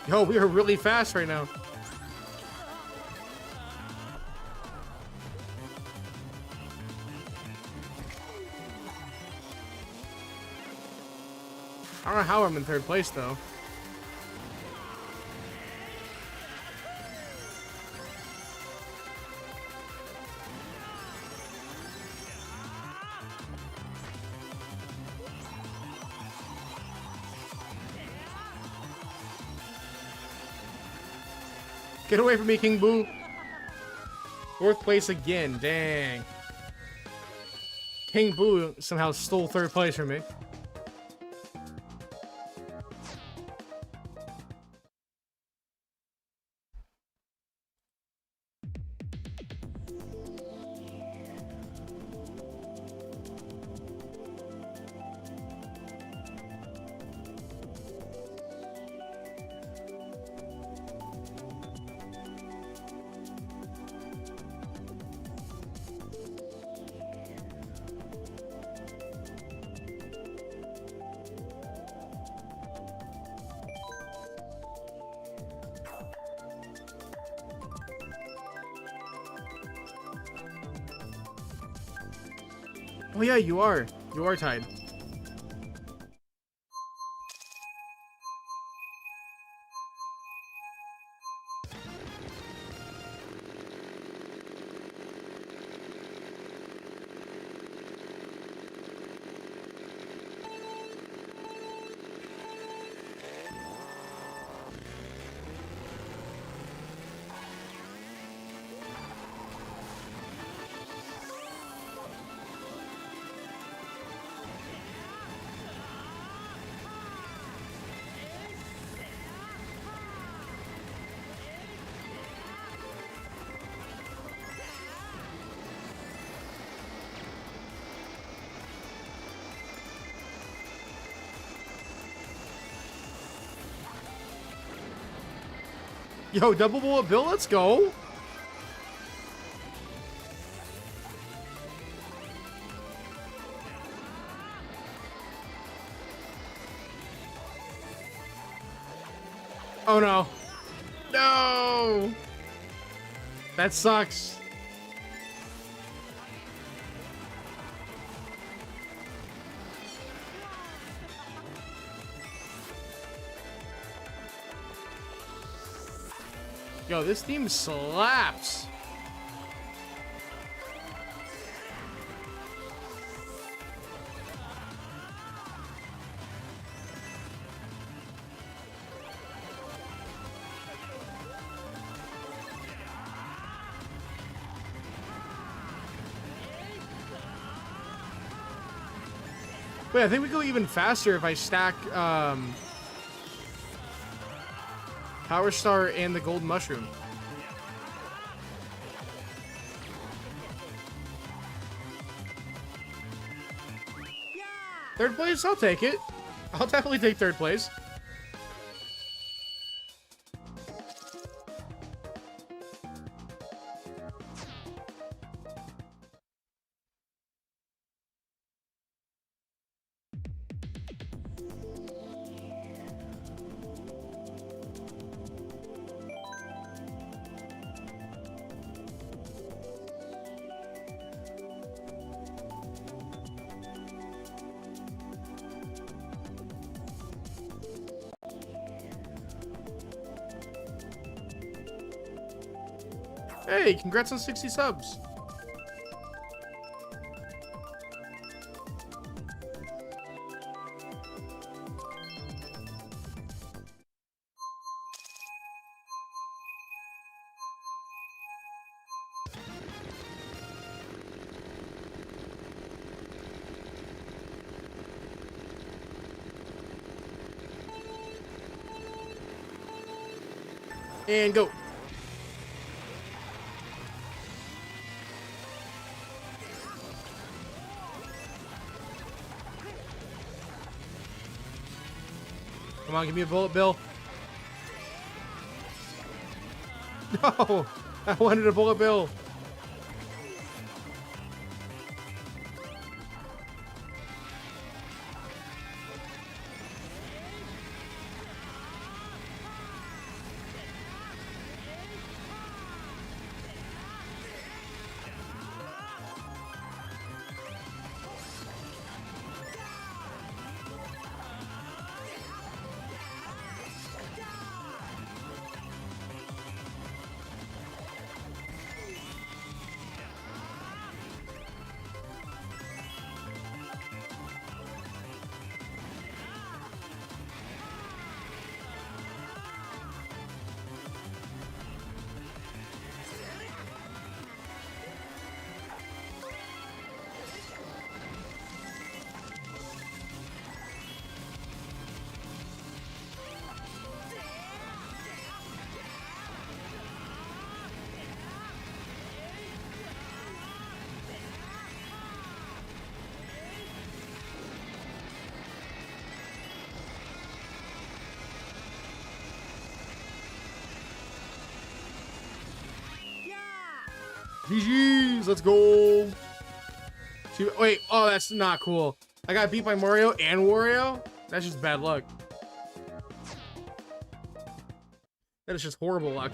Yo, we are really fast right now. I don't know how I'm in 3rd place though. Get away from me, King Boo. 4th place again, dang. King Boo somehow stole 3rd place from me. Oh yeah, you are. You are tied. Yo, double bullet bill, let's go. Oh no. No! That sucks. Yo, this theme slaps. Wait, I think we go even faster if I stack Power Star and the Golden Mushroom. Third place, I'll take it. I'll definitely take third place. Hey, congrats on 60 subs. And go. Come on, give me a bullet bill. No, I wanted a bullet bill. GG's, let's go. Wait, oh, that's not cool. I got beat by Mario and Wario? That's just bad luck. That is just horrible luck.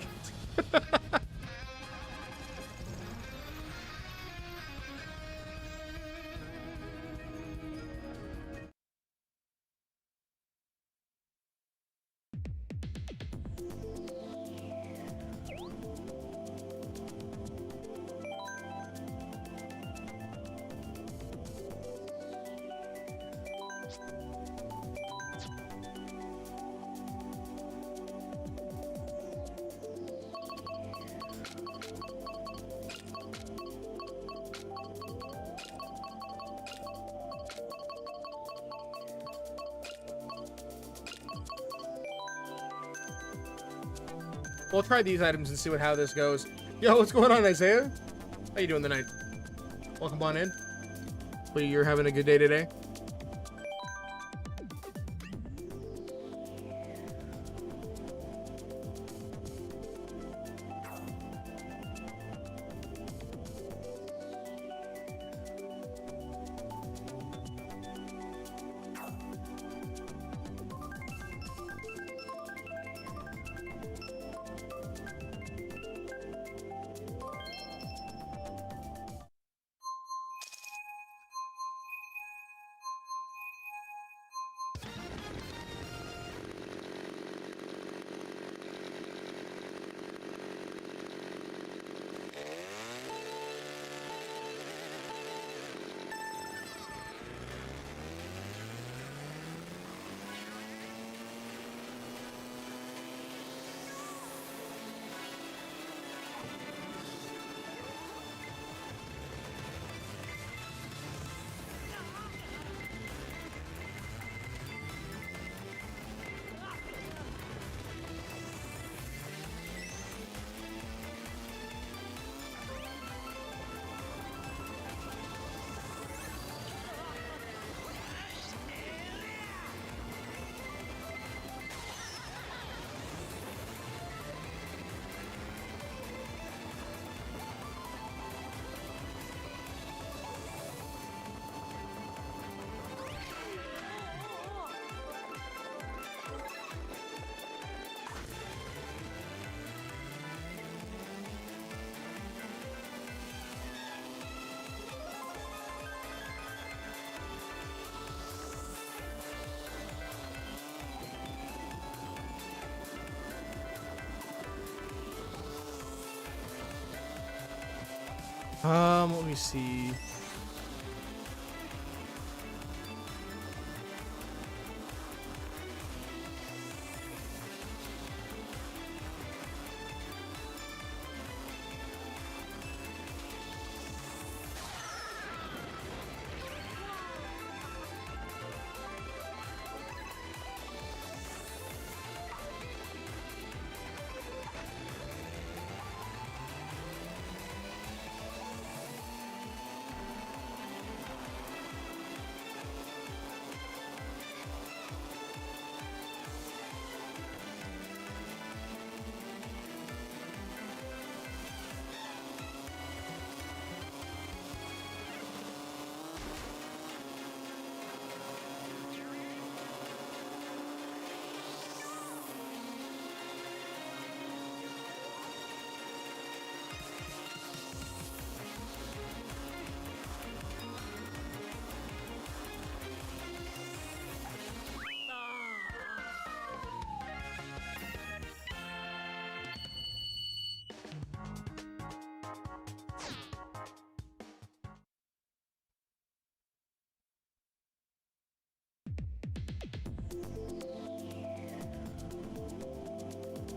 We'll try these items and see how this goes. Yo, what's going on, Isaiah? How you doing tonight? Welcome on in. Hopefully you're having a good day today. Let me see.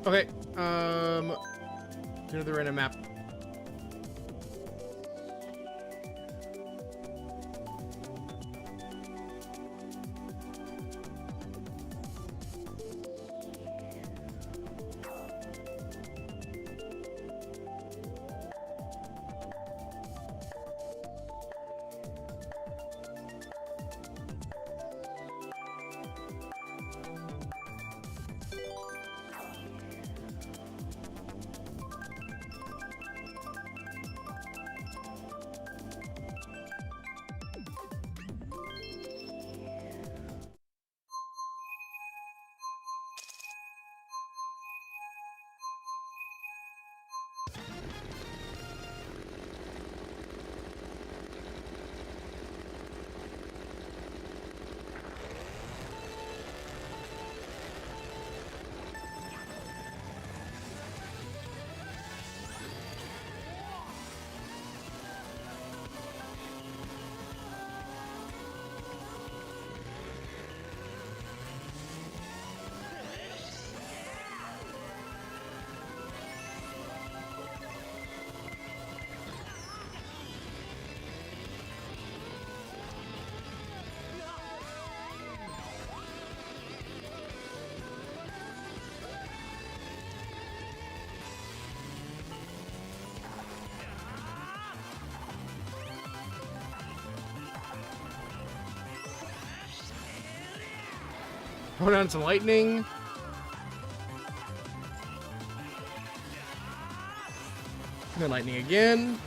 Okay, do another random map. Throw down some lightning. And then lightning again.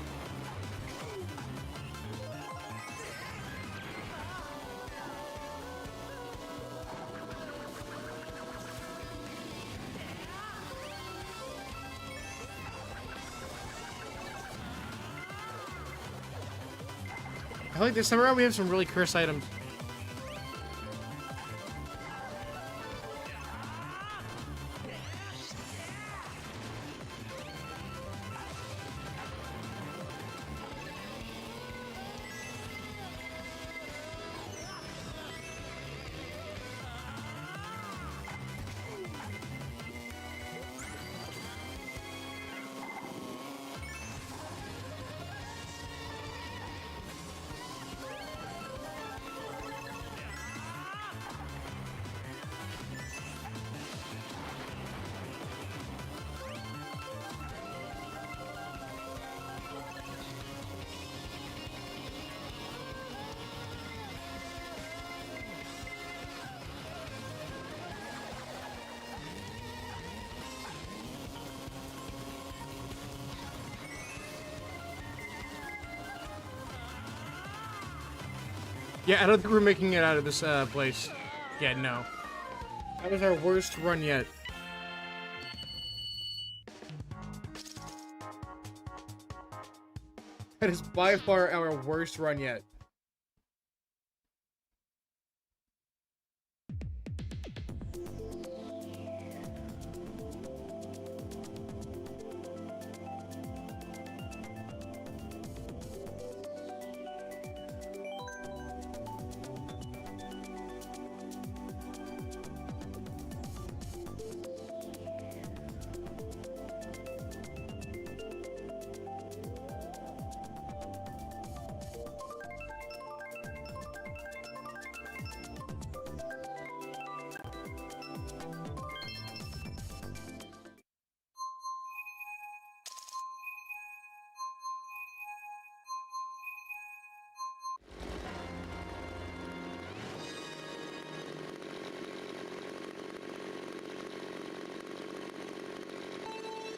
I feel like this time around we have some really cursed items. Yeah, I don't think we're making it out of this place. Yeah, no. That was our worst run yet. That is by far our worst run yet.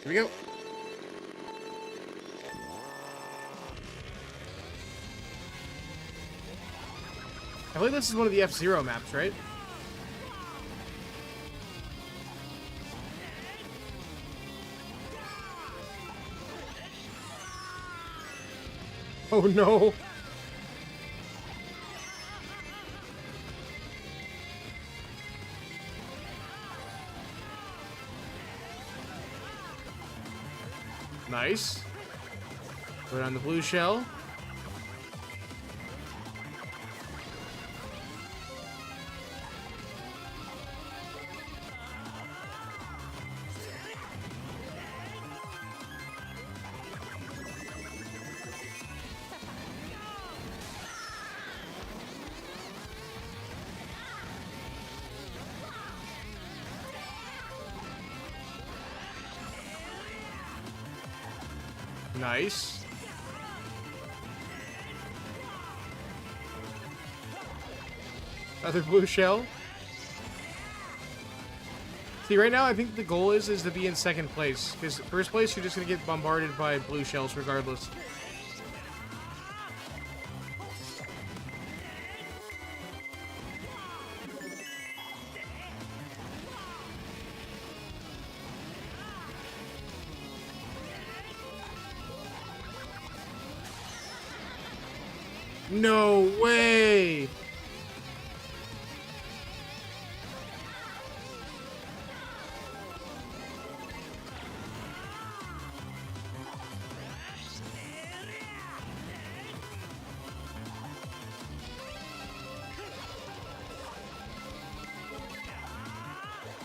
Here we go. I believe this is one of the F-Zero maps, right? Oh no! Nice. Put on the blue shell. Nice. Another blue shell. See, right now, I think the goal is to be in second place. Because first place, you're just going to get bombarded by blue shells regardless. No way!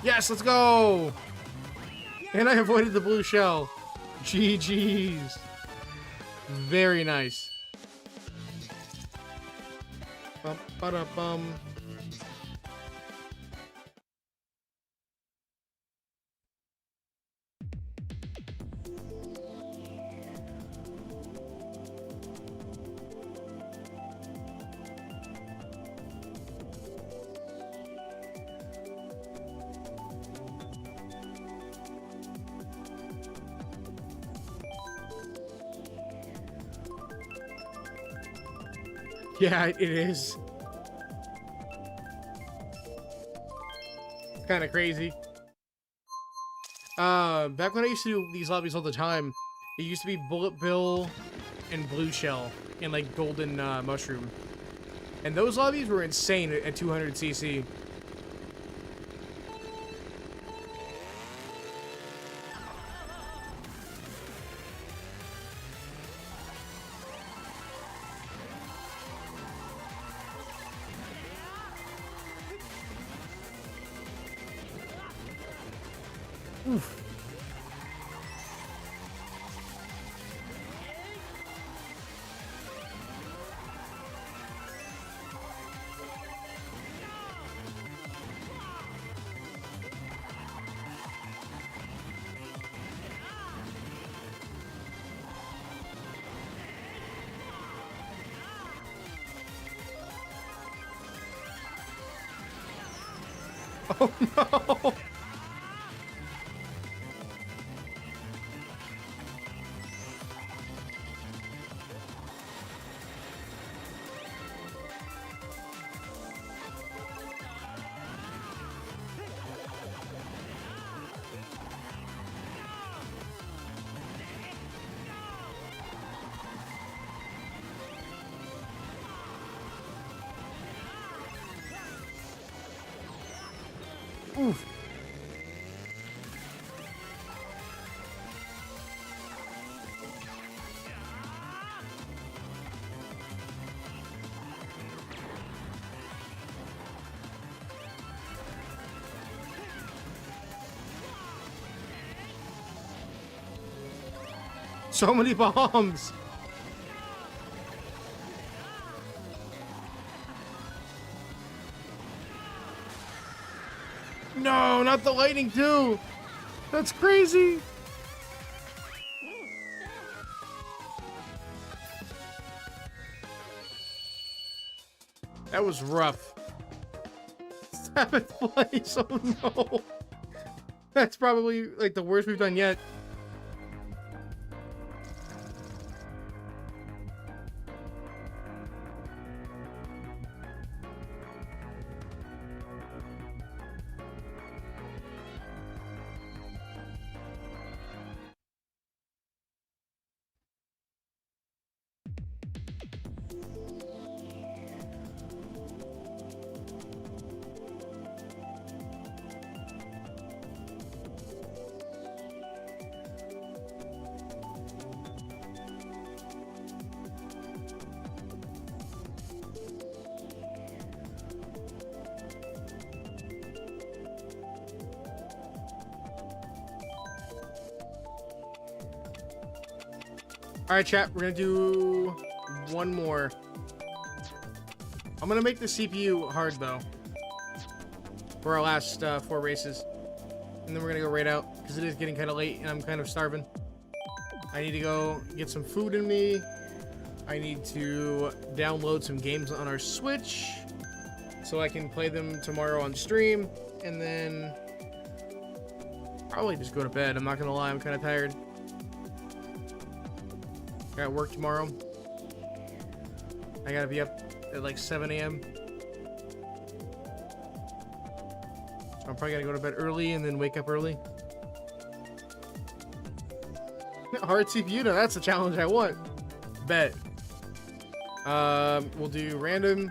Yes, let's go! And I avoided the blue shell. GG's. Very nice. Bum, ba-da-bum. Yeah, it is. Kind of crazy. Back when I used to do these lobbies all the time, it used to be Bullet Bill and Blue Shell and like Golden Mushroom. And those lobbies were insane at 200cc. Oof. Oh no! Oof. So many bombs! No, not the lightning too! That's crazy! That was rough. 7th place, oh no! That's probably like the worst we've done yet. All right, chat. We're gonna do one more. I'm gonna make the CPU hard though for our last 4 races, and then we're gonna go right out because it is getting kind of late and I'm kind of starving. I need to go get some food in me. I need to download some games on our Switch so I can play them tomorrow on stream, and then probably just go to bed. I'm not gonna lie, I'm kind of tired. Got work tomorrow. I gotta be up at like 7 a.m. So I'm probably gonna go to bed early and then wake up early. Hard CPU, no, that's a challenge I want. Bet. We'll do random.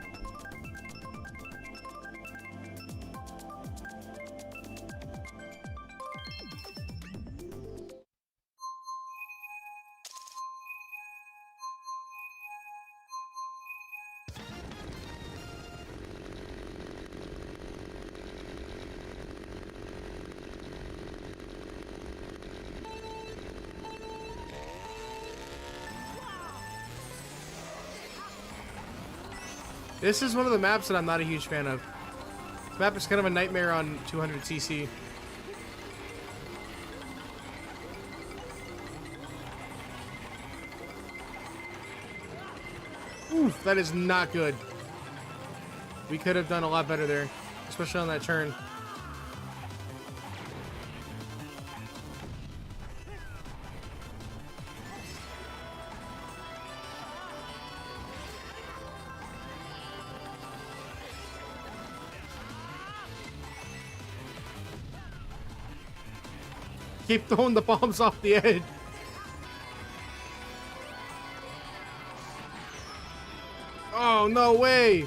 This is one of the maps that I'm not a huge fan of. This map is kind of a nightmare on 200cc. Oof, that is not good. We could have done a lot better there, especially on that turn. Keep throwing the bombs off the edge. Oh, no way.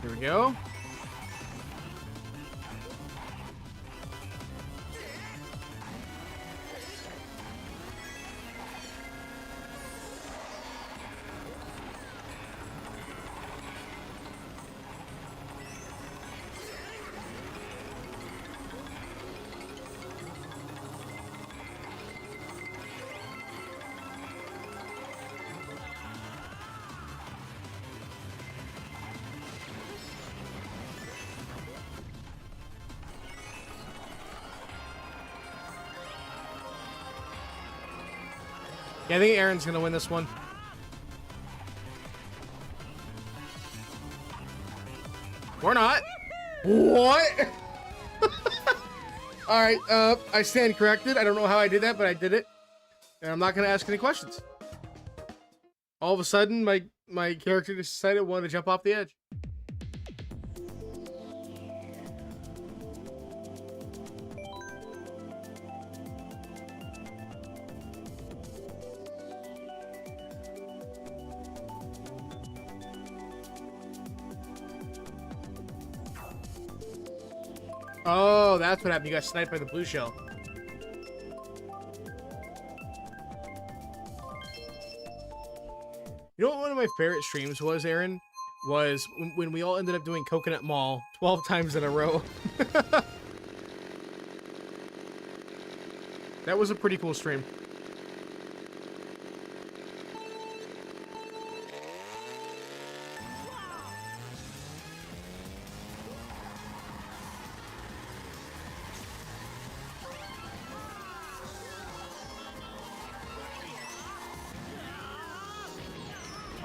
Here we go. Yeah, I think Aaron's gonna win this one. Or not. What? Alright, I stand corrected. I don't know how I did that, but I did it. And I'm not gonna ask any questions. All of a sudden, my character decided it wanted to jump off the edge. Oh, that's what happened. You got sniped by the blue shell. You know what one of my favorite streams was, Aaron? Was when we all ended up doing Coconut Mall 12 times in a row. That was a pretty cool stream.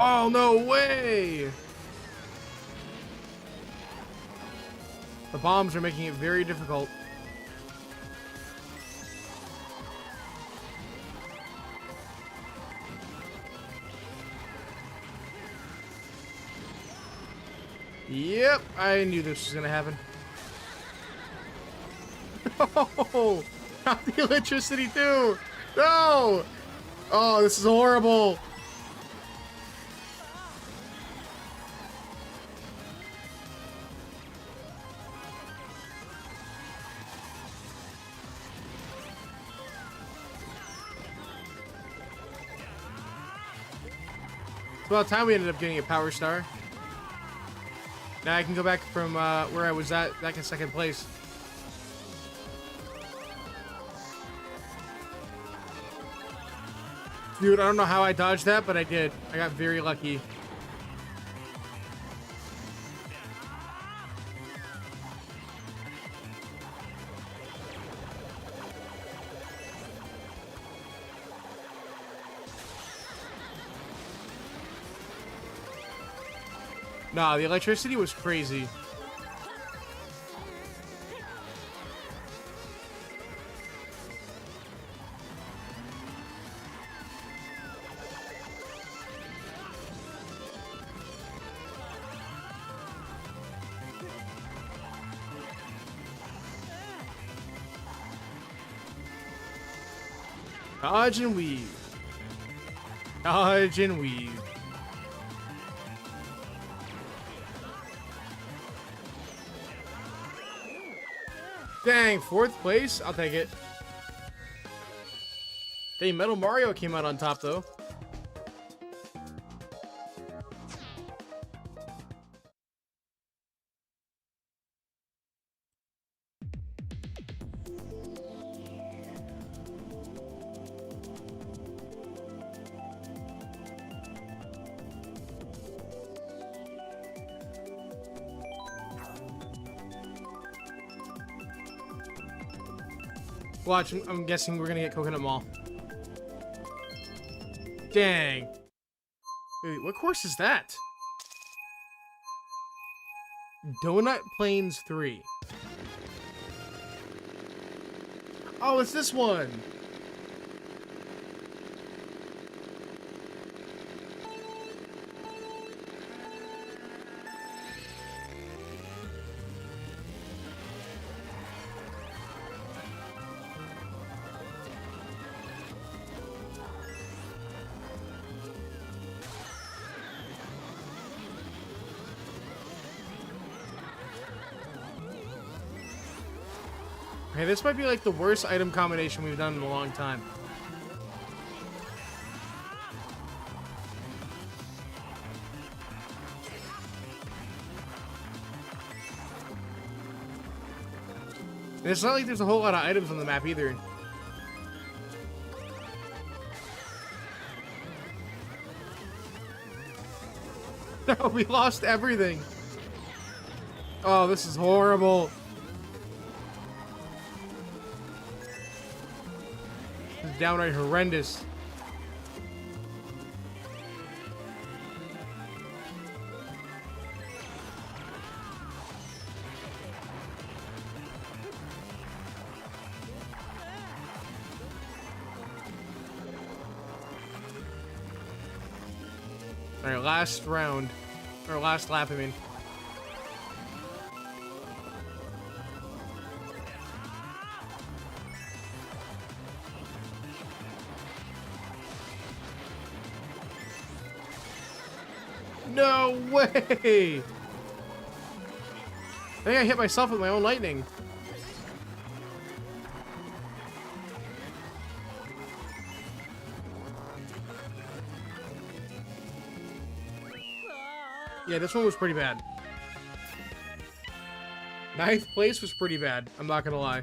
Oh, no way! The bombs are making it very difficult. Yep, I knew this was gonna happen. Oh, not the electricity too! No! Oh, this is horrible! about time we ended up getting a power star. Now I can go back from where I was at, back in second place. Dude, I don't know how I dodged that, but I did. I got very lucky. Nah, the electricity was crazy. Dodge and weave. Dodge and weave. Dang, fourth place? I'll take it. Dang, Metal Mario came out on top, though. Watch, I'm guessing we're gonna get Coconut Mall. Dang. Wait, what course is that? Donut Plains 3. Oh, it's this one. Okay, this might be like the worst item combination we've done in a long time. And it's not like there's a whole lot of items on the map either. No, we lost everything. Oh, this is horrible. This is downright horrendous. Alright, last round. Or last lap, I mean. No way! I think I hit myself with my own lightning. Yeah, this one was pretty bad. Ninth place was pretty bad, I'm not gonna lie.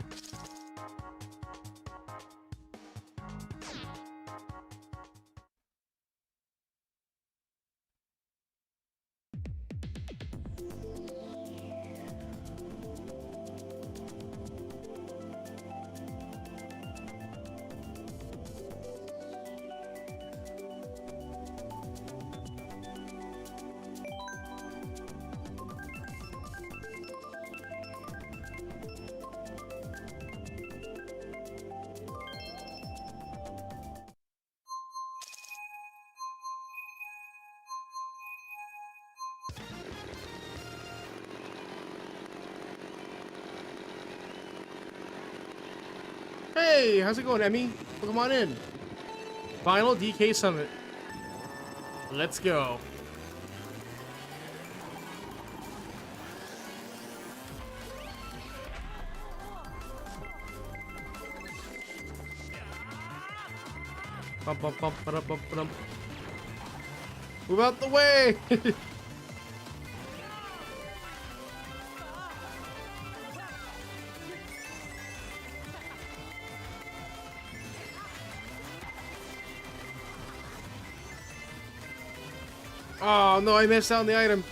Hey, how's it going, Emmy? Welcome on in. Final DK Summit. Let's go. Bum, bum, bum, ba-dum, bum, ba-dum. Move out the way! Oh no, I missed out on the item.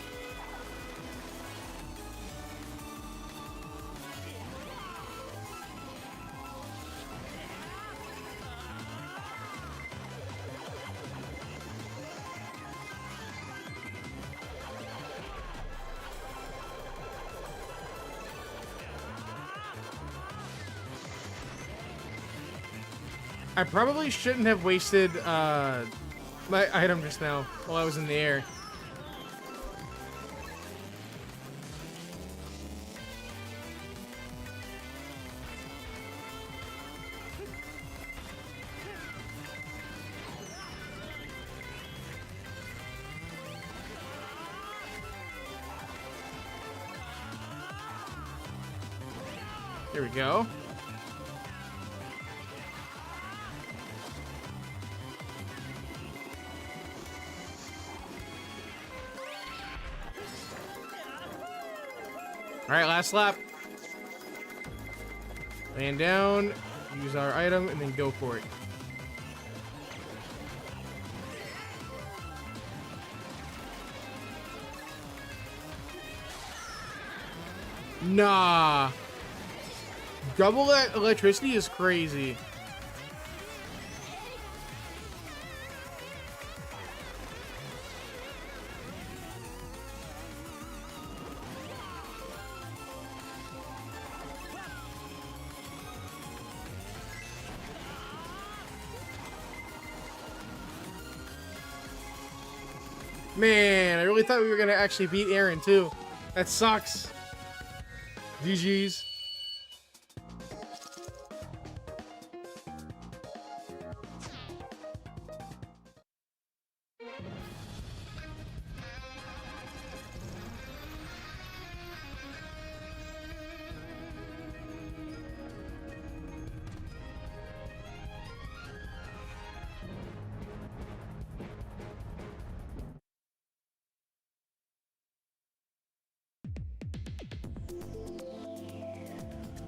I probably shouldn't have wasted my item just now while I was in the air. There we go. All right, last lap. Land down, use our item, and then go for it. Nah. Double that electricity is crazy. Man, I really thought we were gonna actually beat Aaron too. That sucks. GG's.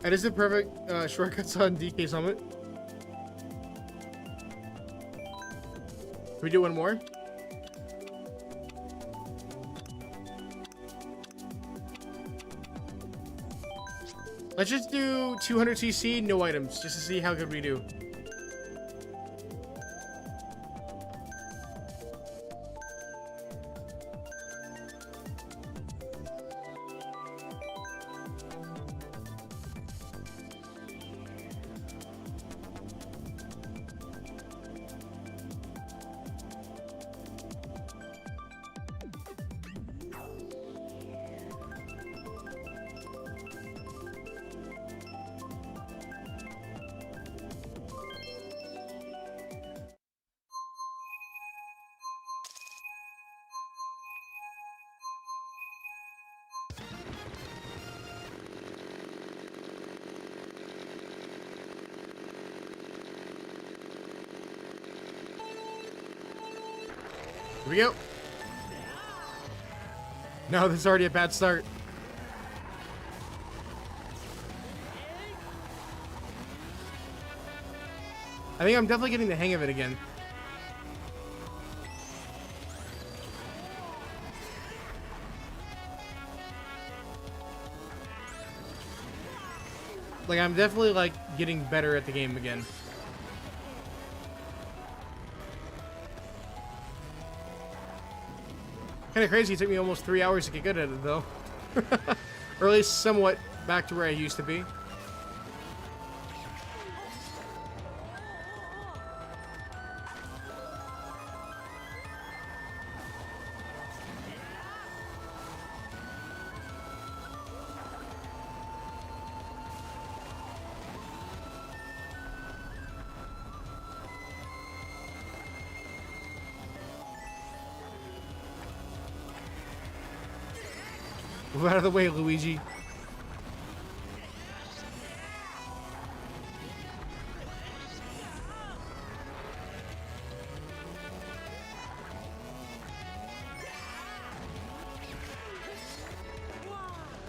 That is the perfect shortcuts on DK Summit. Can we do one more? Let's just do 200 CC, no items, just to see how good we do. Here we go. No, this is already a bad start. I think I'm definitely getting the hang of it again. Like, I'm definitely, like, getting better at the game again. Kind of crazy, it took me almost 3 hours to get good at it, though. Or at least somewhat back to where I used to be. Move out of the way, Luigi.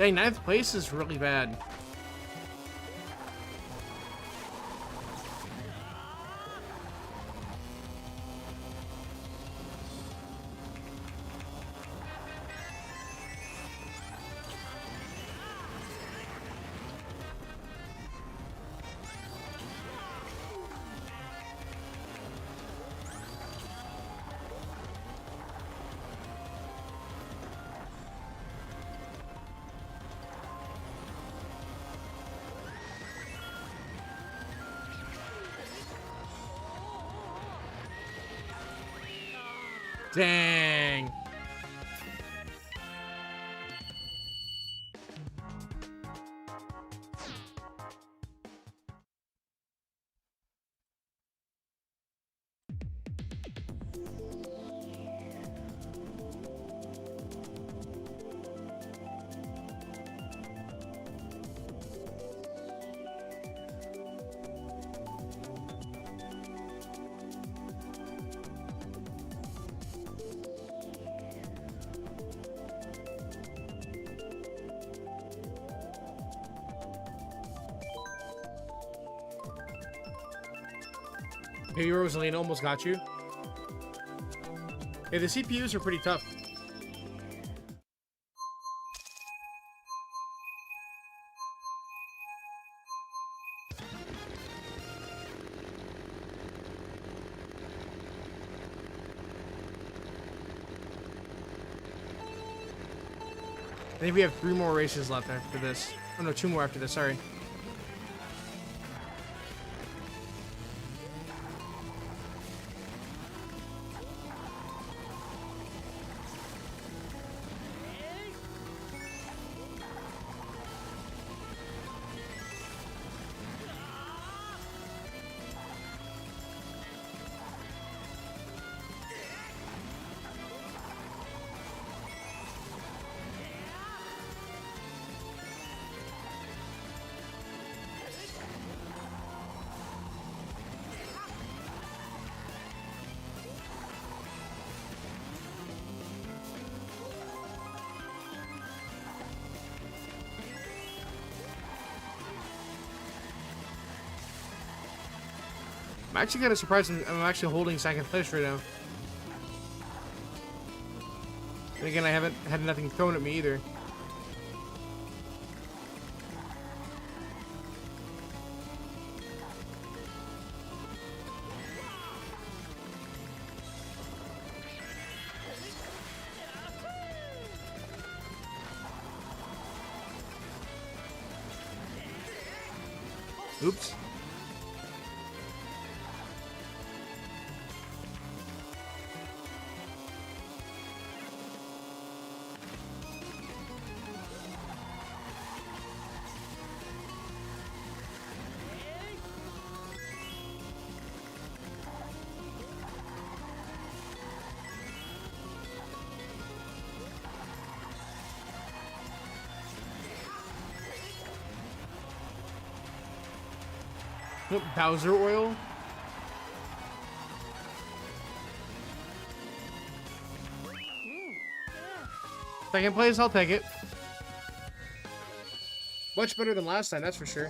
Dang, 9th place is really bad. Dang. Baby Rosalina almost got you. Hey, the CPUs are pretty tough. I think we have 3 more races left after this. Oh no, 2 more after this, sorry. I'm actually kind of surprised I'm actually holding 2nd place right now. And again, I haven't had nothing thrown at me either. Oops. Bowser oil? Second place, I'll take it. Much better than last time, that's for sure.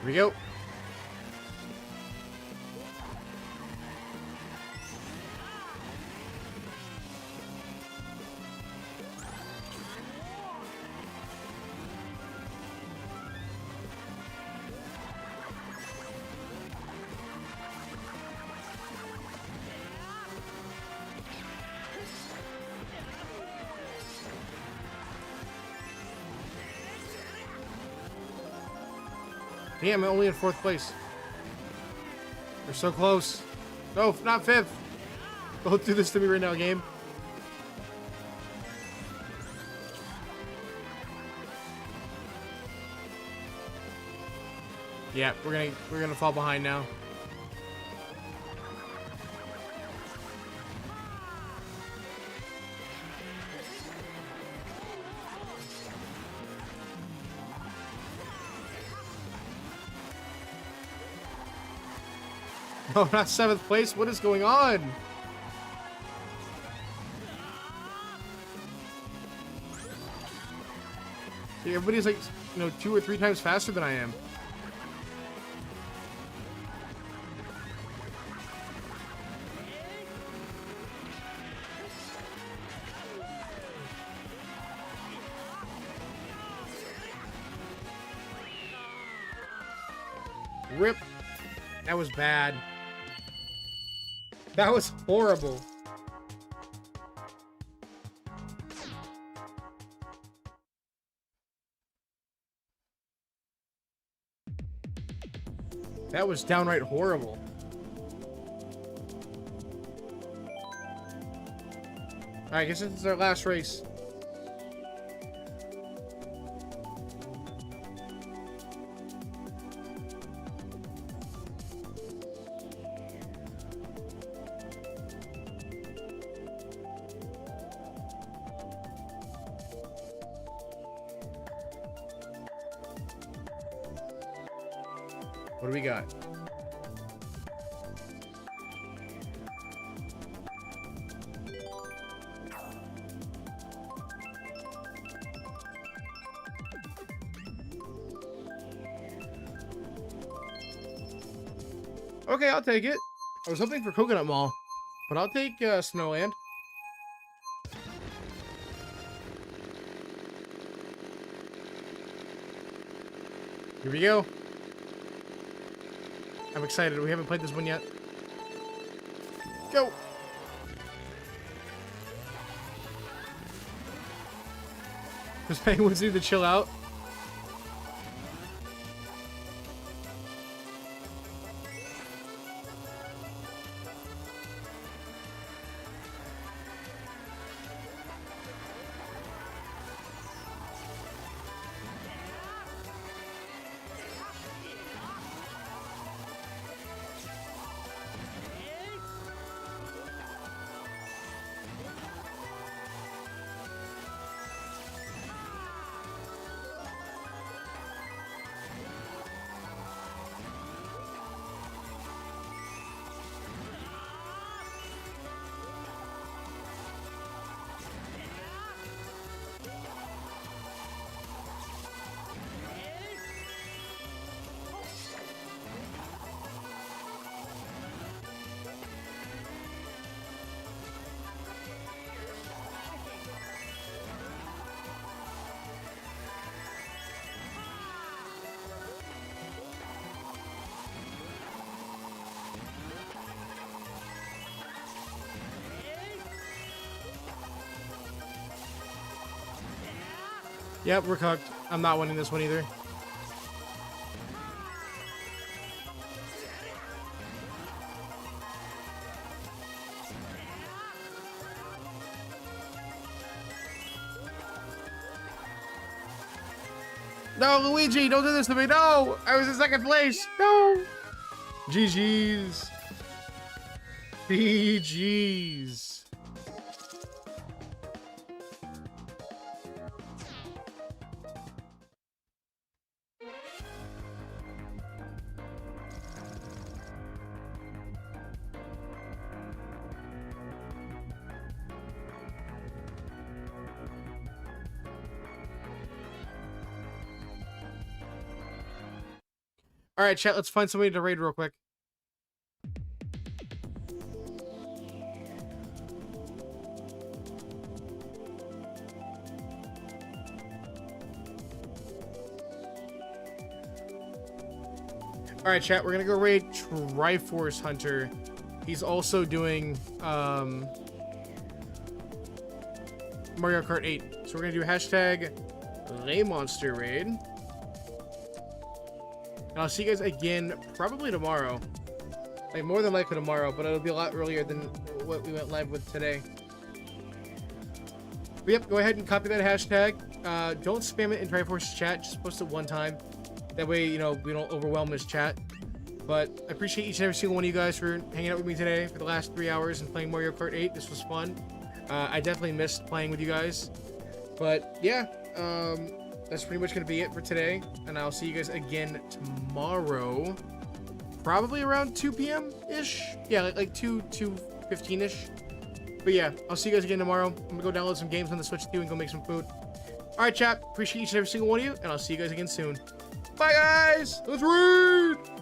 we go. Damn, I'm only in 4th place. We're so close. No, not 5th. Don't do this to me right now, game. Yeah, we're gonna fall behind now. Oh, not 7th place? What is going on? See, everybody's like, 2 or 3 times faster than I am. Rip. That was bad. That was horrible. That was downright horrible. Alright, I guess this is our last race. What do we got? Okay, I'll take it. I was hoping for Coconut Mall, but I'll take Snowland. Here we go. I'm excited. We haven't played this one yet. Go! Does Penguins need to chill out? Yep, we're cooked. I'm not winning this one either. No, Luigi, don't do this to me. No, I was in 2nd place. No. GG's. GG's. All right, chat. Let's find somebody to raid real quick. All right, chat. We're gonna go raid Triforce Hunter. He's also doing Mario Kart 8. So we're gonna do hashtag Monster raid. And I'll see you guys again probably tomorrow. Like more than likely tomorrow, but it'll be a lot earlier than what we went live with today. But yep, go ahead and copy that hashtag. Don't spam it in Triforce's chat. Just post it one time. That way, you know, we don't overwhelm his chat. But I appreciate each and every single one of you guys for hanging out with me today for the last 3 hours and playing Mario Kart 8. This was fun. I definitely missed playing with you guys. But yeah, that's pretty much going to be it for today. And I'll see you guys again tomorrow. Probably around 2 p.m.-ish. Yeah, like 2:15-ish. But yeah, I'll see you guys again tomorrow. I'm going to go download some games on the Switch 2 and go make some food. Alright, chat. Appreciate each and every single one of you. And I'll see you guys again soon. Bye, guys. Let's read.